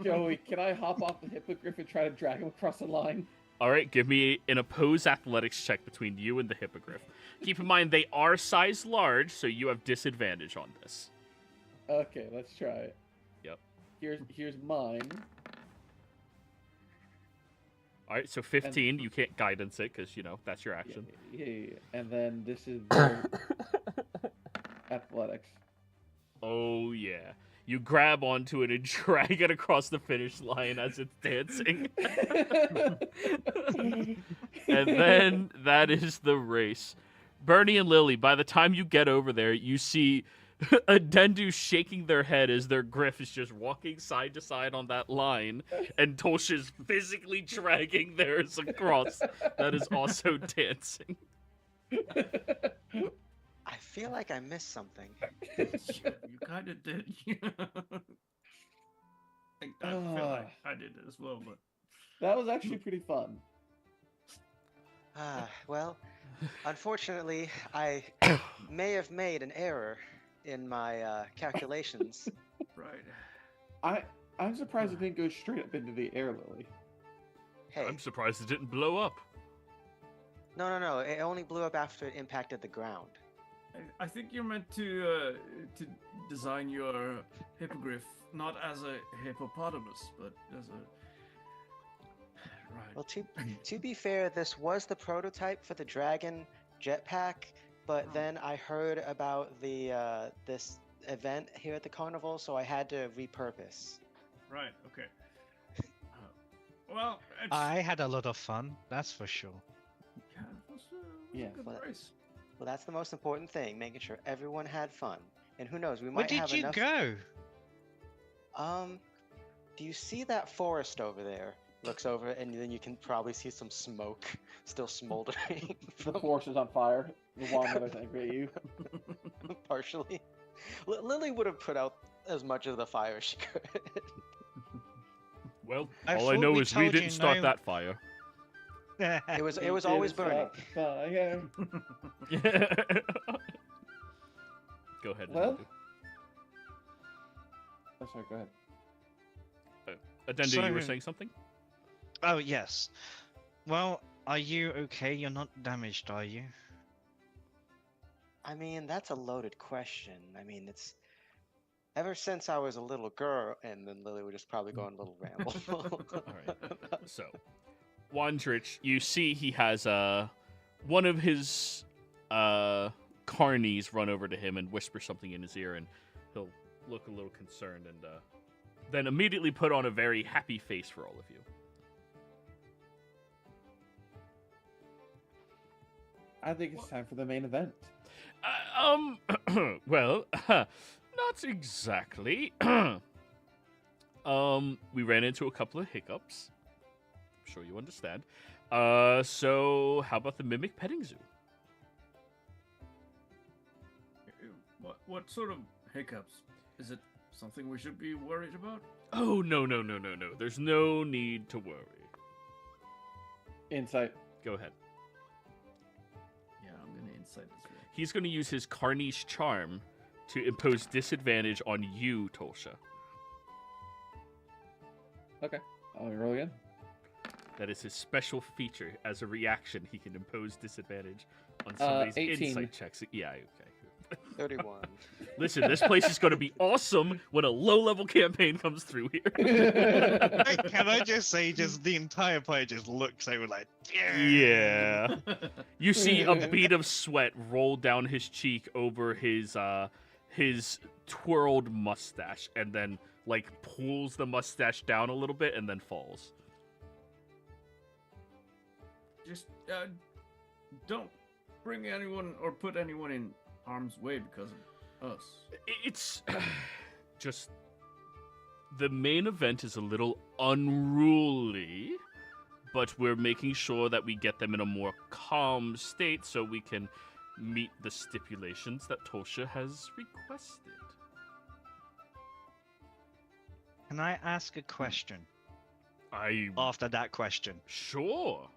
Joey, can I hop off the hippogriff and try to drag him across the line? All right, give me an opposed athletics check between you and the hippogriff. Keep in mind they are size large, so you have disadvantage on this. Okay, let's try it. Yep. Here's mine. All right, so 15. You can't guidance it because that's your action. Yeah. And then this is their athletics. Oh yeah. You grab onto it and drag it across the finish line as it's dancing. And then that is the race. Burnie and Lily, by the time you get over there, you see Adendu shaking their head as their griff is just walking side to side on that line, and Tolsha's physically dragging theirs across. That is also dancing. I feel like I missed something. You kind of did. I feel like I did it as well, but That was actually pretty fun. Well, unfortunately, I may have made an error in my calculations. right. I'm surprised it didn't go straight up into the air, Lily. Hey, I'm surprised it didn't blow up. no. It only blew up after it impacted the ground. I think you're meant to design your hippogriff not as a hippopotamus, but as a right. Well, to be fair, this was the prototype for the dragon jetpack, but then I heard about the this event here at the carnival, so I had to repurpose. Right. Okay. Well, it's, I had a lot of fun, that's for sure. yeah, it was a Yeah. good Well, race. Well, that's the most important thing, making sure everyone had fun. And who knows, we Where might did have you enough. go? Do you see that forest over there? Looks over, and then you can probably see some smoke still smoldering. The forest is on fire. The watermelon's angry at you. Partially. Lily would have put out as much of the fire as she could. Well, I all I thought know we is we told didn't you start no- that fire. It was always burning. Fire. Go ahead. Well- Adendu. Oh, sorry, go ahead. Adendu, you were So- saying something? Oh, yes. Well, are you okay? You're not damaged, are you? I mean, that's a loaded question. I mean, it's ever since I was a little girl, and then Lily would just probably go on a little ramble. All right. So, Wandrich, you see he has one of his carnies run over to him and whisper something in his ear, and he'll look a little concerned and then immediately put on a very happy face for all of you. I think it's time for the main event. Well, not exactly. We ran into a couple of hiccups. I'm sure you understand. So how about the mimic petting zoo? What sort of hiccups? Is it something we should be worried about? Oh, no. There's no need to worry. Insight. Go ahead. Yeah, I'm gonna insight this. Way. He's going to use his Carnish charm to impose disadvantage on you, Tolsha. Okay. I'll roll again. That is his special feature. As a reaction, he can impose disadvantage on somebody's 18. insight checks. Yeah, okay. 31. Listen, this place is going to be awesome when a low-level campaign comes through here. Hey, can I just say, just the entire player just looks over like, Yeah. You see a bead of sweat roll down his cheek over his twirled mustache, and then like pulls the mustache down a little bit and then falls. Just don't bring anyone or put anyone in harm's way because of us. It's just the main event is a little unruly, but we're making sure that we get them in a more calm state so we can meet the stipulations that Tosha has requested. Can I ask a question I after that question? sure.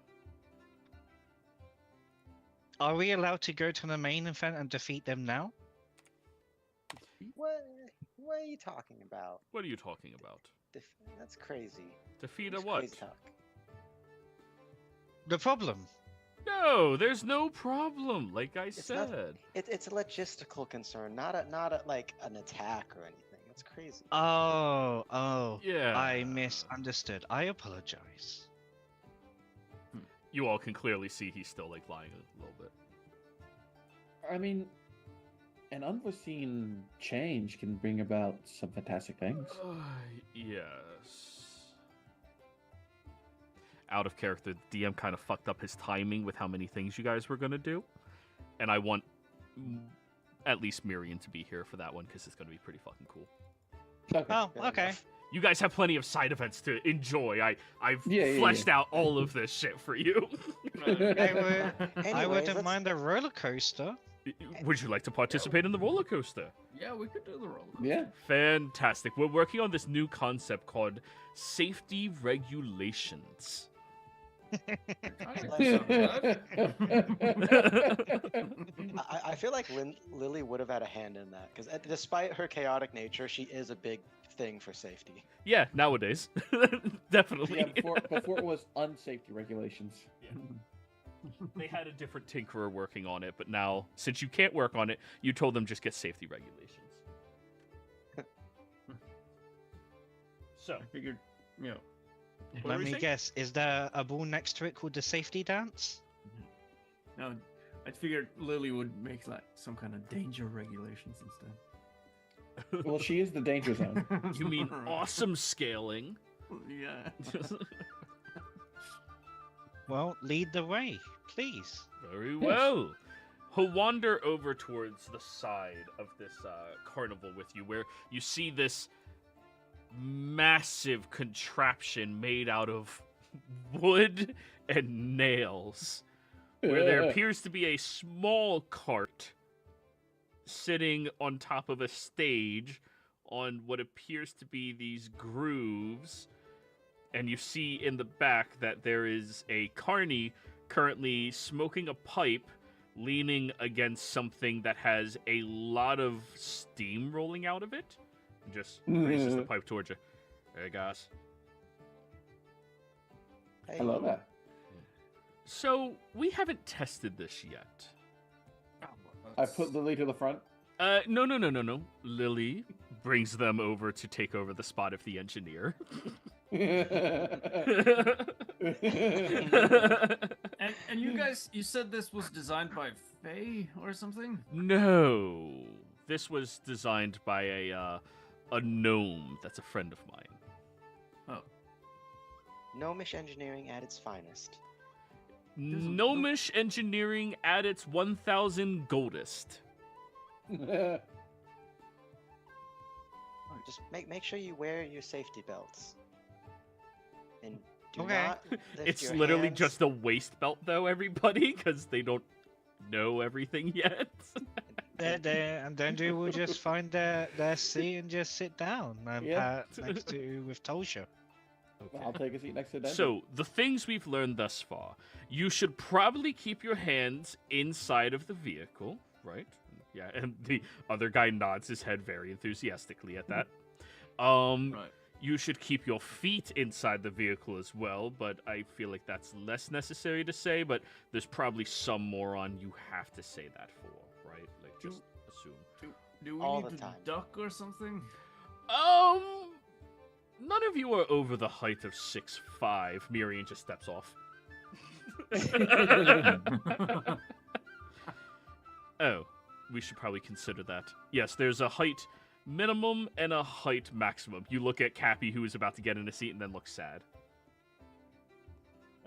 Are we allowed to go to the main event and defeat them now? What are you talking about? What are you talking about? That's crazy. Defeat a That's what? crazy talk. The problem. No, there's no problem. Like I It's not- said. It's a logistical concern, not a like an attack or anything. That's crazy. Oh. Yeah. I misunderstood. I apologize. You all can clearly see he's still like lying a little bit. I mean, an unforeseen change can bring about some fantastic things. Yes. Out of character, DM kind of fucked up his timing with how many things you guys were going to do. And I want at least Miriam to be here for that one because it's going to be pretty fucking cool. Okay. Oh, Fair okay. enough. You guys have plenty of side events to enjoy. I've Yeah, fleshed out all of this shit for you. I Anyways, wouldn't let's- mind a roller coaster. Would you like to participate in the roller coaster? Yeah, we could do the roller coaster. Yeah. Fantastic. We're working on this new concept called safety regulations. I feel like Lily would have had a hand in that because despite her chaotic nature, she is a big thing for safety. Yeah, nowadays. Definitely. Yeah, before it was unsafety regulations. They had a different tinkerer working on it, but now, since you can't work on it, you told them just get safety regulations. So, I figured, you know, what Let were you me saying? guess. Is there a ball next to it called the safety dance? no, I figured Lily would make like some kind of danger regulations instead. Well, she is the danger zone. You mean awesome scaling? Yeah. Well, lead the way, please. Very well. He'll wander over towards the side of this carnival with you, where you see this massive contraption made out of wood and nails, where there appears to be a small cart sitting on top of a stage on what appears to be these grooves. And you see in the back that there is a carny currently smoking a pipe, leaning against something that has a lot of steam rolling out of it. And just raises the pipe towards you. Hey, guys. Hey, I love that. So, we haven't tested this yet. I put Lily to the front. No. Lily brings them over to take over the spot of the engineer. And you guys, you said this was designed by Faye or something? No, this was designed by a gnome that's a friend of mine. Gnomish engineering at its finest. Gnomish engineering at its 1,000 goldest. Just make sure you wear your safety belts. And do Okay. not lift It's your literally hands. just a waist belt, though, everybody, because they don't know everything yet. And then they will just find their seat and just sit down and Yeah. next to with Tosha. I'll take a seat next to Denver. So, the things we've learned thus far, you should probably keep your hands inside of the vehicle, right? Yeah, and the other guy nods his head very enthusiastically at that. Right. You should keep your feet inside the vehicle as well, but I feel like that's less necessary to say, but there's probably some moron you have to say that for, right? Like, just assume. Do we all need the to time. duck or something? None of you are over the height of 6'5". Miriam just steps off. Oh, we should probably consider that. Yes, there's a height minimum and a height maximum. You look at Cappy, who is about to get in a seat, and then looks sad.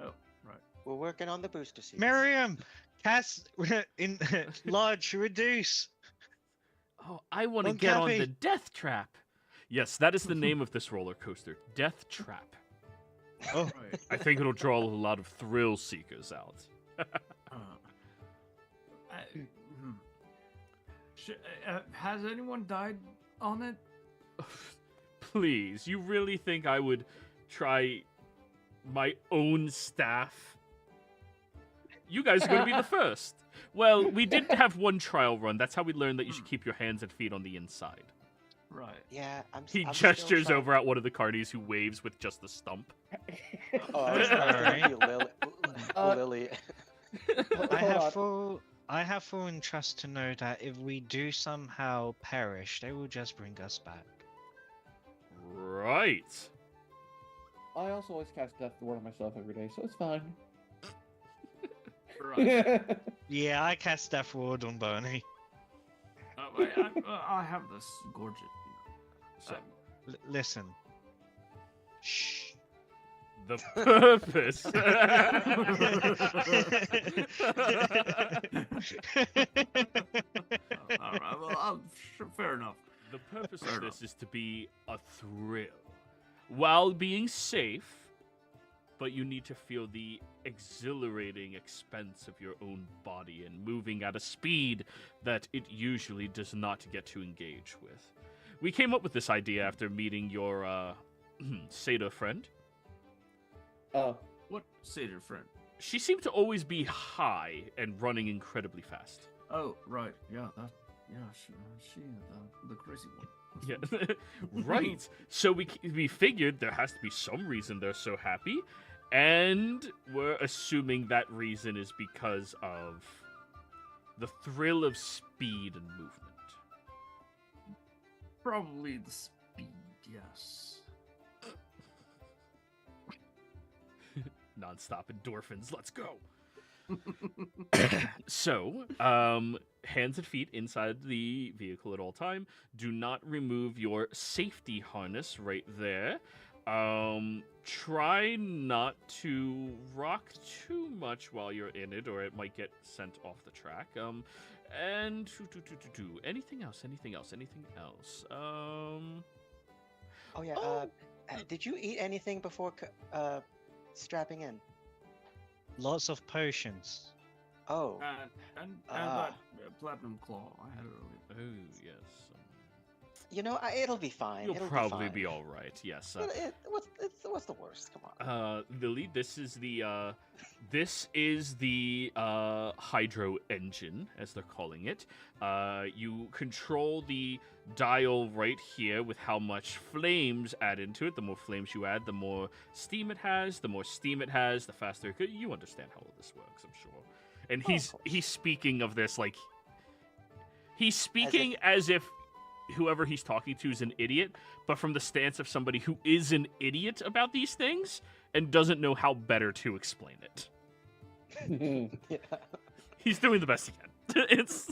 Oh, right. We're working on the booster seats. Miriam, cast in large reduce. Oh, I want to On get on Cappy. the Death Trap. Yes, that is the name of this roller coaster, Death Trap. Oh, Right. I think it'll draw a lot of thrill seekers out. Has anyone died on it? Please, you really think I would try my own staff? You guys are going to be the first. Well, we did have one trial run. That's how we learned that you should keep your hands and feet on the inside. Right. Yeah, He I'm still gestures trying- over at one of the carnies who waves with just the stump. Oh, I was trying to be Uh, Lily. I have full interest to know that if we do somehow perish, they will just bring us back. Right. I also always cast Death Ward on myself every day, so it's fine. Right. Yeah, I cast Death Ward on Burnie. I have this gorgeous. So, Listen. Shh. the purpose. All right. Well, fair enough. The purpose Fair of enough. this is to be a thrill, while being safe, but you need to feel the exhilarating expense of your own body and moving at a speed that it usually does not get to engage with. We came up with this idea after meeting your Satyr friend. What satyr friend? She seemed to always be high and running incredibly fast. Oh, right. Yeah, she the crazy one. Yeah, right. So we figured there has to be some reason they're so happy, and we're assuming that reason is because of the thrill of speed and movement. Probably the speed. Yes. Non-stop endorphins. Let's go. So, hands and feet inside the vehicle at all time. Do not remove your safety harness right there. Try not to rock too much while you're in it, or it might get sent off the track. And anything else? Anything else? Anything else? Oh yeah. Oh. Did you eat anything before strapping in? Lots of potions. Oh. And Ah. that platinum claw I had earlier. Oh yes. You know, it'll be fine. You'll It'll probably be, be all right. Yes. What's the worst? Come on. Lily, this is the hydro engine, as they're calling it. You control the dial right here with how much flames add into it. The more flames you add, the more steam it has. The more steam it has, the faster it goes. You understand how all this works, I'm sure. And Oh, of course. he's speaking of this like he's speaking as if whoever he's talking to is an idiot, but from the stance of somebody who is an idiot about these things and doesn't know how better to explain it. Yeah. He's doing the best he can. It's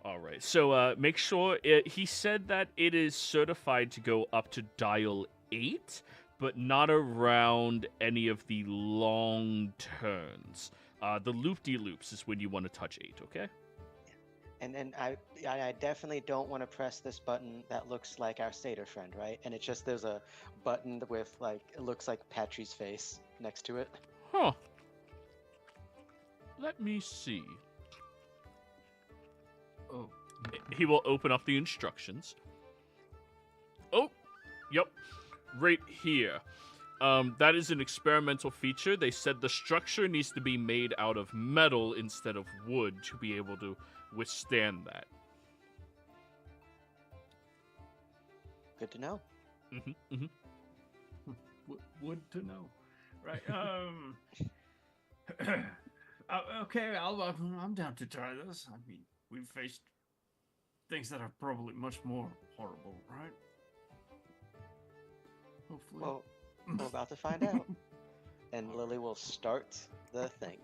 all right. So make sure he said that it is certified to go up to dial 8, but not around any of the long turns. The loop-de-loops is when you want to touch 8, okay? And then I definitely don't want to press this button that looks like our satyr friend, right? And it's just there's a button with like it looks like Patry's face next to it. Huh. Let me see. Oh. He will open up the instructions. Oh, yep. Right here. That is an experimental feature. They said the structure needs to be made out of metal instead of wood to be able to withstand that. Good to know. Mm-hmm, mm-hmm. Would to know, right? Okay, I'm down to try this. I mean, we've faced things that are probably much more horrible, right? Hopefully. Well, we're about to find out. And Lily will start the thing.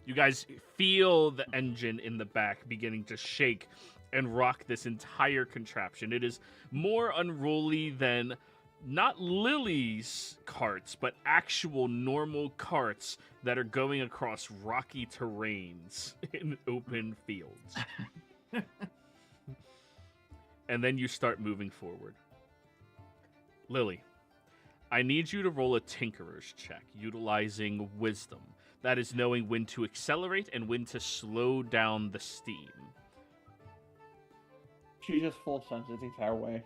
You guys feel the engine in the back beginning to shake and rock this entire contraption. It is more unruly than not Lily's carts, but actual normal carts that are going across rocky terrains in open fields. And then you start moving forward. Lily, I need you to roll a Tinkerer's check, utilizing wisdom. That is knowing when to accelerate and when to slow down the steam. She just full sends it the entire way.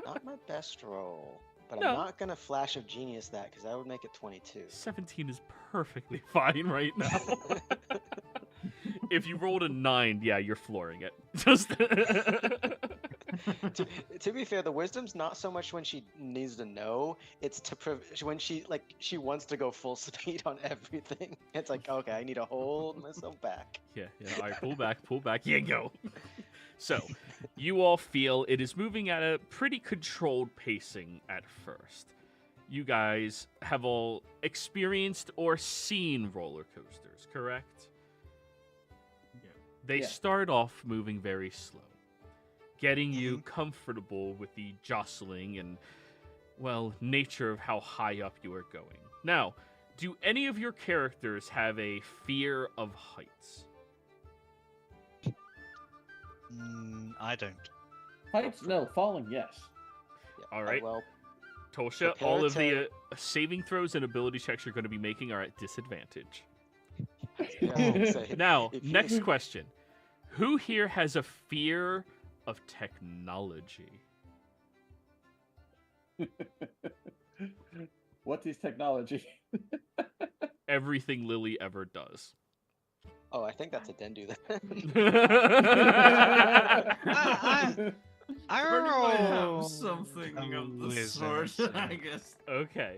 Not my best roll, but No. I'm not gonna flash of genius that because that would make it 22. 17 is perfectly fine right now. If you rolled a 9, yeah, you're flooring it. Just to be fair, the wisdom's not so much when she needs to know; it's to when she wants to go full speed on everything. It's like, okay, I need to hold myself back. Yeah. All right, pull back. Yeah, go. So, you all feel it is moving at a pretty controlled pacing at first. You guys have all experienced or seen roller coasters, correct? They Yeah. start off moving very slow, getting you comfortable with the jostling and, well, nature of how high up you are going. Now, do any of your characters have a fear of heights? I don't. Heights? No. Falling? Yes. Yeah, All right. Well, Tosha, prepare all of to- the saving throws and ability checks you're going to be making are at disadvantage. yeah, I was gonna say, Now, if you- next question. Who here has a fear of technology? What is technology? Everything Lily ever does. Oh, I think that's a Dendu then. I Burnie might have roll something of the wisdom, sort, I guess. Okay.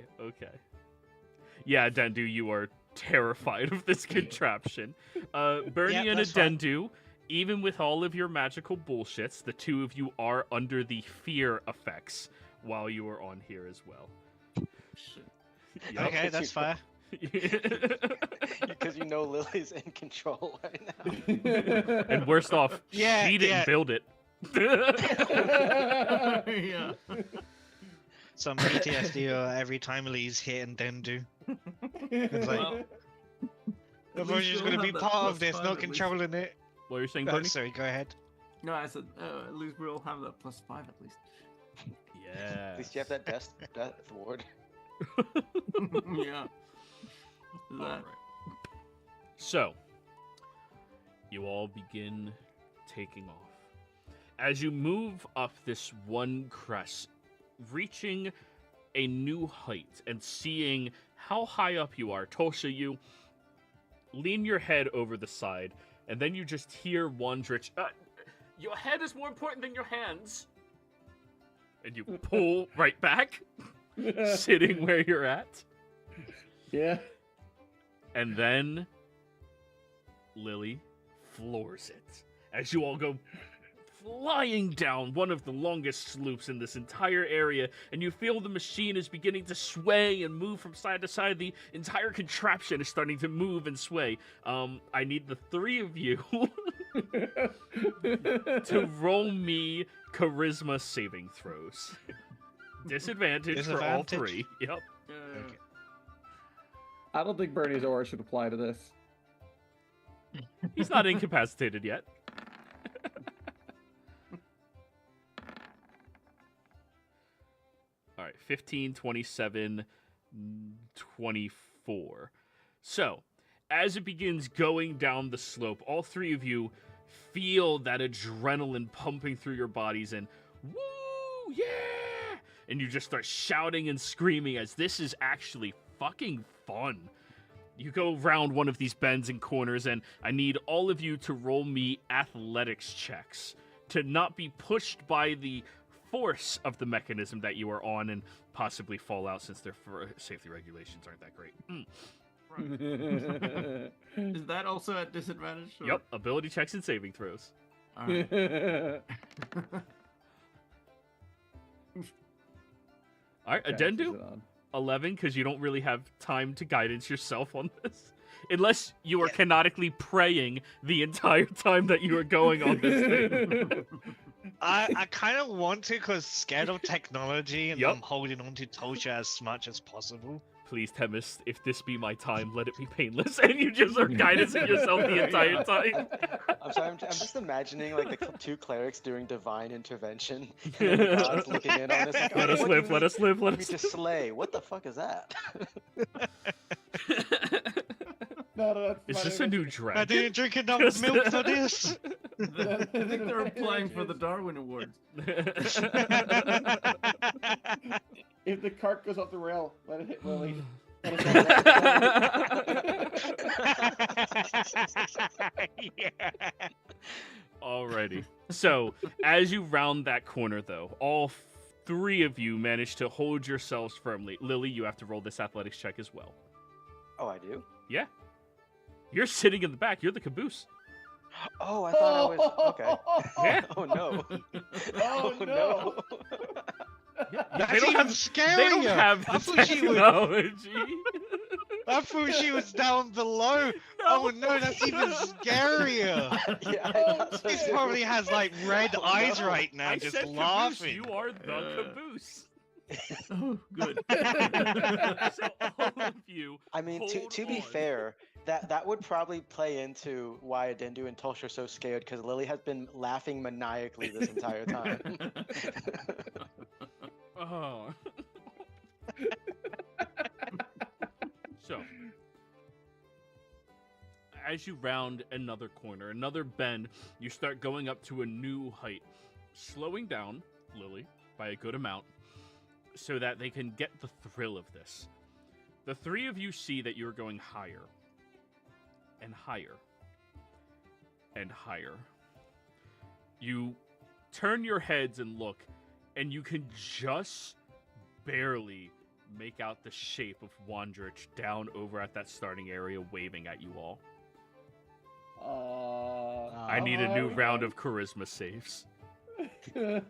Yeah, Dendu, you are terrified of this contraption. Burnie Yep, and that's fine. Adendu, even with all of your magical bullshits, the two of you are under the fear effects while you are on here as well. Shit. Yup. Okay, that's fair. Because you know Lily's in control right now. And worst off, Yeah, she didn't yeah. build it. Yeah. Some PTSD every time Lee's hitting Dendu. It's like, Well, the at least Roger's you'll going to have be that part of +5 this, at not least. controlling it. What are you saying, Oh, Burnie? sorry, go ahead. No, I said at least we'll have that +5 at least. Yeah. At least you have that death ward. Yeah. All That. right. So, you all begin taking off. As you move up this one crest, reaching a new height and seeing how high up you are, Tosha, you lean your head over the side, and then you just hear Wondrich, your head is more important than your hands. And you pull right back, sitting where you're at. Yeah. And then Lily floors it as you all go flying down one of the longest slopes in this entire area, and you feel the machine is beginning to sway and move from side to side. The entire contraption is starting to move and sway. I need the three of you to roll me charisma saving throws. Disadvantage for all Disadvantage? three. Yep. Okay. I don't think Bernie's aura should apply to this. He's not incapacitated yet. All right, 15, 27, 24. So, as it begins going down the slope, all three of you feel that adrenaline pumping through your bodies and woo, yeah! And you just start shouting and screaming as this is actually fucking fun. You go round one of these bends and corners, and I need all of you to roll me athletics checks to not be pushed by the force of the mechanism that you are on and possibly fall out since their safety regulations aren't that great. Is that also at disadvantage? Or... Yep, ability checks and saving throws. All right. All right, Adendu, 11, because you don't really have time to guidance yourself on this. Unless you are canonically praying the entire time that you are going on this thing. I kind of want to because scared of technology and I'm holding on to Tosha as much as possible. Please, Temis, if this be my time, let it be painless. And you just are guidancing yourself the entire time. I'm sorry, I'm just imagining like the two clerics doing divine intervention. And the gods looking in on this. Like, let us live, let us live, let us live. To slay. What the fuck is that? No, is this a new dragon? I didn't drink enough milk for this. I think they're applying for the Darwin Awards. If the cart goes off the rail, let it hit Lily. Alrighty. So, as you round that corner, though, all three of you manage to hold yourselves firmly. Lily, you have to roll this athletics check as well. Oh, I do? Yeah. You're sitting in the back. You're the caboose. Oh, I thought I was... Okay. Yeah. Oh, no. Oh, no. They don't have scarier. They don't have the technology. I thought she was down below. No. Oh no, that's even scarier. Yeah, He probably has like red eyes right now, I just said laughing. Caboose. You are the caboose. Oh, good. So all of you. I mean, to be fair, that would probably play into why Adendu and Tulsh are so scared, because Lily has been laughing maniacally this entire time. Oh. So, as you round another corner, another bend, you start going up to a new height, slowing down, Lily, by a good amount, so that they can get the thrill of this. The three of you see that you're going higher, and higher, and higher. You turn your heads and look, and you can just barely make out the shape of Wandrich down over at that starting area waving at you all. I need a new round of charisma saves. Yeah,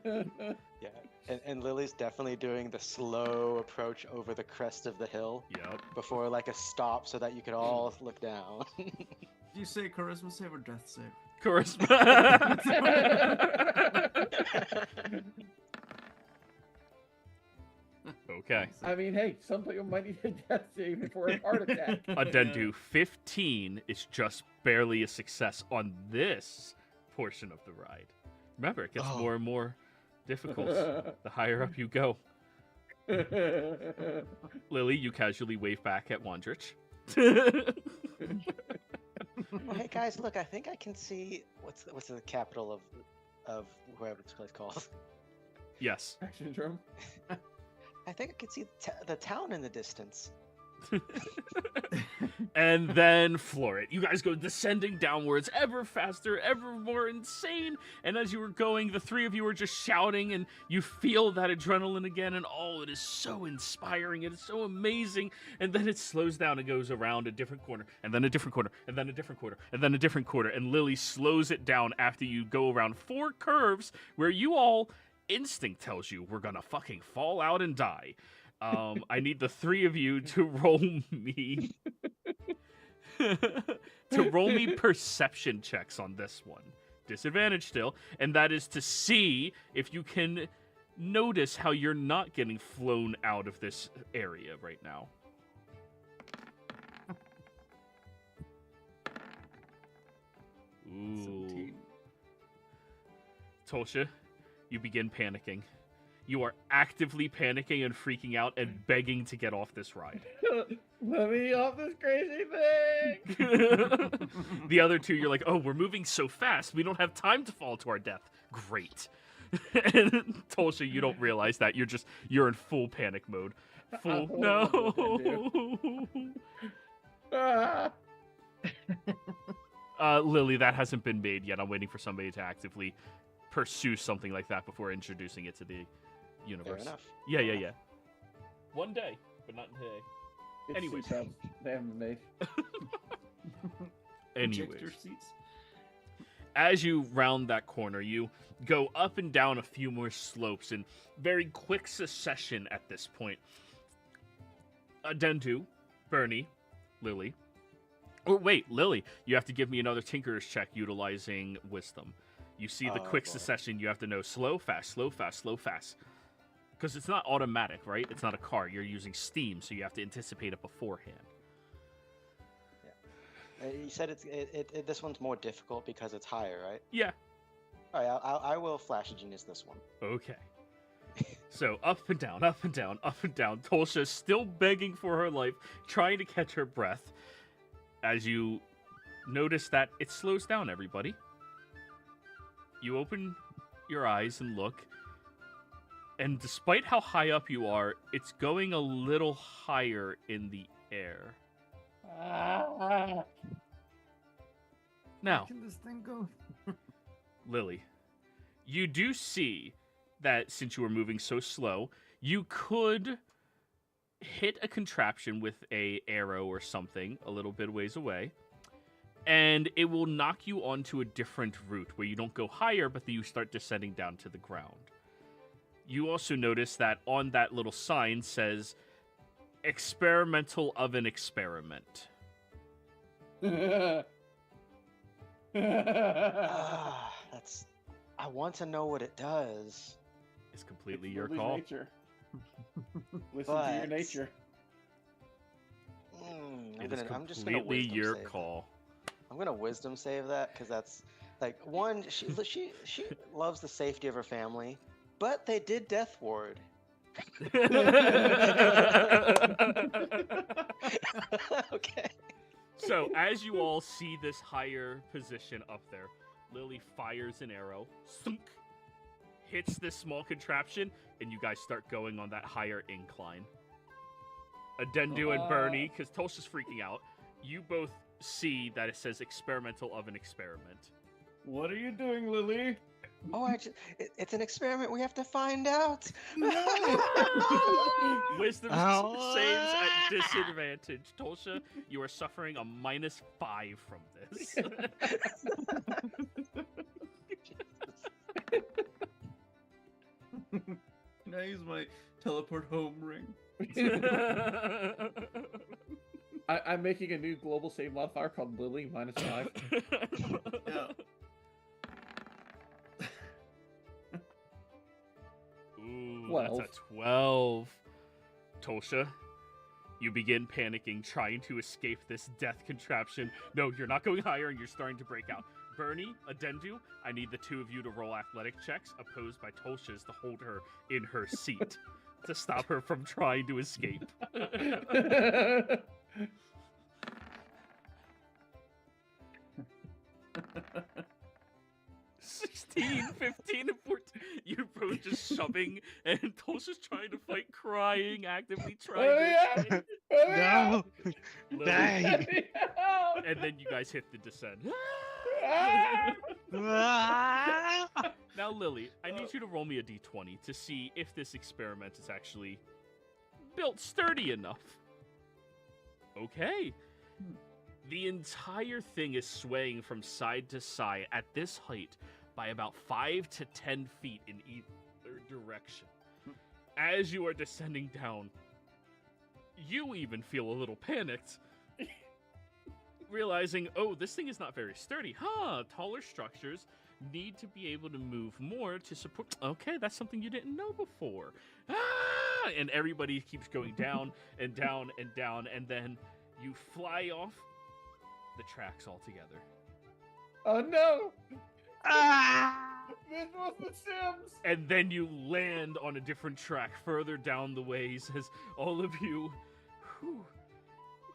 and Lily's definitely doing the slow approach over the crest of the hill. Yep. Before like a stop so that you could all look down. Did you say charisma save or death save? Charisma. Okay. I mean, hey, some people might need a death save before a heart attack. Adendu, 15 is just barely a success on this portion of the ride. Remember, it gets more and more difficult the higher up you go. Lily, you casually wave back at Wandrich. Oh, hey guys, look! I think I can see what's the capital of wherever this place called. Yes. Action drum. I think I can see the town in the distance. And then floor it. You guys go descending downwards ever faster, ever more insane. And as you were going, the three of you are just shouting, and you feel that adrenaline again. And oh, it is so inspiring. It is so amazing. And then it slows down and goes around a different corner, and then a different corner, and then a different corner, and then a different corner. And Lily slows it down after you go around 4 curves where you all, instinct tells you, we're gonna fucking fall out and die. I need the three of you to roll me perception checks on this one. Disadvantage still, and that is to see if you can notice how you're not getting flown out of this area right now. Ooh. Tolsha, you begin panicking. You are actively panicking and freaking out and begging to get off this ride. Let me off this crazy thing! The other two, you're like, oh, we're moving so fast. We don't have time to fall to our death. Great. And Tolsha, you don't realize that. You're in full panic mode. Full, no. Lily, that hasn't been made yet. I'm waiting for somebody to actively pursue something like that before introducing it to the universe. Fair enough. Yeah. One day, but not today. It's Anyways. seatbelts they haven't made. Ejector Anyways, seats. as you round that corner, you go up and down a few more slopes in very quick succession at this point. Dendu, Burnie, Lily. Oh, wait, Lily, you have to give me another Tinkerer's check utilizing Wisdom. You see the quick boy. succession. You have to know slow, fast, slow, fast, slow, fast. Because it's not automatic, right? It's not a car. You're using Steam, so you have to anticipate it beforehand. You said this one's more difficult because it's higher, right? Yeah. All right, I will Flash Genius this one. Okay. So up and down, up and down, up and down. Tulsha's still begging for her life, trying to catch her breath. As you notice that it slows down, everybody. You open your eyes and look. And despite how high up you are, it's going a little higher in the air. Now, Where can this thing go? Lily, you do see that since you were moving so slow, you could hit a contraption with a arrow or something a little bit ways away, and it will knock you onto a different route where you don't go higher, but then you start descending down to the ground. You also notice that on that little sign says, "Experimental oven experiment." That's. I want to know what it does. It's completely It's your Lily's call. Nature. Listen to your But- nature. It is I'm just gonna completely wisdom your save. call. I'm gonna wisdom save that because that's like one. She loves the safety of her family, but they did Death Ward. Okay. So, as you all see this higher position up there, Lily fires an arrow, thunk, hits this small contraption, and you guys start going on that higher incline. Adendu and Burnie, because Tulsha's freaking out, you both see that it says experimental oven experiment. What are you doing, Lily? Oh, it's an experiment. We have to find out. Wisdom Ow. saves at disadvantage. Tulsha, you are suffering a -5 from this. Can I use my teleport home ring? I'm making a new global save modifier called Lily -5. Yeah. Ooh, 12. that's a 12. Tulsha, you begin panicking, trying to escape this death contraption. No, you're not going higher, and you're starting to break out. Burnie, Adendu, I need the two of you to roll athletic checks, opposed by Tulsha's to hold her in her seat to stop her from trying to escape. 16, 15, and 14. You're both just shoving, and Tulsha's trying to fight, crying, actively trying to escape. No! Lily, Nay! and then you guys hit the descent. Ah! Now, Lily, I need you to roll me a d20 to see if this experiment is actually built sturdy enough. Okay. The entire thing is swaying from side to side at this height by about 5 to 10 feet in either direction. As you are descending down, you even feel a little panicked, realizing, oh, this thing is not very sturdy. Taller structures need to be able to move more to support. Okay, that's something you didn't know before. And everybody keeps going down and down and down, and then you fly off the tracks altogether. Oh no! Ah! This was The Sims! And then you land on a different track further down the ways as all of you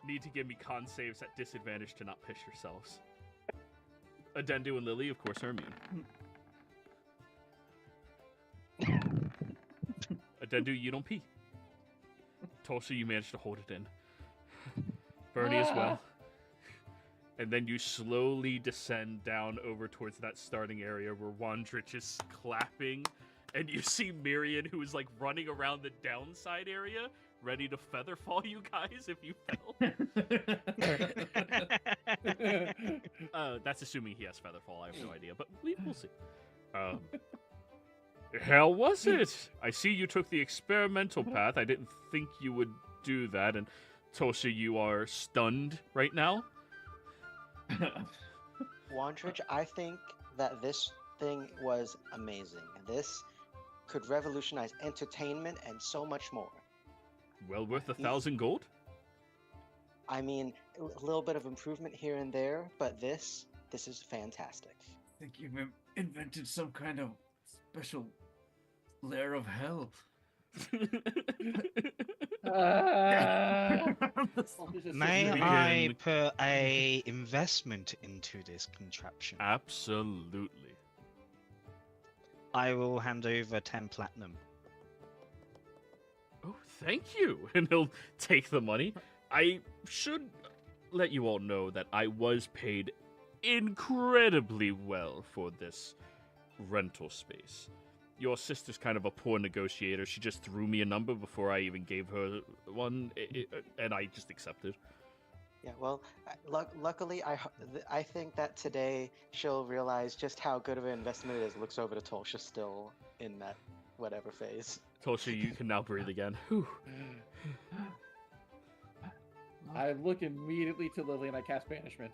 need to give me con saves at disadvantage to not piss yourselves. Adendu and Lily, of course, are immune. Adendu, you don't pee. Tulsa, you managed to hold it in. Burnie as well. And then you slowly descend down over towards that starting area where Wandrich is clapping. And you see Mirian, who is like running around the downside area, ready to feather fall you guys if you fell. That's assuming he has feather fall. I have no idea, but we'll see. How was it? I see you took the experimental path. I didn't think you would do that. And Tosha, you are stunned right now. Wandridge, I think that this thing was amazing. This could revolutionize entertainment and so much more. Well worth 1,000 gold? I mean, a little bit of improvement here and there, but this is fantastic. I think you've invented some kind of special layer of hell. May I put a investment into this contraption? Absolutely. I will hand over 10 platinum. Oh, thank you. And he'll take the money. I should let you all know that I was paid incredibly well for this rental space. Your sister's kind of a poor negotiator. She just threw me a number before I even gave her one, and I just accepted. Yeah, well, luckily, I think that today she'll realize just how good of an investment it is. Looks over to Tolsha still in that whatever phase. Tolsha, you can now breathe again. Whew. I look immediately to Lily and I cast banishment.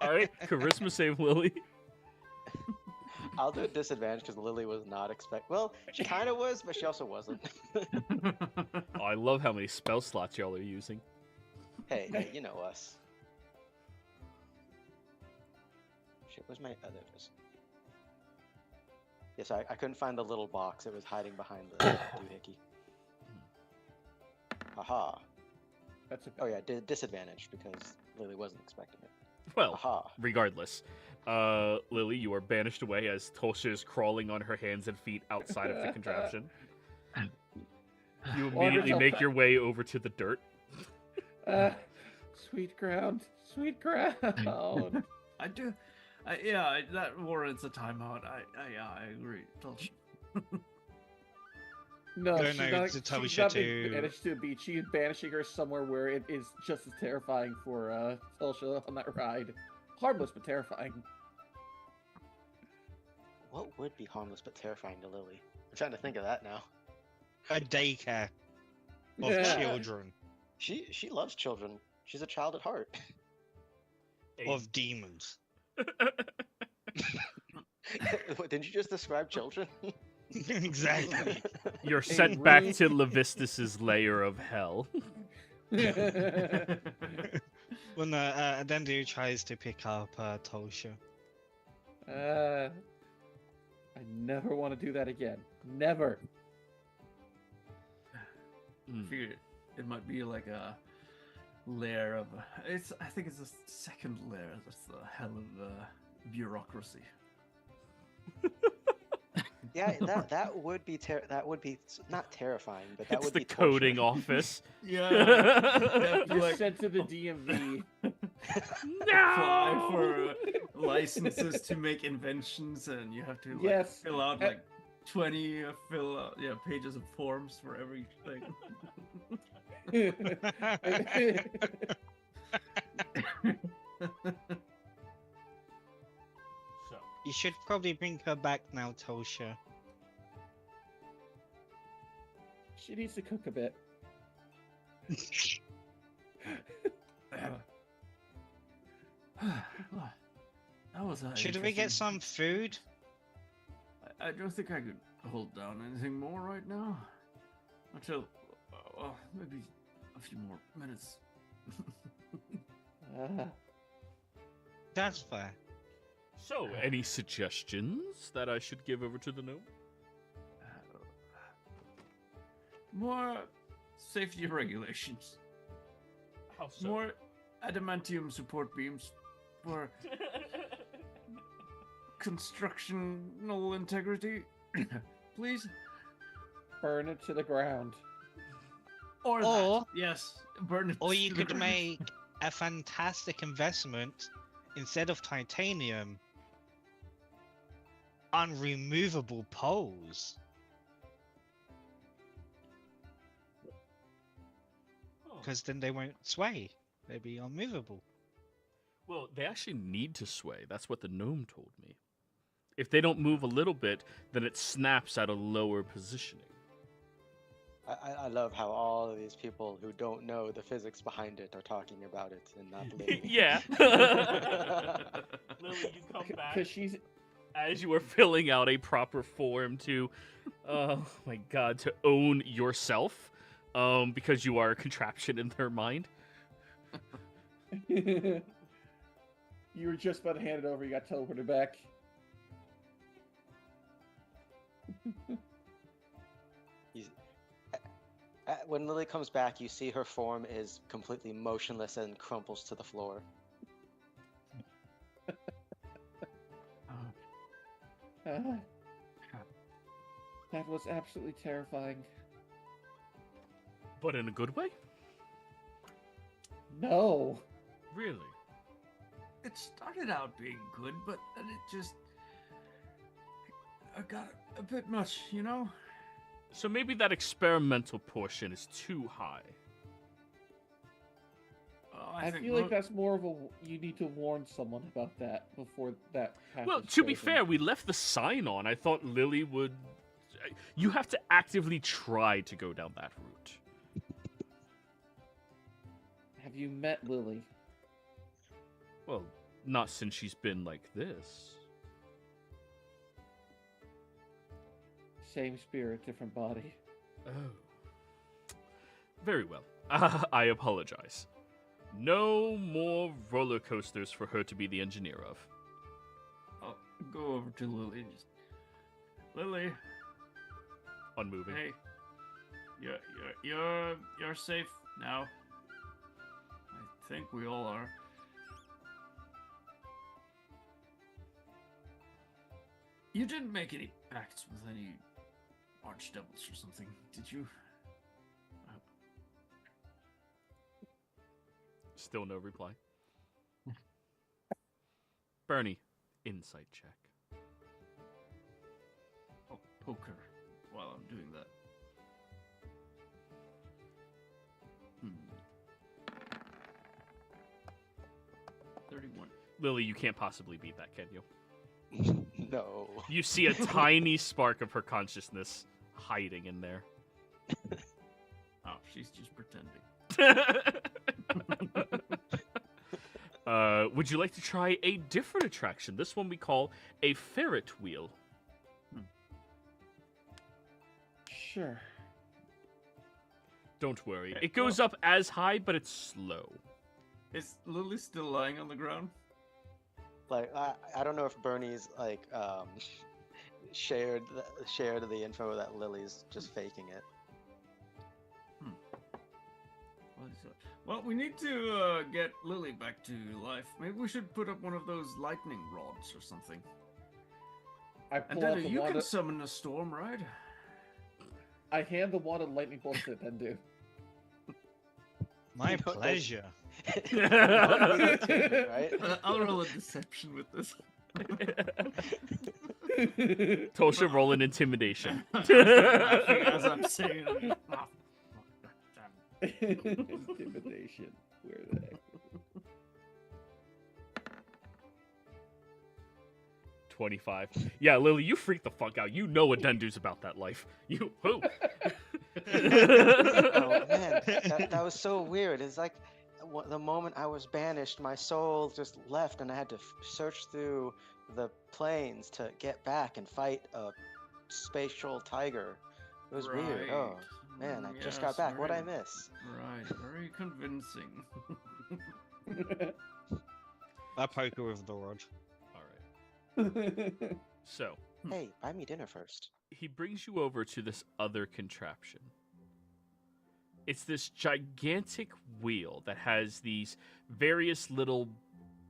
Alright, charisma save Lily. I'll do a disadvantage because Lily was not well, she kind of was, but she also wasn't. Oh, I love how many spell slots y'all are using. Hey, you know us. Shit, where's my others? Yes, I couldn't find the little box. It was hiding behind the doohickey. Haha. That's okay. Oh yeah, disadvantage because Lily wasn't expecting it. Well, Aha. regardless. Lily, you are banished away as Tolsha is crawling on her hands and feet outside of the contraption. You immediately make your way over to the dirt. Sweet ground. Sweet ground. I do. Yeah, that warrants a timeout. I agree. No, Go she's now not, to tell she's you not to- being banished to a beach. She's banishing her somewhere where it is just as terrifying for Tolsha on that ride. Harmless but terrifying. What would be harmless but terrifying to Lily? I'm trying to think of that now. A daycare of Yeah. children, She loves children. She's a child at heart. of demons. What, didn't you just describe children? Exactly. You're sent back to Levistus's layer of hell. When Adendu tries to pick up Tolsha. I never want to do that again. Never. Hmm. I figured it might be like a layer of. I think it's a second layer. That's the hell of bureaucracy. Yeah, that would be not terrifying, but that It's would the be coding torture. office. Yeah. You're sent to the DMV. Apply for licenses to make inventions, and you have to like, Yes. fill out like 20 pages of forms for everything. So, You should probably bring her back now, Tolsha. She needs to cook a bit. That was Should we get interesting. some food? I don't think I could hold down anything more right now. Until, maybe a few more minutes. That's fair. so, any suggestions that I should give over to the gnome? More safety regulations. How so? More adamantium support beams for constructional integrity. Please. Burn it to the ground. Or Or- that. Yes, burn it. Or you to the could ground. make a fantastic investment instead of titanium. unremovable poles. Oh. Because then they won't sway. They'll be unmovable. Well, they actually need to sway. That's what the gnome told me. If they don't move a little bit, then it snaps at a lower positioning. I love how all of these people who don't know the physics behind it are talking about it and not Lily. Yeah. Lily, you come back. Because she's As you are filling out a proper form to, oh my god, to own yourself, because you are a contraption in their mind. you were just about to hand it over. You got teleported back. When Lily comes back, you see her form is completely motionless and crumples to the floor. That was absolutely terrifying. But in a good way? No. Really? It started out being good, but then it just got a bit much, you know? So maybe that experimental portion is too high. I feel like that's more of a... You need to warn someone about that before that happens. Well, to be fair, we left the sign on. I thought Lily would... You have to actively try to go down that route. Have you met Lily? Well, not since she's been like this. Same spirit, different body. Oh. Very well. I apologize. No more roller coasters for her to be the engineer of. I'll go over to Lily. Just... Lily, Unmoving. hey, you're safe now. I think we all are. You didn't make any pacts with any archdevils or something, did you? Still no reply. Burnie, insight check. I'll poke her while I'm doing that. 31. Lily, you can't possibly beat that, can you? No. You see a tiny spark of her consciousness hiding in there. Oh, she's just pretending. Would you like to try a different attraction? This one we call a ferret wheel. Sure. Don't worry. Okay, It goes up as high, but it's slow. Is Lily still lying on the ground? Like I don't know if Bernie's like shared the info that Lily's just faking it. What is that? Well, we need to get Lily back to life. Maybe we should put up one of those lightning rods or something. I And pull out then the you wand. can summon a storm, right? I hand the wand of lightning bolt to Bendu. My You know, that's- pleasure. Right? I'll roll a deception with this. Tosha, roll an intimidation. Laughing as I'm saying it. Ah, damn. Intimidation. Where the heck? 25. Yeah, Lily, you freak the fuck out. You know what Dendu's about that life. You who? Oh man, that was so weird. It's like the moment I was banished, my soul just left, and I had to search through the plains to get back and fight a spatial tiger. It was weird. Oh man, I just got Yes, back. What'd I very- miss? Right, very convincing. I poke her with the rod. All right. So, Hey, buy me dinner first. he brings you over to this other contraption. It's this gigantic wheel that has these various little,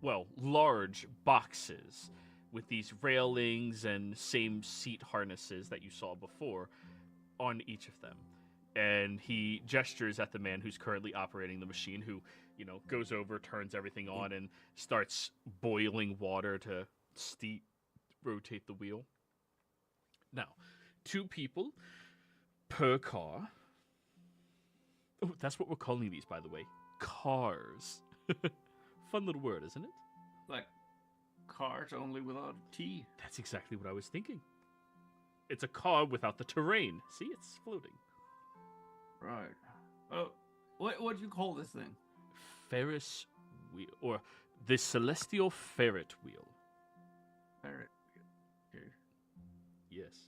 well, large boxes with these railings and same seat harnesses that you saw before on each of them. And he gestures at the man who's currently operating the machine, who, you know, goes over, turns everything on, and starts boiling water to rotate the wheel. Now, 2 people per car. Oh, that's what we're calling these, by the way. Cars. Fun little word, isn't it? Like cars only without a T. That's exactly what I was thinking. It's a car without the terrain. See, it's floating. Right. Oh, what do you call this thing? Ferris wheel, or the celestial ferret wheel. Ferret. Okay. Yes.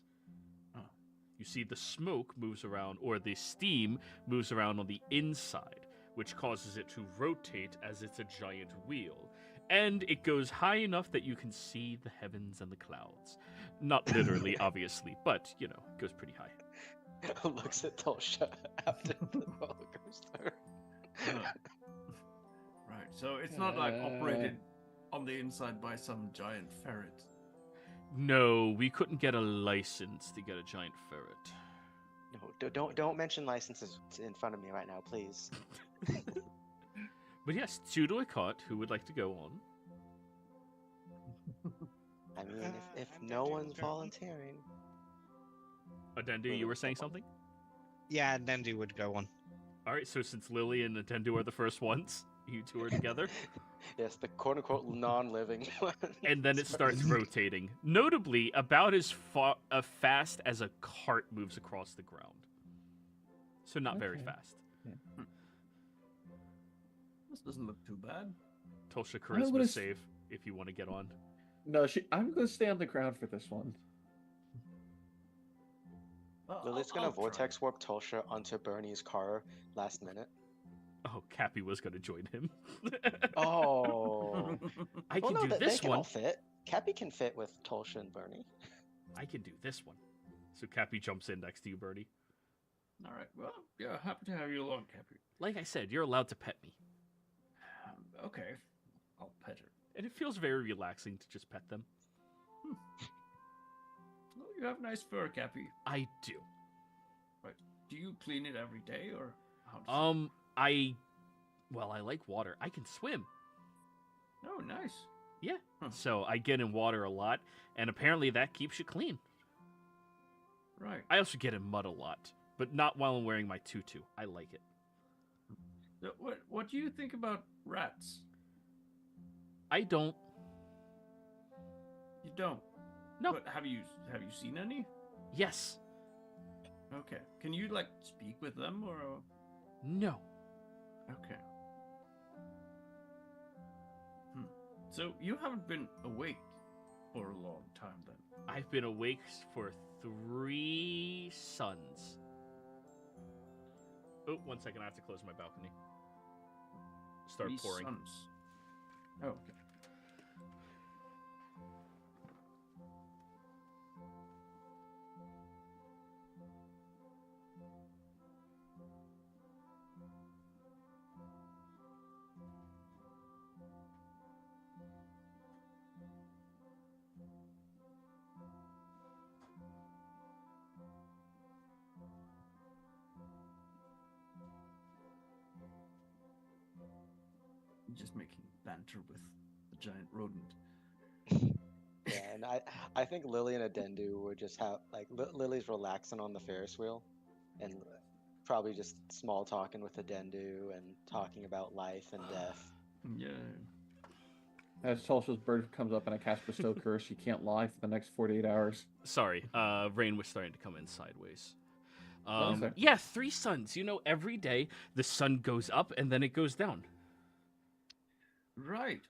Oh. You see, the smoke moves around, or the steam moves around on the inside, which causes it to rotate as it's a giant wheel. And it goes high enough that you can see the heavens and the clouds. Not literally, obviously, but, you know, it goes pretty high. Looks at Tulsha after the roller coaster. Right. So it's not like operated on the inside by some giant ferret. No, we couldn't get a license to get a giant ferret. No, don't mention licenses in front of me right now, please. But yes, Tudor Cart, who would like to go on? I mean, if no one's volunteering. Adendu, you were saying something? Yeah, Dendu would go on. Alright, so since Lily and Adendu are the first ones, you two are together. Yes, the quote-unquote non-living one. And then it starts rotating. Notably, about as fast as a cart moves across the ground. So not very Okay. fast. This doesn't look too bad. Tulsha I'm charisma gonna save if you want to get on. No, I'm going to stay on the ground for this one. Lily's gonna vortex warp Tulsha onto Burnie's car last minute. Oh, Cappy was going to join him. Oh. I can Well, no, do they this can all one. fit. Cappy can fit with Tulsha and Burnie. I can do this one. So Cappy jumps in next to you, Bernie. All right. Well, yeah, happy to have you along, Cappy. Like I said, you're allowed to pet me. Okay, I'll pet her. And it feels very relaxing to just pet them. Well, you have nice fur, Cappy. I do. Right. Do you clean it every day, or how? I like water. I can swim. Oh, nice. Yeah. Huh. So I get in water a lot, and apparently that keeps you clean. Right. I also get in mud a lot, but not while I'm wearing my tutu. I like it. So what do you think about rats? I don't. You don't. No. But have you seen any? Yes. Okay. Can you like speak with them or? No. Okay. So you haven't been awake for a long time then. I've been awake for 3 suns. Oh, 1 second. I have to close my balcony. Start 3 pouring. suns. Oh, okay. Just making banter with the giant rodent. Yeah, and I think Lily and Adendu would just have like Lily's relaxing on the Ferris wheel, and probably just small talking with Adendu and talking about life and death. Yeah. As Tulsa's bird comes up and I cast Bestow Curse, she can't lie for the next 48 hours. Sorry, rain was starting to come in sideways. Okay. Yeah, 3 suns. You know, every day the sun goes up and then it goes down. Right.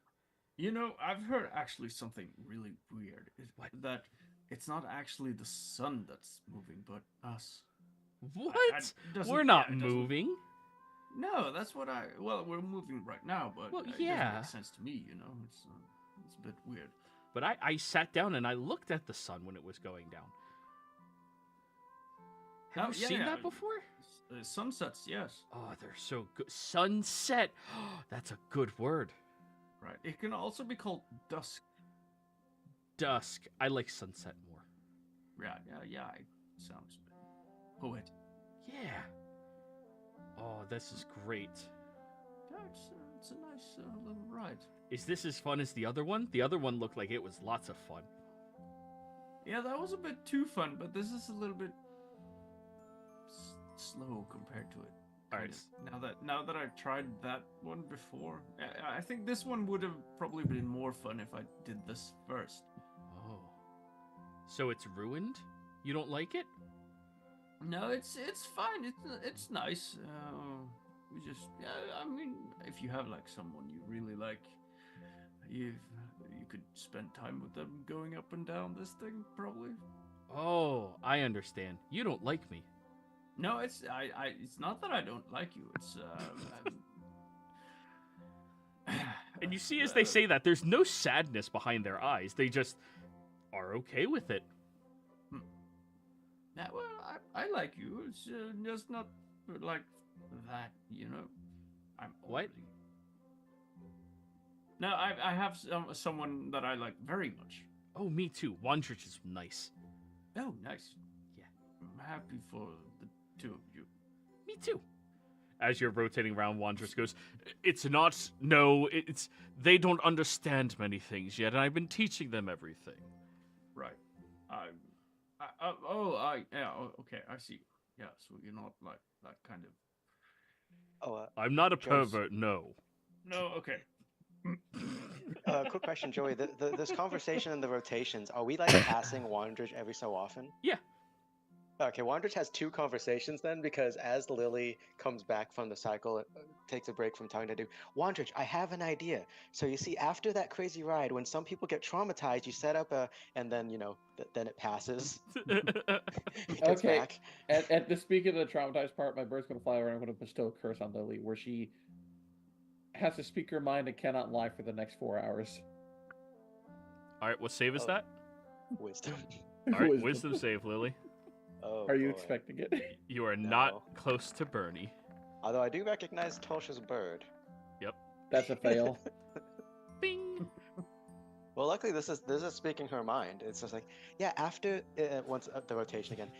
You know, I've heard actually something really weird. What? That it's not actually the sun that's moving, but us. What? it doesn't- We're not yeah, it doesn't- moving. No, that's what well, we're moving right now, but Well, it yeah. doesn't make sense to me, you know? It's a bit weird. But I sat down and I looked at the sun when it was going down. Have Oh, you yeah, seen yeah. that before? Sunsets, yes. Oh, they're so good. Sunset. That's a good word. Right. It can also be called dusk. Dusk. I like sunset more. Yeah. It sounds a bit poetic. Yeah. Oh, this is great. Yeah, it's a nice little ride. Is this as fun as the other one? The other one looked like it was lots of fun. Yeah, that was a bit too fun, but this is a little bit slow compared to it. All right. Now that I've tried that one before, I think this one would have probably been more fun if I did this first. Oh. So it's ruined? You don't like it? No, it's fine. It's nice. We just I mean, if you have like someone you really like, you could spend time with them going up and down this thing probably. Oh, I understand. You don't like me. No, it's not that I don't like you. It's And you see as they say that, there's no sadness behind their eyes. They just are okay with it. Yeah, well, I like you. It's just not like that, you know. I'm What? overly- No, I have someone that I like very much. Oh, me too. Wandrich is nice. Oh, nice. Yeah. I'm happy for the two of you. Me too. As you're rotating around, Wandrich goes, it's not, no, it's, they don't understand many things yet, and I've been teaching them everything. Right. Okay, I see. Yeah, so you're not like that kind of. Oh, I'm not a Joe's- pervert, no. No, okay. quick question, Joey. This conversation and the rotations, are we like passing Wandrich every so often? Yeah. Okay, Wandrich has two conversations then, because as Lily comes back from the cycle, takes a break from talking to do, Wandrich, I have an idea. So you see, after that crazy ride, when some people get traumatized, you set up a, and then, you know, then it passes. It gets Okay. back. At the speaking of the traumatized part, my bird's gonna fly over and I'm gonna bestow a curse on Lily, where she has to speak her mind and cannot lie for the next 4 hours. All right, what save is Oh. that? Wisdom. All right, wisdom save, Lily. Oh, Are you boy. expecting it? You are No. not close to Burnie. Although I do recognize Tolsha's bird. That's a fail. Bing! Well, luckily this is speaking her mind. It's just like, yeah, after once the rotation again,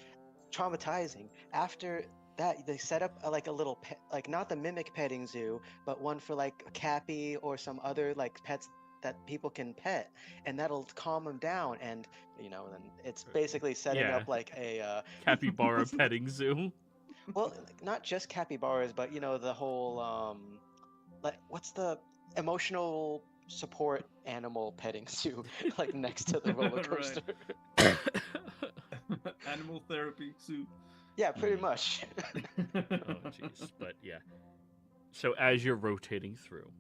traumatizing. After that, they set up like a little pet, like not the mimic petting zoo, but one for like a Cappy or some other like pets that people can pet, and that'll calm them down. And you know, then it's basically setting Yeah. up like a Capybara petting zoo. well, not just capybaras, but you know the whole like what's the emotional support animal petting zoo like next to the roller Right. coaster. Animal therapy suit. Yeah, pretty much. Oh, jeez. But yeah. So as you're rotating through,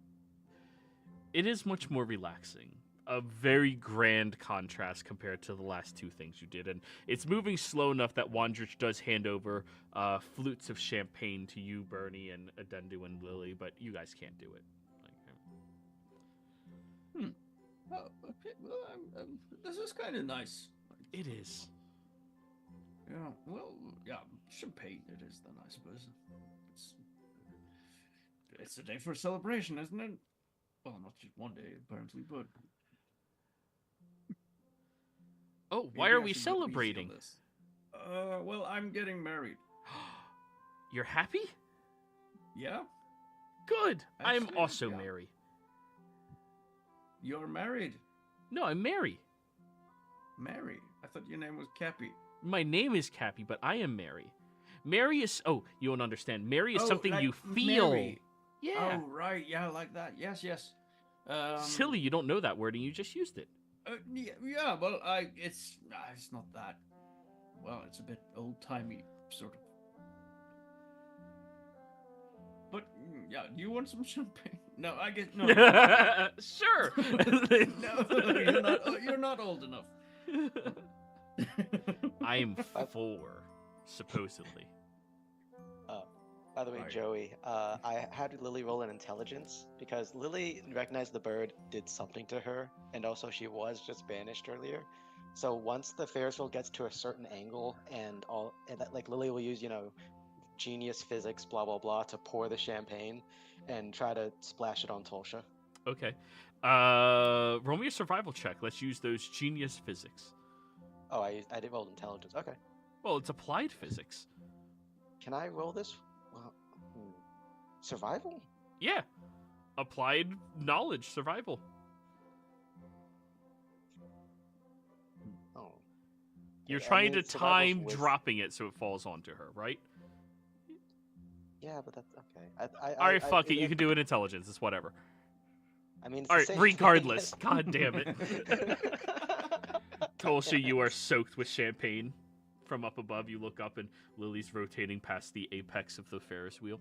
it is much more relaxing. A very grand contrast compared to the last two things you did. And it's moving slow enough that Wandrich does hand over flutes of champagne to you, Burnie, and Adendu and Lily, but you guys can't do it. Oh, okay. Well, this is kind of nice. It is. Yeah. Well, yeah. Champagne. It is then, I suppose. It's a day for celebration, isn't it? Well, not just one day, apparently, but. Oh, why maybe are I we should go easy on celebrating? this. Well, I'm getting married. You're happy? Yeah. Good. I am Actually, also yeah. Mary. You're married. No, I'm Mary. Mary. I thought your name was Cappy. My name is Cappy, but I am Mary. Mary is... Oh, you don't understand. Mary is Oh, something like you feel. Mary. Yeah. Oh, right. Yeah, like that. Yes, yes. Silly, you don't know that word and you just used it. Yeah. Well, it's not that. Well, it's a bit old timey, sort of. But yeah, do you want some champagne? No, I guess no. Sure. No, you're not old enough. I am 4, supposedly. By the way, Right. Joey, I had Lily roll an intelligence because Lily recognized the bird did something to her, and also she was just banished earlier. So once the Ferris wheel gets to a certain angle, and that, like Lily will use, you know, genius physics, blah blah blah, to pour the champagne and try to splash it on Tolsha. Okay. Roll me a survival check. Let's use those genius physics. Oh, I did roll intelligence. Okay, Well, it's applied physics. can I roll this? Well, survival? Yeah. Applied knowledge, survival. Oh, You're I trying mean, to survival time was- dropping it so it falls onto her, right? Yeah, but that's okay. All right, fuck it. even You if- can do it intelligence. It's whatever. I mean, it's All the right, same thing, regardless. yes. God damn it. Tulsa, you are soaked with champagne. From up above, you look up, and Lily's rotating past the apex of the Ferris wheel.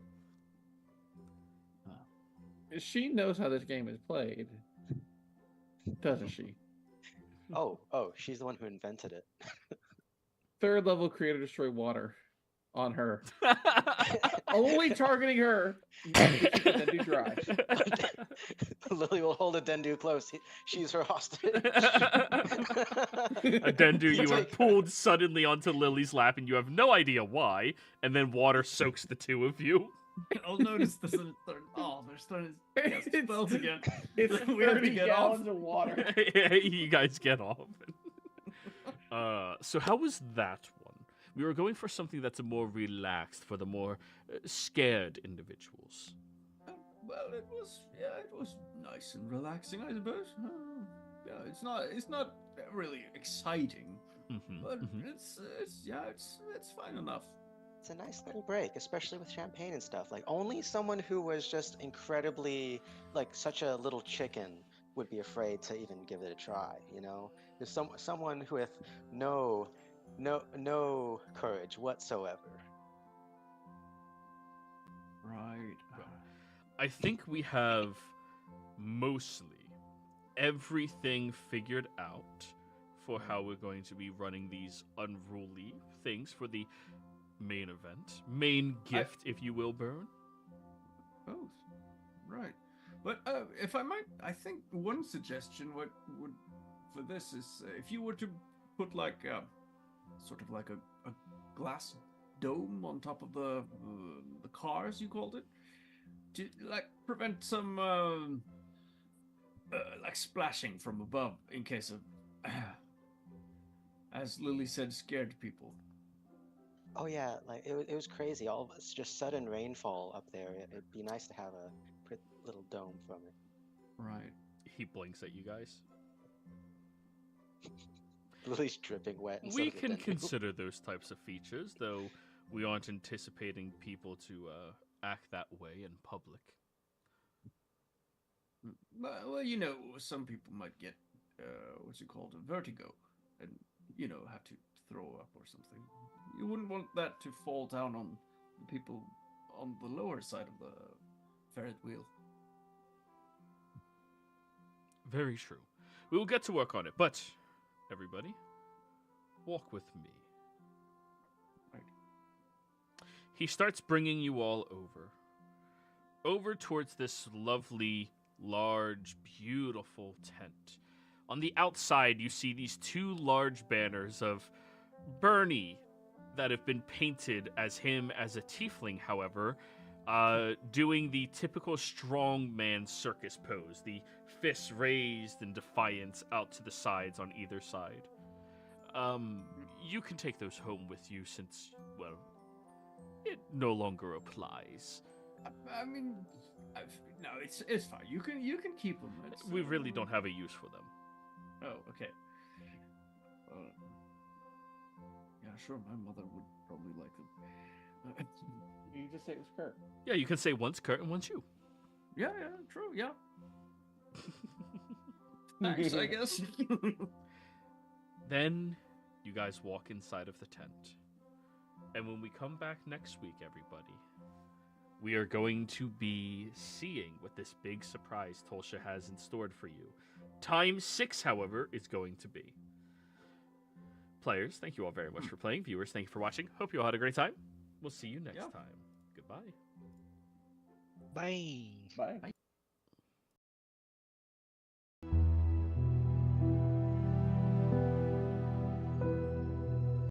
She knows how this game is played, doesn't she? Oh, she's the one who invented it. Third level creator destroy water on her. Only targeting her. Then do dry. Lily will hold a Dendu close. She's her hostage. Adendu, you are Take her. pulled suddenly onto Lily's lap, and you have no idea why, and then water soaks the two of you. I'll notice this. They're starting to cast spells again. It's We have to 30 get off. gallons of water. You guys get off. So how was that one? We were going for something that's more relaxed for the more scared individuals. Well, it was nice and relaxing, I suppose. Yeah, it's not really exciting, Mhm, but mhm. it's fine enough. It's a nice little break, especially with champagne and stuff. Like, only someone who was just incredibly, like, such a little chicken would be afraid to even give it a try, you know? There's someone who with no courage whatsoever. Right. I think we have mostly everything figured out for how we're going to be running these unruly things for the main event. Main gift, if you will, Burn. Both. Right. But if I might, I think one suggestion would for this is if you were to put like sort of like a glass dome on top of the cars, you called it, to like prevent some like splashing from above in case of as Lily said, scared people. Oh yeah, like it was crazy. All of us just sudden rainfall up there. It'd be nice to have a pretty little dome from it. Right. He blinks at you guys. Lily's dripping wet. instead We of the can Dendu. consider those types of features, though we aren't anticipating people to act that way in public. Well, you know, some people might get what's it called, a vertigo, and you know, have to throw up or something. You wouldn't want that to fall down on the people on the lower side of the ferret wheel. Very true. We will get to work on it, but everybody, walk with me. Right. He starts bringing you all over towards this lovely, large, beautiful tent. On the outside, you see these two large banners of Burnie that have been painted as him as a tiefling, however, doing the typical strongman circus pose, the fists raised in defiance out to the sides on either side. You can take those home with you since, well, it no longer applies. I mean, no, it's fine. You can keep them. We really don't have a use for them. Oh, okay. Yeah, sure. My mother would probably like them. You just say it was Kurt. Yeah, you can say once Kurt and once you. Yeah, true. Yeah. Thanks, I guess. Then you guys walk inside of the tent. And when we come back next week, everybody, we are going to be seeing what this big surprise Tulsa has in store for you. Time 6, however, is going to be. Players, thank you all very much for playing. Viewers, thank you for watching. Hope you all had a great time. We'll see you next time. Goodbye. Bye. Bye.